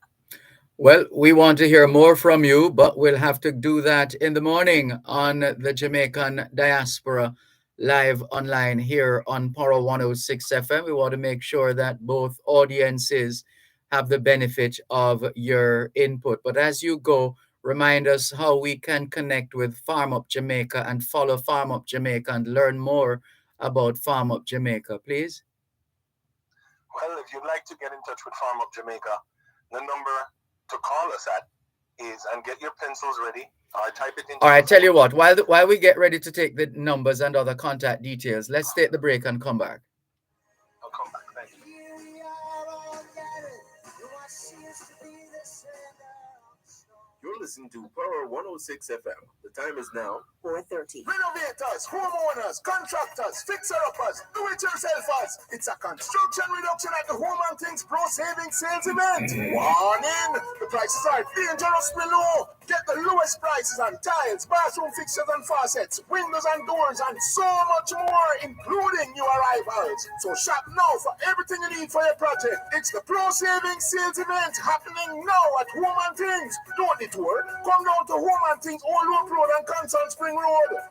Well, we want to hear more from you, but we'll have to do that in the morning on the Jamaican Diaspora live online here on Poro 106 FM. We want to make sure that both audiences have the benefit of your input. But as you go, remind us how we can connect with Farm Up Jamaica and follow Farm Up Jamaica and learn more about Farm Up Jamaica, please. Well, if you'd like to get in touch with Farm Up Jamaica, the number to call us at is, and get your pencils ready. Type it in. All right, tell you what, while we get ready to take the numbers and other contact details, let's take the break and come back. You're listening to Power 106 FM. The time is now 4:30. Renovators, homeowners, contractors, fixer-uppers, do-it-yourselfers. It's a construction reduction at the Home and Things Pro Saving Sales event. Warning! The prices are dangerously low. Get the lowest prices on tiles, bathroom fixtures and faucets, windows and doors, and so much more, including new arrivals. So shop now for everything you need for your project. It's the Pro Saving Sales event happening now at Home and Things. Don't detour. Come down to Home and Things, Old Loop Road and Consult Spring Road.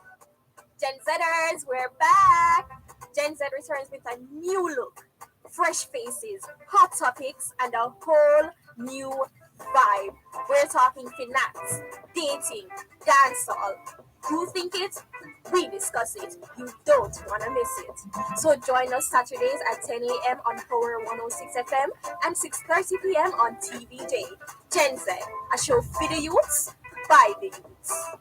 Gen Zers, we're back. Gen Z returns with a new look, fresh faces, hot topics, and a whole new vibe. We're talking finance, dating, dancehall. You think it? We discuss it. You don't want to miss it. So join us Saturdays at 10 a.m. on Power 106 FM and 6:30 p.m. on TV Day. Gen Z, a show for the youths, by the youths.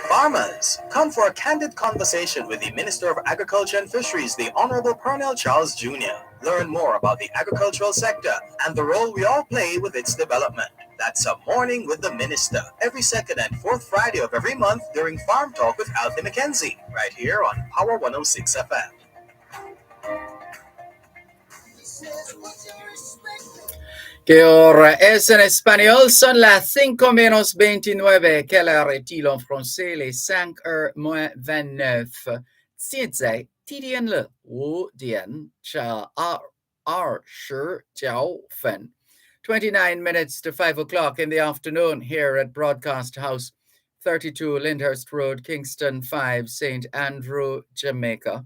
Farmers, come for a candid conversation with the Minister of Agriculture and Fisheries, the Honorable Pernell Charles Jr. Learn more about the agricultural sector and the role we all play with its development. That's a Morning with the Minister, every second and fourth Friday of every month during Farm Talk with Alfie McKenzie, right here on Power 106 FM. Que ahora es en español, son las 5:29, quelle heure est-il en français, les 5:29. 现在地点了5点29分. 29 minutes to 5 o'clock in the afternoon here at Broadcast House, 32 Lyndhurst Road, Kingston 5, St. Andrew, Jamaica.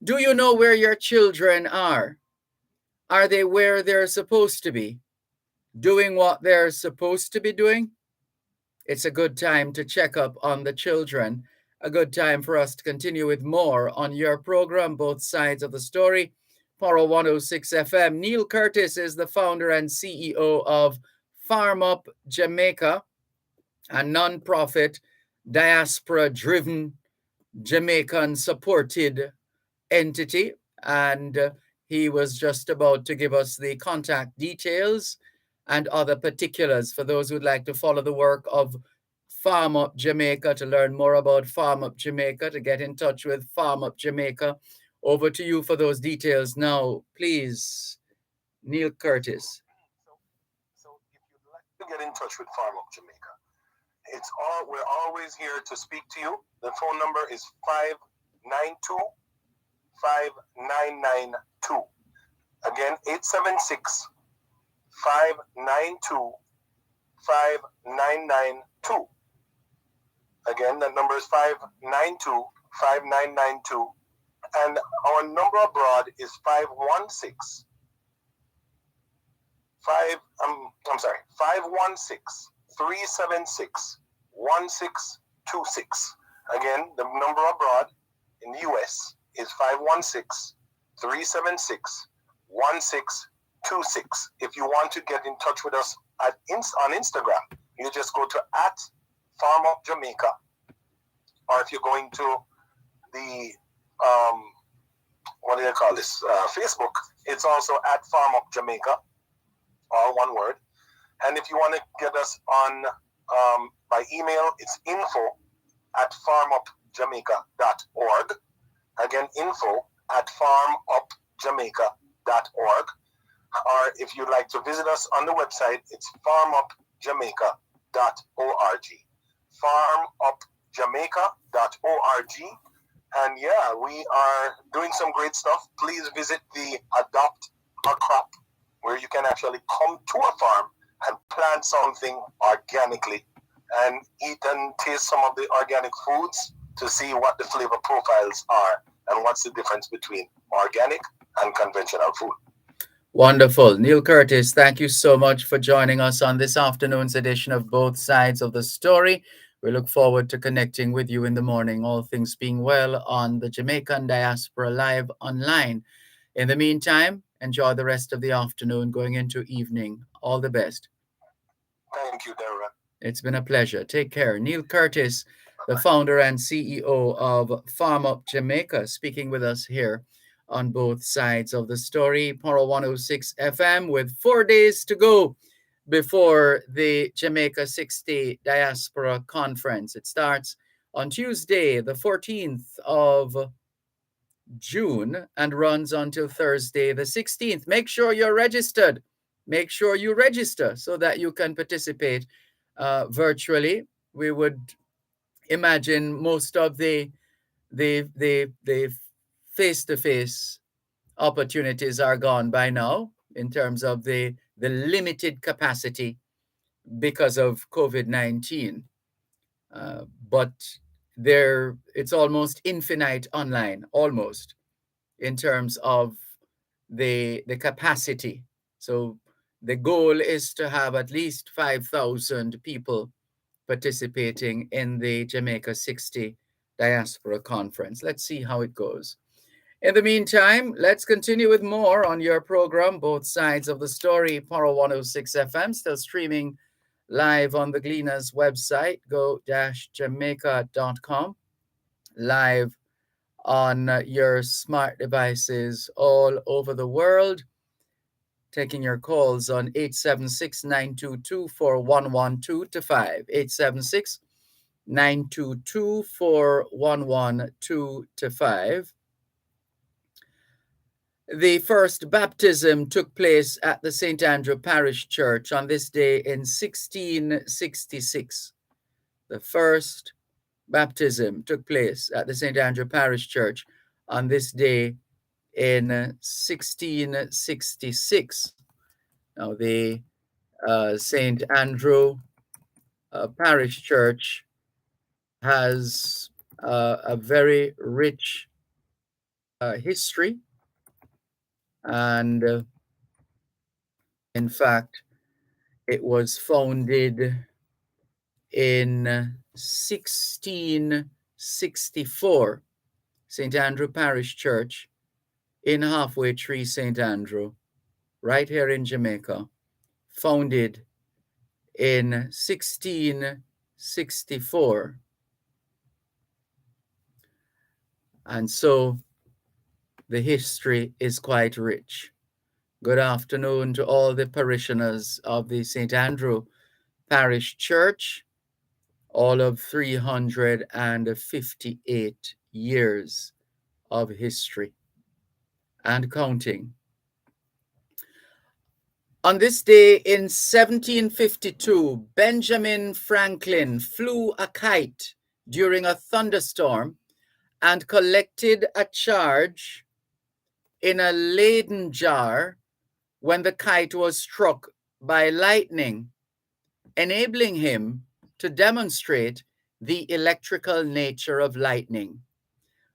Do you know where your children are? Are they where they're supposed to be? Doing what they're supposed to be doing? It's a good time to check up on the children. A good time for us to continue with more on your program, Both Sides of the Story. Power 106 FM. Neil Curtis is the founder and CEO of Farm Up Jamaica, a non-profit, diaspora-driven, Jamaican-supported entity. And he was just about to give us the contact details and other particulars for those who'd like to follow the work of Farm Up Jamaica, to learn more about Farm Up Jamaica, to get in touch with Farm Up Jamaica. Over to you for those details now, please, Neil Curtis. So if you'd like to get in touch with Farm Up Jamaica, we're always here to speak to you. The phone number is 592-5992. Again, 876-592-5992. Again, that number is 592-5992. And our number abroad is 516 376 1626. Again, the number abroad in the US is 516 376 1626. If you want to get in touch with us on Instagram, you just go to @FarmUpJamaica. Or if you're going to the what do you call this? Facebook, it's also @FarmUpJamaica, all one word. And if you want to get us on by email, it's info@farmupjamaica.org. Again, info@farmupjamaica.org. Or if you'd like to visit us on the website, it's farmupjamaica.org. farmupjamaica.org. And yeah, we are doing some great stuff. Please visit the Adopt a Crop, where you can actually come to a farm and plant something organically and eat and taste some of the organic foods to see what the flavor profiles are and what's the difference between organic and conventional food. Wonderful. Neil Curtis, thank you so much for joining us on this afternoon's edition of Both Sides of the Story. We look forward to connecting with you in the morning, all things being well, on the Jamaican Diaspora Live online. In the meantime, enjoy the rest of the afternoon going into evening. All the best. Thank you, Dervan. It's been a pleasure. Take care. Neil Curtis, the founder and CEO of Farm Up Jamaica, speaking with us here on both sides of the story. Poro 106 FM with 4 days to go before the Jamaica 60 Diaspora Conference. It starts on Tuesday, the 14th of June, and runs until Thursday, the 16th. Make sure you're registered. Make sure you register so that you can participate virtually. We would imagine most of the face-to-face opportunities are gone by now in terms of the limited capacity because of COVID-19. But it's almost infinite online, almost, in terms of the capacity. So the goal is to have at least 5,000 people participating in the Jamaica 60 Diaspora Conference. Let's see how it goes. In the meantime, let's continue with more on your program, Both Sides of the Story, Poro 106 FM, still streaming live on the Gleaners website, go-jamaica.com, live on your smart devices all over the world, taking your calls on 876-922-4112-5, 876-922-4112-5. The first baptism took place at the St. Andrew Parish Church on this day in 1666. The first baptism took place at the St. Andrew Parish Church on this day in 1666. Now, the St. Andrew Parish Church has a very rich history. And in fact, it was founded in 1664, St. Andrew Parish Church in Halfway Tree, St. Andrew, right here in Jamaica, founded in 1664. And so the history is quite rich. Good afternoon to all the parishioners of the St. Andrew Parish Church, all of 358 years of history and counting. On this day in 1752, Benjamin Franklin flew a kite during a thunderstorm and collected a charge in a Leyden jar when the kite was struck by lightning, enabling him to demonstrate the electrical nature of lightning.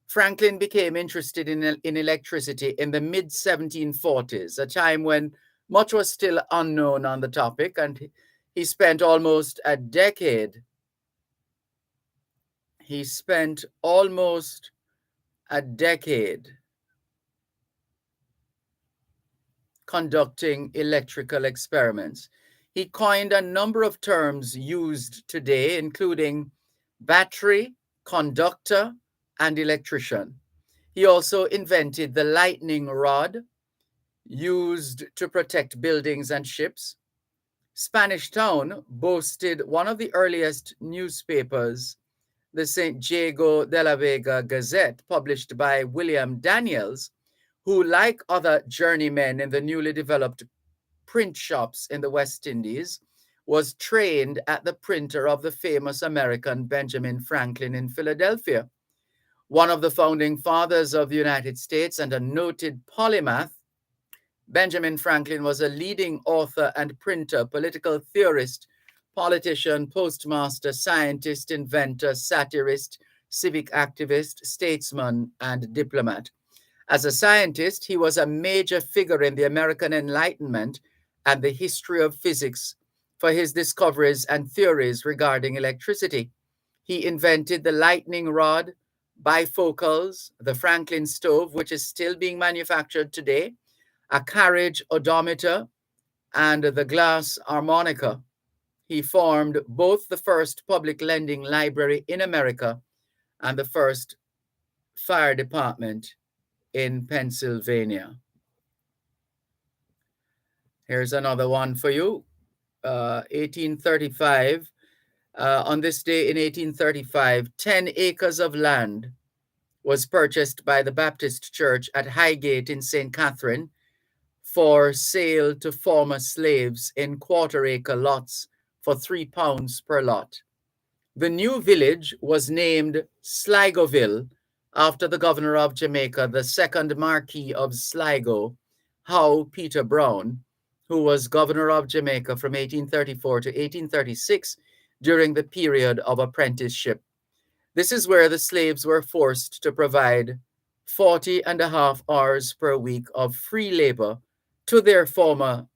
Franklin became interested in electricity in the mid-1740s, a time when much was still unknown on the topic, and he spent almost a decade. Conducting electrical experiments. He coined a number of terms used today, including battery, conductor, and electrician. He also invented the lightning rod, used to protect buildings and ships. Spanish Town boasted one of the earliest newspapers, the St. Diego de la Vega Gazette, published by William Daniels, who, like other journeymen in the newly developed print shops in the West Indies, was trained at the printer of the famous American Benjamin Franklin in Philadelphia. One of the founding fathers of the United States and a noted polymath, Benjamin Franklin was a leading author and printer, political theorist, politician, postmaster, scientist, inventor, satirist, civic activist, statesman, and diplomat. As a scientist, he was a major figure in the American Enlightenment and the history of physics for his discoveries and theories regarding electricity. He invented the lightning rod, bifocals, the Franklin stove, which is still being manufactured today, a carriage odometer, and the glass harmonica. He formed both the first public lending library in America and the first fire department in Pennsylvania. Here's another one for you. 1835. On this day in 1835, 10 acres of land was purchased by the Baptist Church at Highgate in St. Catherine for sale to former slaves in quarter-acre lots for £3 per lot. The new village was named Sligoville after the governor of Jamaica, the second Marquis of Sligo, Howe Peter Brown, who was governor of Jamaica from 1834 to 1836 during the period of apprenticeship. This is where the slaves were forced to provide 40.5 hours per week of free labor to their former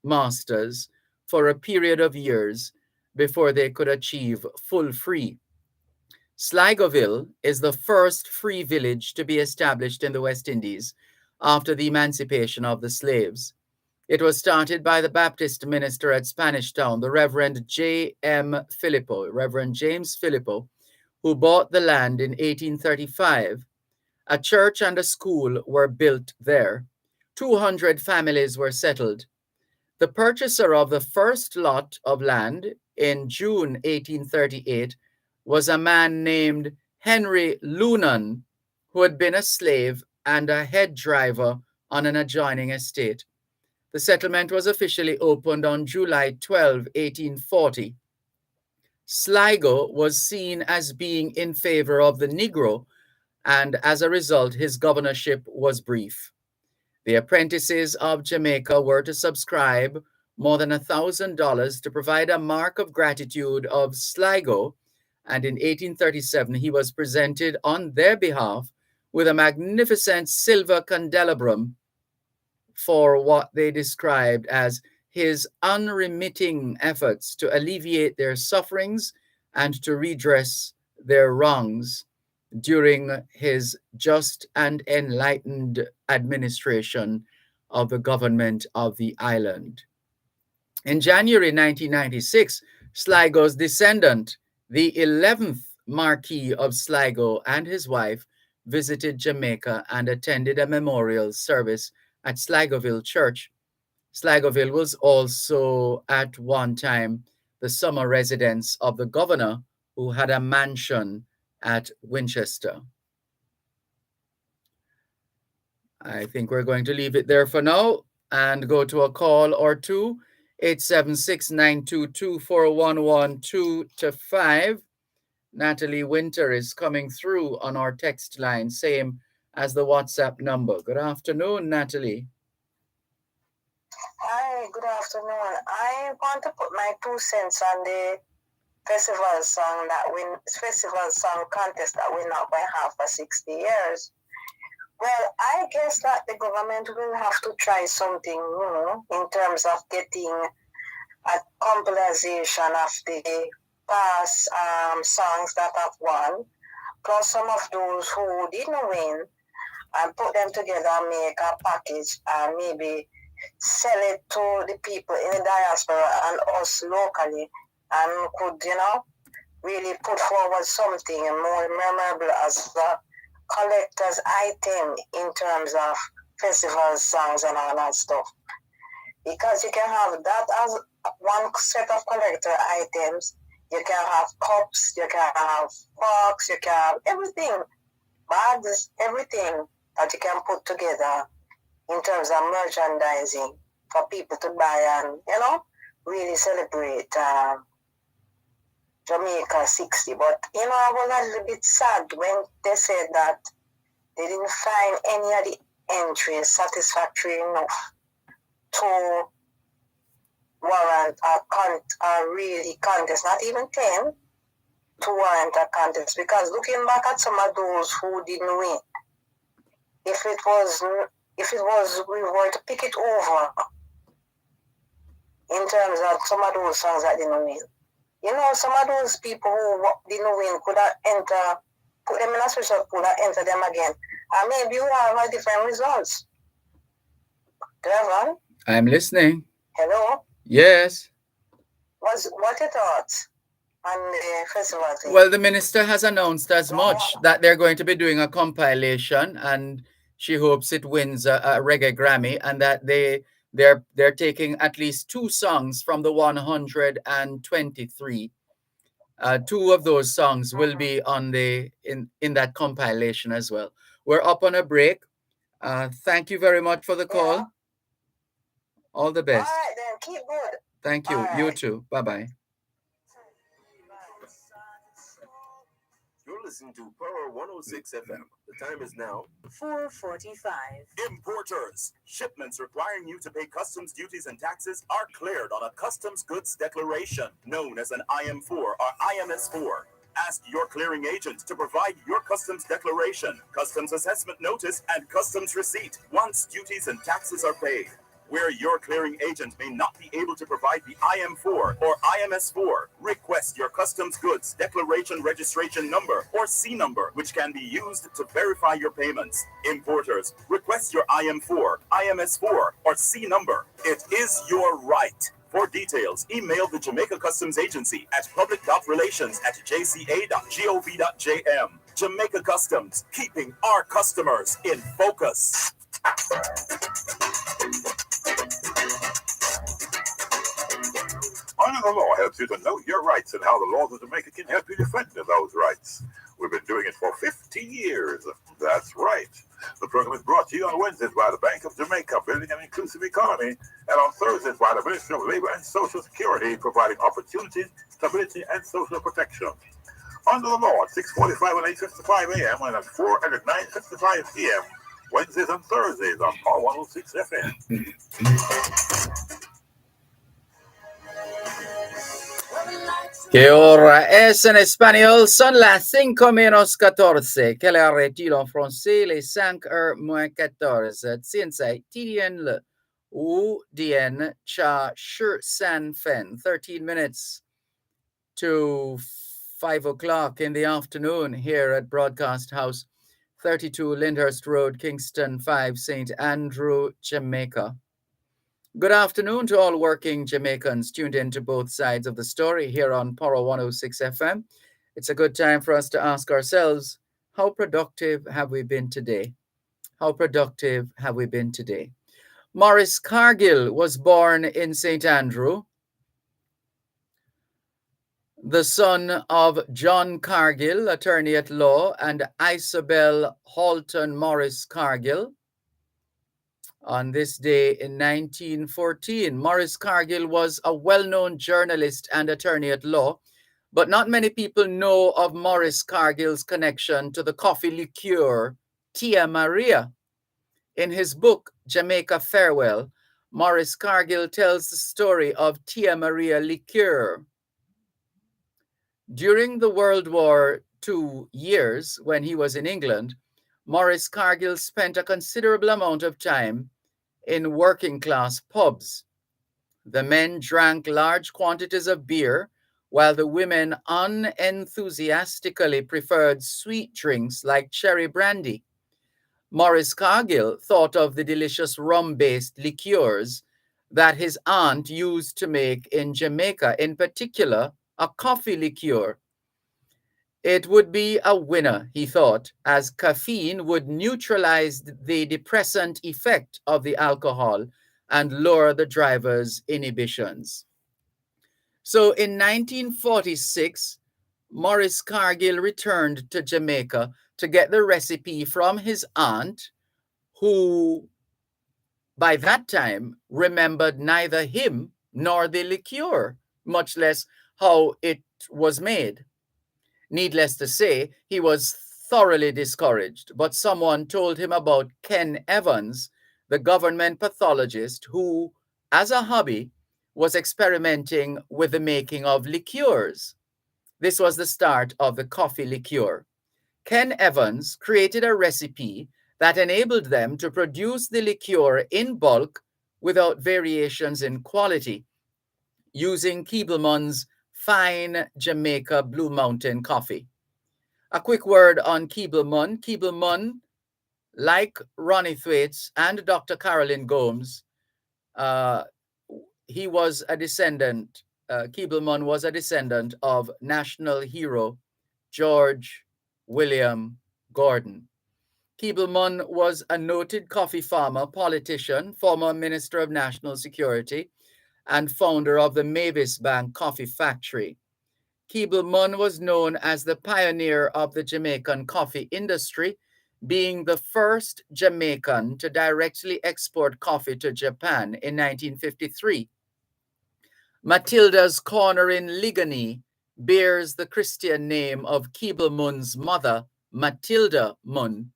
masters for a period of years before they could achieve full free. Sligoville is the first free village to be established in the West Indies after the emancipation of the slaves. It was started by the Baptist minister at Spanish Town, the Reverend Reverend James Filippo, who bought the land in 1835. A church and a school were built there. 200 families were settled. The purchaser of the first lot of land in June 1838 was a man named Henry Lunan, who had been a slave and a head driver on an adjoining estate. The settlement was officially opened on July 12, 1840. Sligo was seen as being in favor of the Negro, and as a result, his governorship was brief. The apprentices of Jamaica were to subscribe more than $1,000 to provide a mark of gratitude of Sligo, and in 1837 he was presented on their behalf with a magnificent silver candelabrum for what they described as his unremitting efforts to alleviate their sufferings and to redress their wrongs during his just and enlightened administration of the government of the island. In January 1996, Sligo's descendant, the 11th Marquis of Sligo, and his wife visited Jamaica and attended a memorial service at Sligoville Church. Sligoville was also at one time the summer residence of the governor, who had a mansion at Winchester. I think we're going to leave it there for now and go to a call or two. 876-922-4112-5. Natalie Winter is coming through on our text line, same as the WhatsApp number. Good afternoon, Natalie. Hi, good afternoon. I want to put my 2 cents on the festival song contest that we're not going to have for 60 years. Well, I guess that the government will have to try something new in terms of getting a compilation of the past songs that have won, plus some of those who didn't win, and put them together and make a package and maybe sell it to the people in the diaspora and us locally, and could, really put forward something more memorable as a collector's item in terms of festival songs and all that stuff. Because you can have that as one set of collector items. You can have cups, you can have forks, you can have everything, bags, everything that you can put together in terms of merchandising for people to buy and, really celebrate Jamaica 60. But, I was a little bit sad when they said that they didn't find any of the entries satisfactory enough to warrant a really contest, not even 10, to warrant a contest. Because looking back at some of those who didn't win, if it was we were to pick it over in terms of some of those songs that didn't win. Some of those people who didn't win could have put them in a special pool and enter them again. And maybe you have a different results. Dervan? I'm listening. Hello? Yes. What your thoughts on the festival thing? Well, the minister has announced as much that they're going to be doing a compilation, and she hopes it wins a reggae Grammy, and that they're taking at least 2 songs from the 123. Two of those songs will be on the in that compilation as well. We're up on a break. Thank you very much for the call. All the best. All right, then. Keep good. Thank you. All right. You too. Bye-bye. You're listening to Power 106 FM. The time is now 4:45. Importers, shipments requiring you to pay customs duties and taxes are cleared on a customs goods declaration, known as an IM4 or IMS4. Ask your clearing agent to provide your customs declaration, customs assessment notice, and customs receipt once duties and taxes are paid. Where your clearing agent may not be able to provide the IM4 or IMS4, request your customs goods declaration registration number or C number, which can be used to verify your payments. Importers, request your IM4, IMS4, or C number. It is your right. For details, email the Jamaica Customs Agency at public.relations@jca.gov.jm. Jamaica Customs, keeping our customers in focus. Honor the Law helps you to know your rights and how the laws of Jamaica can help you defend those rights. We've been doing it for 50 years. That's right. The program is brought to you on Wednesdays by the Bank of Jamaica, building an inclusive economy, and on Thursdays by the Ministry of Labor and Social Security, providing opportunity, stability, and social protection. Under the law at 6:45 and 8:55 a.m. and at 4 and at 9:55 p.m. Wednesdays and Thursdays on Power 106 FM. ¿Qué hora es en espagnol? Son las 5:14. Quelle heure est-il en français? Les 5:14. Tien sai, TDN le. Ou dien cha shir san fen. 13 minutes to 5 o'clock in the afternoon here at Broadcast House, 32 Lyndhurst Road, Kingston 5, St. Andrew, Jamaica. Good afternoon to all working Jamaicans tuned in to both sides of the story here on Power 106 FM. It's a good time for us to ask ourselves, how productive have we been today? How productive have we been today? Maurice Cargill was born in St. Andrew, the son of John Cargill, attorney at law, and Isabel Halton Morris Cargill. On this day in 1914, Maurice Cargill was a well-known journalist and attorney at law, but not many people know of Maurice Cargill's connection to the coffee liqueur Tia Maria. In his book, Jamaica Farewell, Maurice Cargill tells the story of Tia Maria liqueur. During the World War II years, when he was in England, Maurice Cargill spent a considerable amount of time in working-class pubs. The men drank large quantities of beer, while the women unenthusiastically preferred sweet drinks like cherry brandy. Maurice Cargill thought of the delicious rum-based liqueurs that his aunt used to make in Jamaica, in particular, a coffee liqueur. It would be a winner, he thought, as caffeine would neutralize the depressant effect of the alcohol and lower the driver's inhibitions. So in 1946, Maurice Cargill returned to Jamaica to get the recipe from his aunt, who by that time remembered neither him nor the liqueur, much less how it was made. Needless to say, he was thoroughly discouraged, but someone told him about Ken Evans, the government pathologist who, as a hobby, was experimenting with the making of liqueurs. This was the start of the coffee liqueur. Ken Evans created a recipe that enabled them to produce the liqueur in bulk without variations in quality, using Keebleman's fine Jamaica Blue Mountain coffee. A quick word on Keebleman. Keebleman, like Ronnie Thwaites and Dr. Carolyn Gomes, he was a descendant, Keebleman was a descendant of national hero George William Gordon. Keeble Munn was a noted coffee farmer, politician, former Minister of National Security, and founder of the Mavis Bank Coffee Factory. Keeble Munn was known as the pioneer of the Jamaican coffee industry, being the first Jamaican to directly export coffee to Japan in 1953. Matilda's Corner in Ligani bears the Christian name of Keeble Munn's mother, Matilda Munn.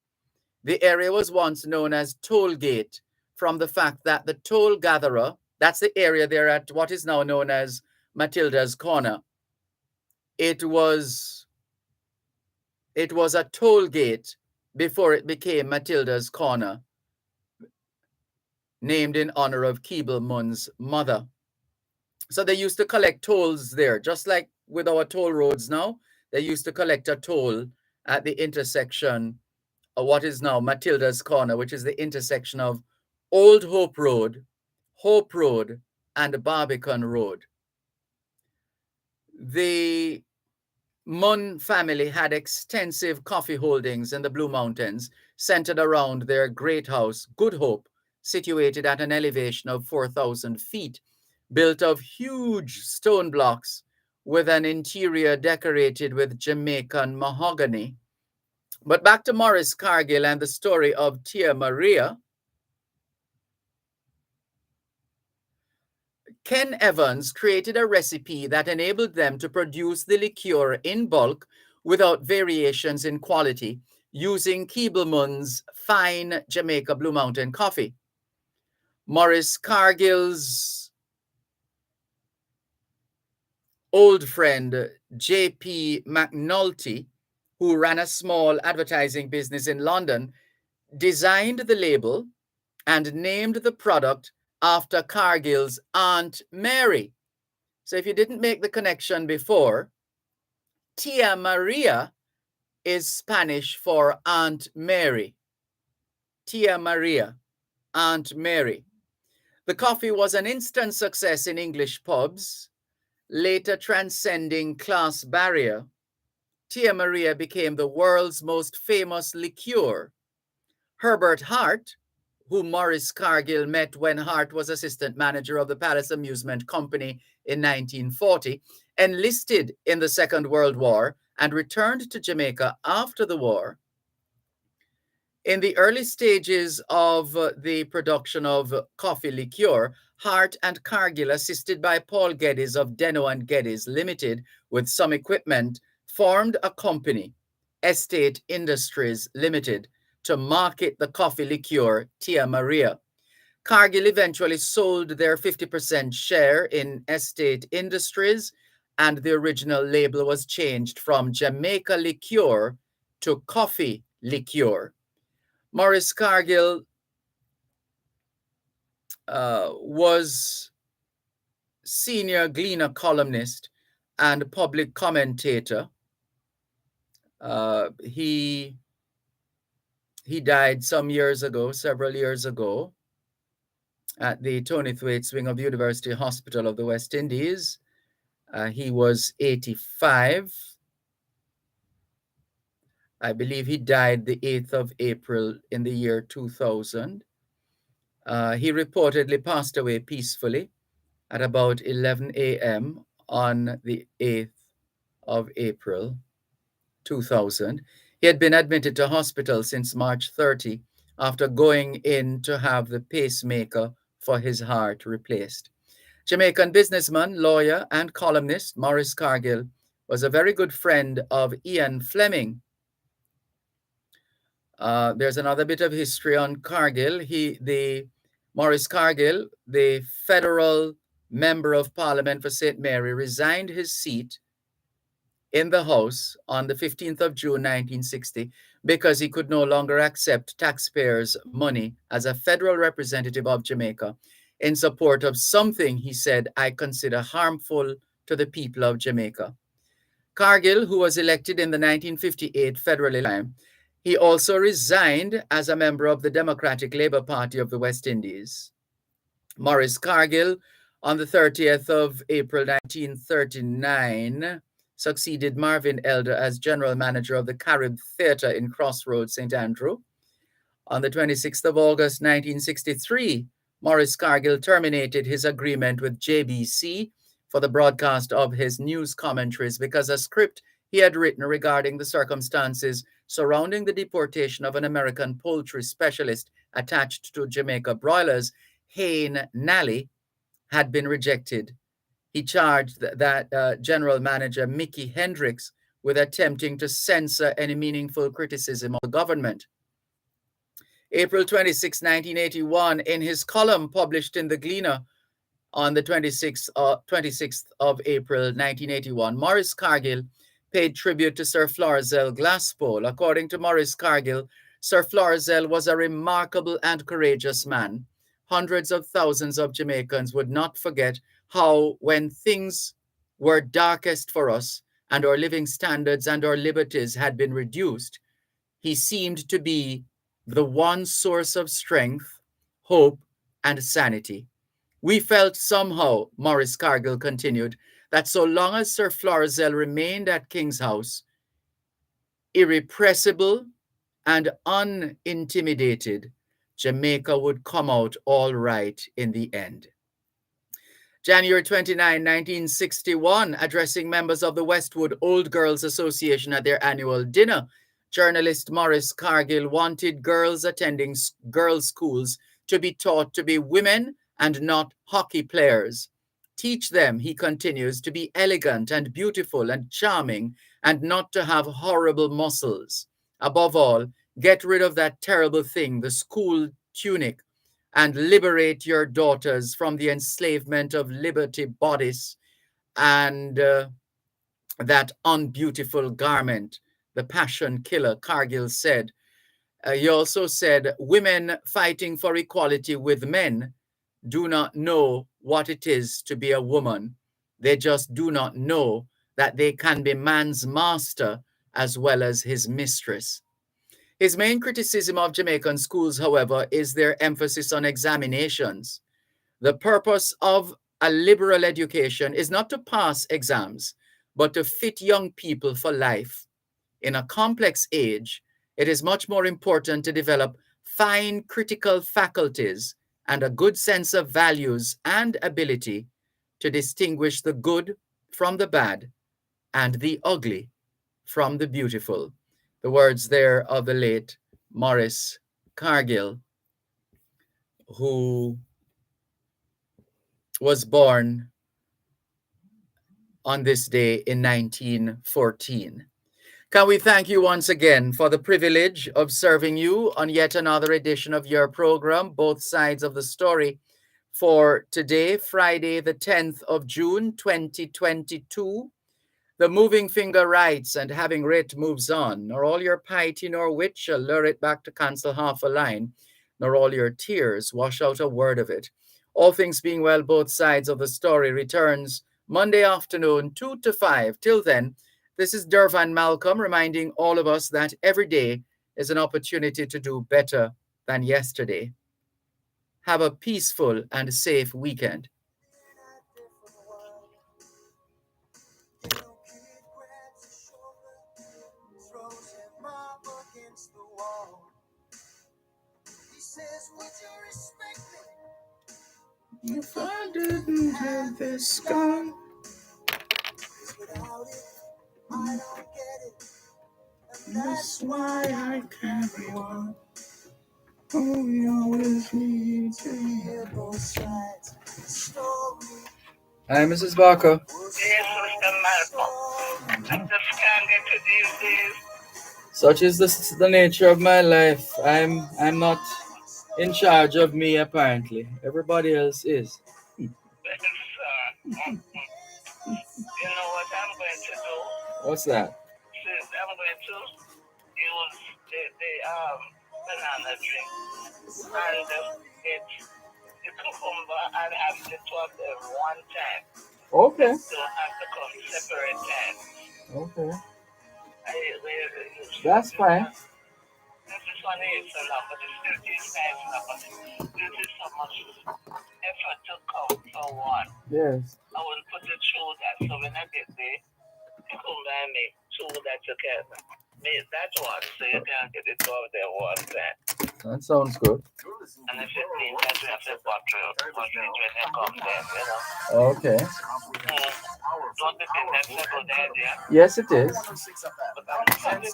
The area was once known as Tollgate from the fact that the toll gatherer, that's the area there at what is now known as Matilda's Corner. It was a toll gate before it became Matilda's Corner, named in honor of Keeble Munn's mother. So they used to collect tolls there, just like with our toll roads now. They used to collect a toll at the intersection of what is now Matilda's Corner, which is the intersection of Old Hope Road, and Barbican Road. The Munn family had extensive coffee holdings in the Blue Mountains, centered around their great house, Good Hope, situated at an elevation of 4,000 feet, built of huge stone blocks with an interior decorated with Jamaican mahogany. But back to Maurice Cargill and the story of Tia Maria. Ken Evans created a recipe that enabled them to produce the liqueur in bulk without variations in quality, using Keeble Munn's fine Jamaica Blue Mountain coffee. Maurice Cargill's old friend, J.P. McNulty, who ran a small advertising business in London, designed the label and named the product after Cargill's Aunt Mary. So if you didn't make the connection before, Tia Maria is Spanish for Aunt Mary. Tia Maria, Aunt Mary. The coffee was an instant success in English pubs, later transcending class barrier. Tia Maria became the world's most famous liqueur. Herbert Hart, whom Maurice Cargill met when Hart was assistant manager of the Palace Amusement Company in 1940, enlisted in the Second World War and returned to Jamaica after the war. In the early stages of the production of coffee liqueur, Hart and Cargill, assisted by Paul Geddes of Denno and Geddes Limited with some equipment, formed a company, Estate Industries Limited, to market the coffee liqueur Tia Maria. Cargill eventually sold their 50% share in Estate Industries, and the original label was changed from Jamaica Liqueur to Coffee Liqueur. Maurice Cargill was senior Gleaner columnist and public commentator. He died some years ago, several years ago, at the Tony Thwaites wing of the University Hospital of the West Indies. He was 85. I believe he died the 8th of April in the year 2000. He reportedly passed away peacefully at about 11 a.m. on the 8th of April 2000. He had been admitted to hospital since March 30 after going in to have the pacemaker for his heart replaced. Jamaican businessman, lawyer, and columnist Maurice Cargill was a very good friend of Ian Fleming. There's another bit of history on Cargill. Maurice Cargill, the federal member of Parliament for St. Mary, resigned his seat in the House on the 15th of June, 1960, because he could no longer accept taxpayers' money as a federal representative of Jamaica in support of something he said I consider harmful to the people of Jamaica. Cargill, who was elected in the 1958 federal election, he also resigned as a member of the Democratic Labour Party of the West Indies. Maurice Cargill, on the 30th of April 1939, succeeded Marvin Elder as general manager of the Carib Theatre in Crossroads, St. Andrew. On the 26th of August 1963, Maurice Cargill terminated his agreement with JBC for the broadcast of his news commentaries because a script he had written regarding the circumstances surrounding the deportation of an American poultry specialist attached to Jamaica broilers, Hayne Nally, had been rejected. He charged that General Manager Mickey Hendricks with attempting to censor any meaningful criticism of the government. April 26, 1981, in his column published in The Gleaner on the 26th of April 1981, Maurice Cargill paid tribute to Sir Florizel Glasspool. According to Maurice Cargill, Sir Florizel was a remarkable and courageous man. Hundreds of thousands of Jamaicans would not forget how, when things were darkest for us and our living standards and our liberties had been reduced, he seemed to be the one source of strength, hope, and sanity. We felt somehow, Maurice Cargill continued, that so long as Sir Florizel remained at King's House, irrepressible and unintimidated, Jamaica would come out all right in the end. January 29, 1961, addressing members of the Westwood Old Girls Association at their annual dinner, journalist Maurice Cargill wanted girls attending girls' schools to be taught to be women and not hockey players. Teach them, he continues, to be elegant and beautiful and charming and not to have horrible muscles. Above all, get rid of that terrible thing, the school tunic, and liberate your daughters from the enslavement of Liberty Bodice and that unbeautiful garment, the passion killer, Cargill said. He also said, women fighting for equality with men do not know what it is to be a woman. They just do not know that they can be man's master as well as his mistress. His main criticism of Jamaican schools, however, is their emphasis on examinations. The purpose of a liberal education is not to pass exams, but to fit young people for life. In a complex age, it is much more important to develop fine critical faculties and a good sense of values and ability to distinguish the good from the bad and the ugly from the beautiful. The words there of the late Maurice Cargill, who was born on this day in 1914. Can we thank you once again for the privilege of serving you on yet another edition of your program, Both Sides of the Story, for today, Friday, the 10th of June, 2022. The moving finger writes, and having writ moves on, nor all your piety nor wit shall lure it back to cancel half a line, nor all your tears wash out a word of it. All things being well, Both Sides of the Story returns Monday afternoon, 2 to 5. Till then, this is Dervan Malcolm reminding all of us that every day is an opportunity to do better than yesterday. Have a peaceful and safe weekend. If I didn't have this scar, without it, I don't get it. And that's why I carry on. Oh, you're with me to hear both sides of the story. Hi, Mrs. Barker. Yes, Mr. Malcolm. I just can't get to these days. Such is the nature of my life. I'm not in charge of me, apparently. Everybody else is. Yes, you know what I'm going to do? What's that? Since I'm going to use the banana drink and get the cucumber and have the two of them one time. Okay. So have to come separate times. Okay. That's fine. This is funny, it's a lot, but it still tastes nice enough. But this is so much effort to come for one. Yes. I will put it through that. So when I get there, you come by me two that you can make that one, so you can get it over there one time. That sounds good. And if it means that we have to bottle it when they come then, Okay. Don't you think that's a good idea? Yes, it is. But I'm not the time to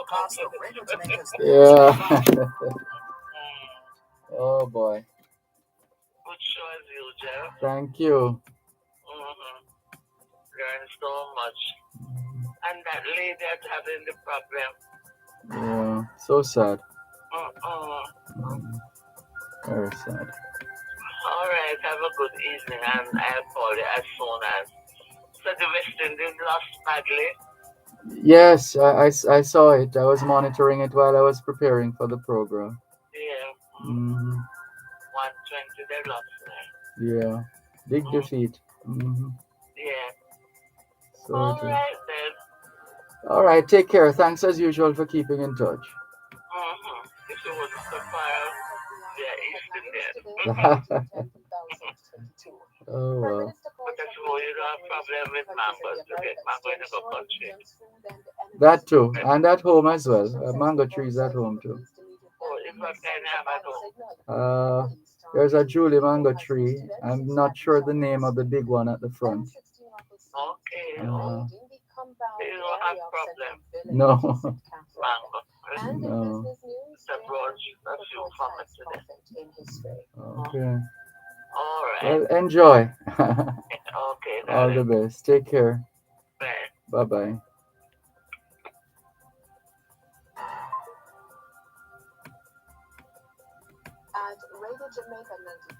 come with it. Yeah. Oh boy. Good show as usual. Thank you. Learn so much. And that lady that's having the problem. Yeah. So sad. Very sad. All right. Have a good evening, and I'll call you as soon as. So the West Indies lost badly. Yes, I saw it. I was monitoring it while I was preparing for the program. Yeah. 120 they lost. Yeah. Big defeat. Yeah. So All it is. right then. All right. Take care. Thanks as usual for keeping in touch. If it wasn't so far, yeah, East Indian. Oh well. But that's why you don't have problem with mangoes. You get mango in the country. That too, and at home as well. Mango trees at home too. Oh, if what kind of have at home? There's a Julie mango tree. I'm not sure the name of the big one at the front. Okay. You don't have problem. No. Mango. No. It's a broad a few from it today. Okay. All right. Well, enjoy. Okay. All the best. Take care. Bye. Bye-bye. At Radio Jamaica 94.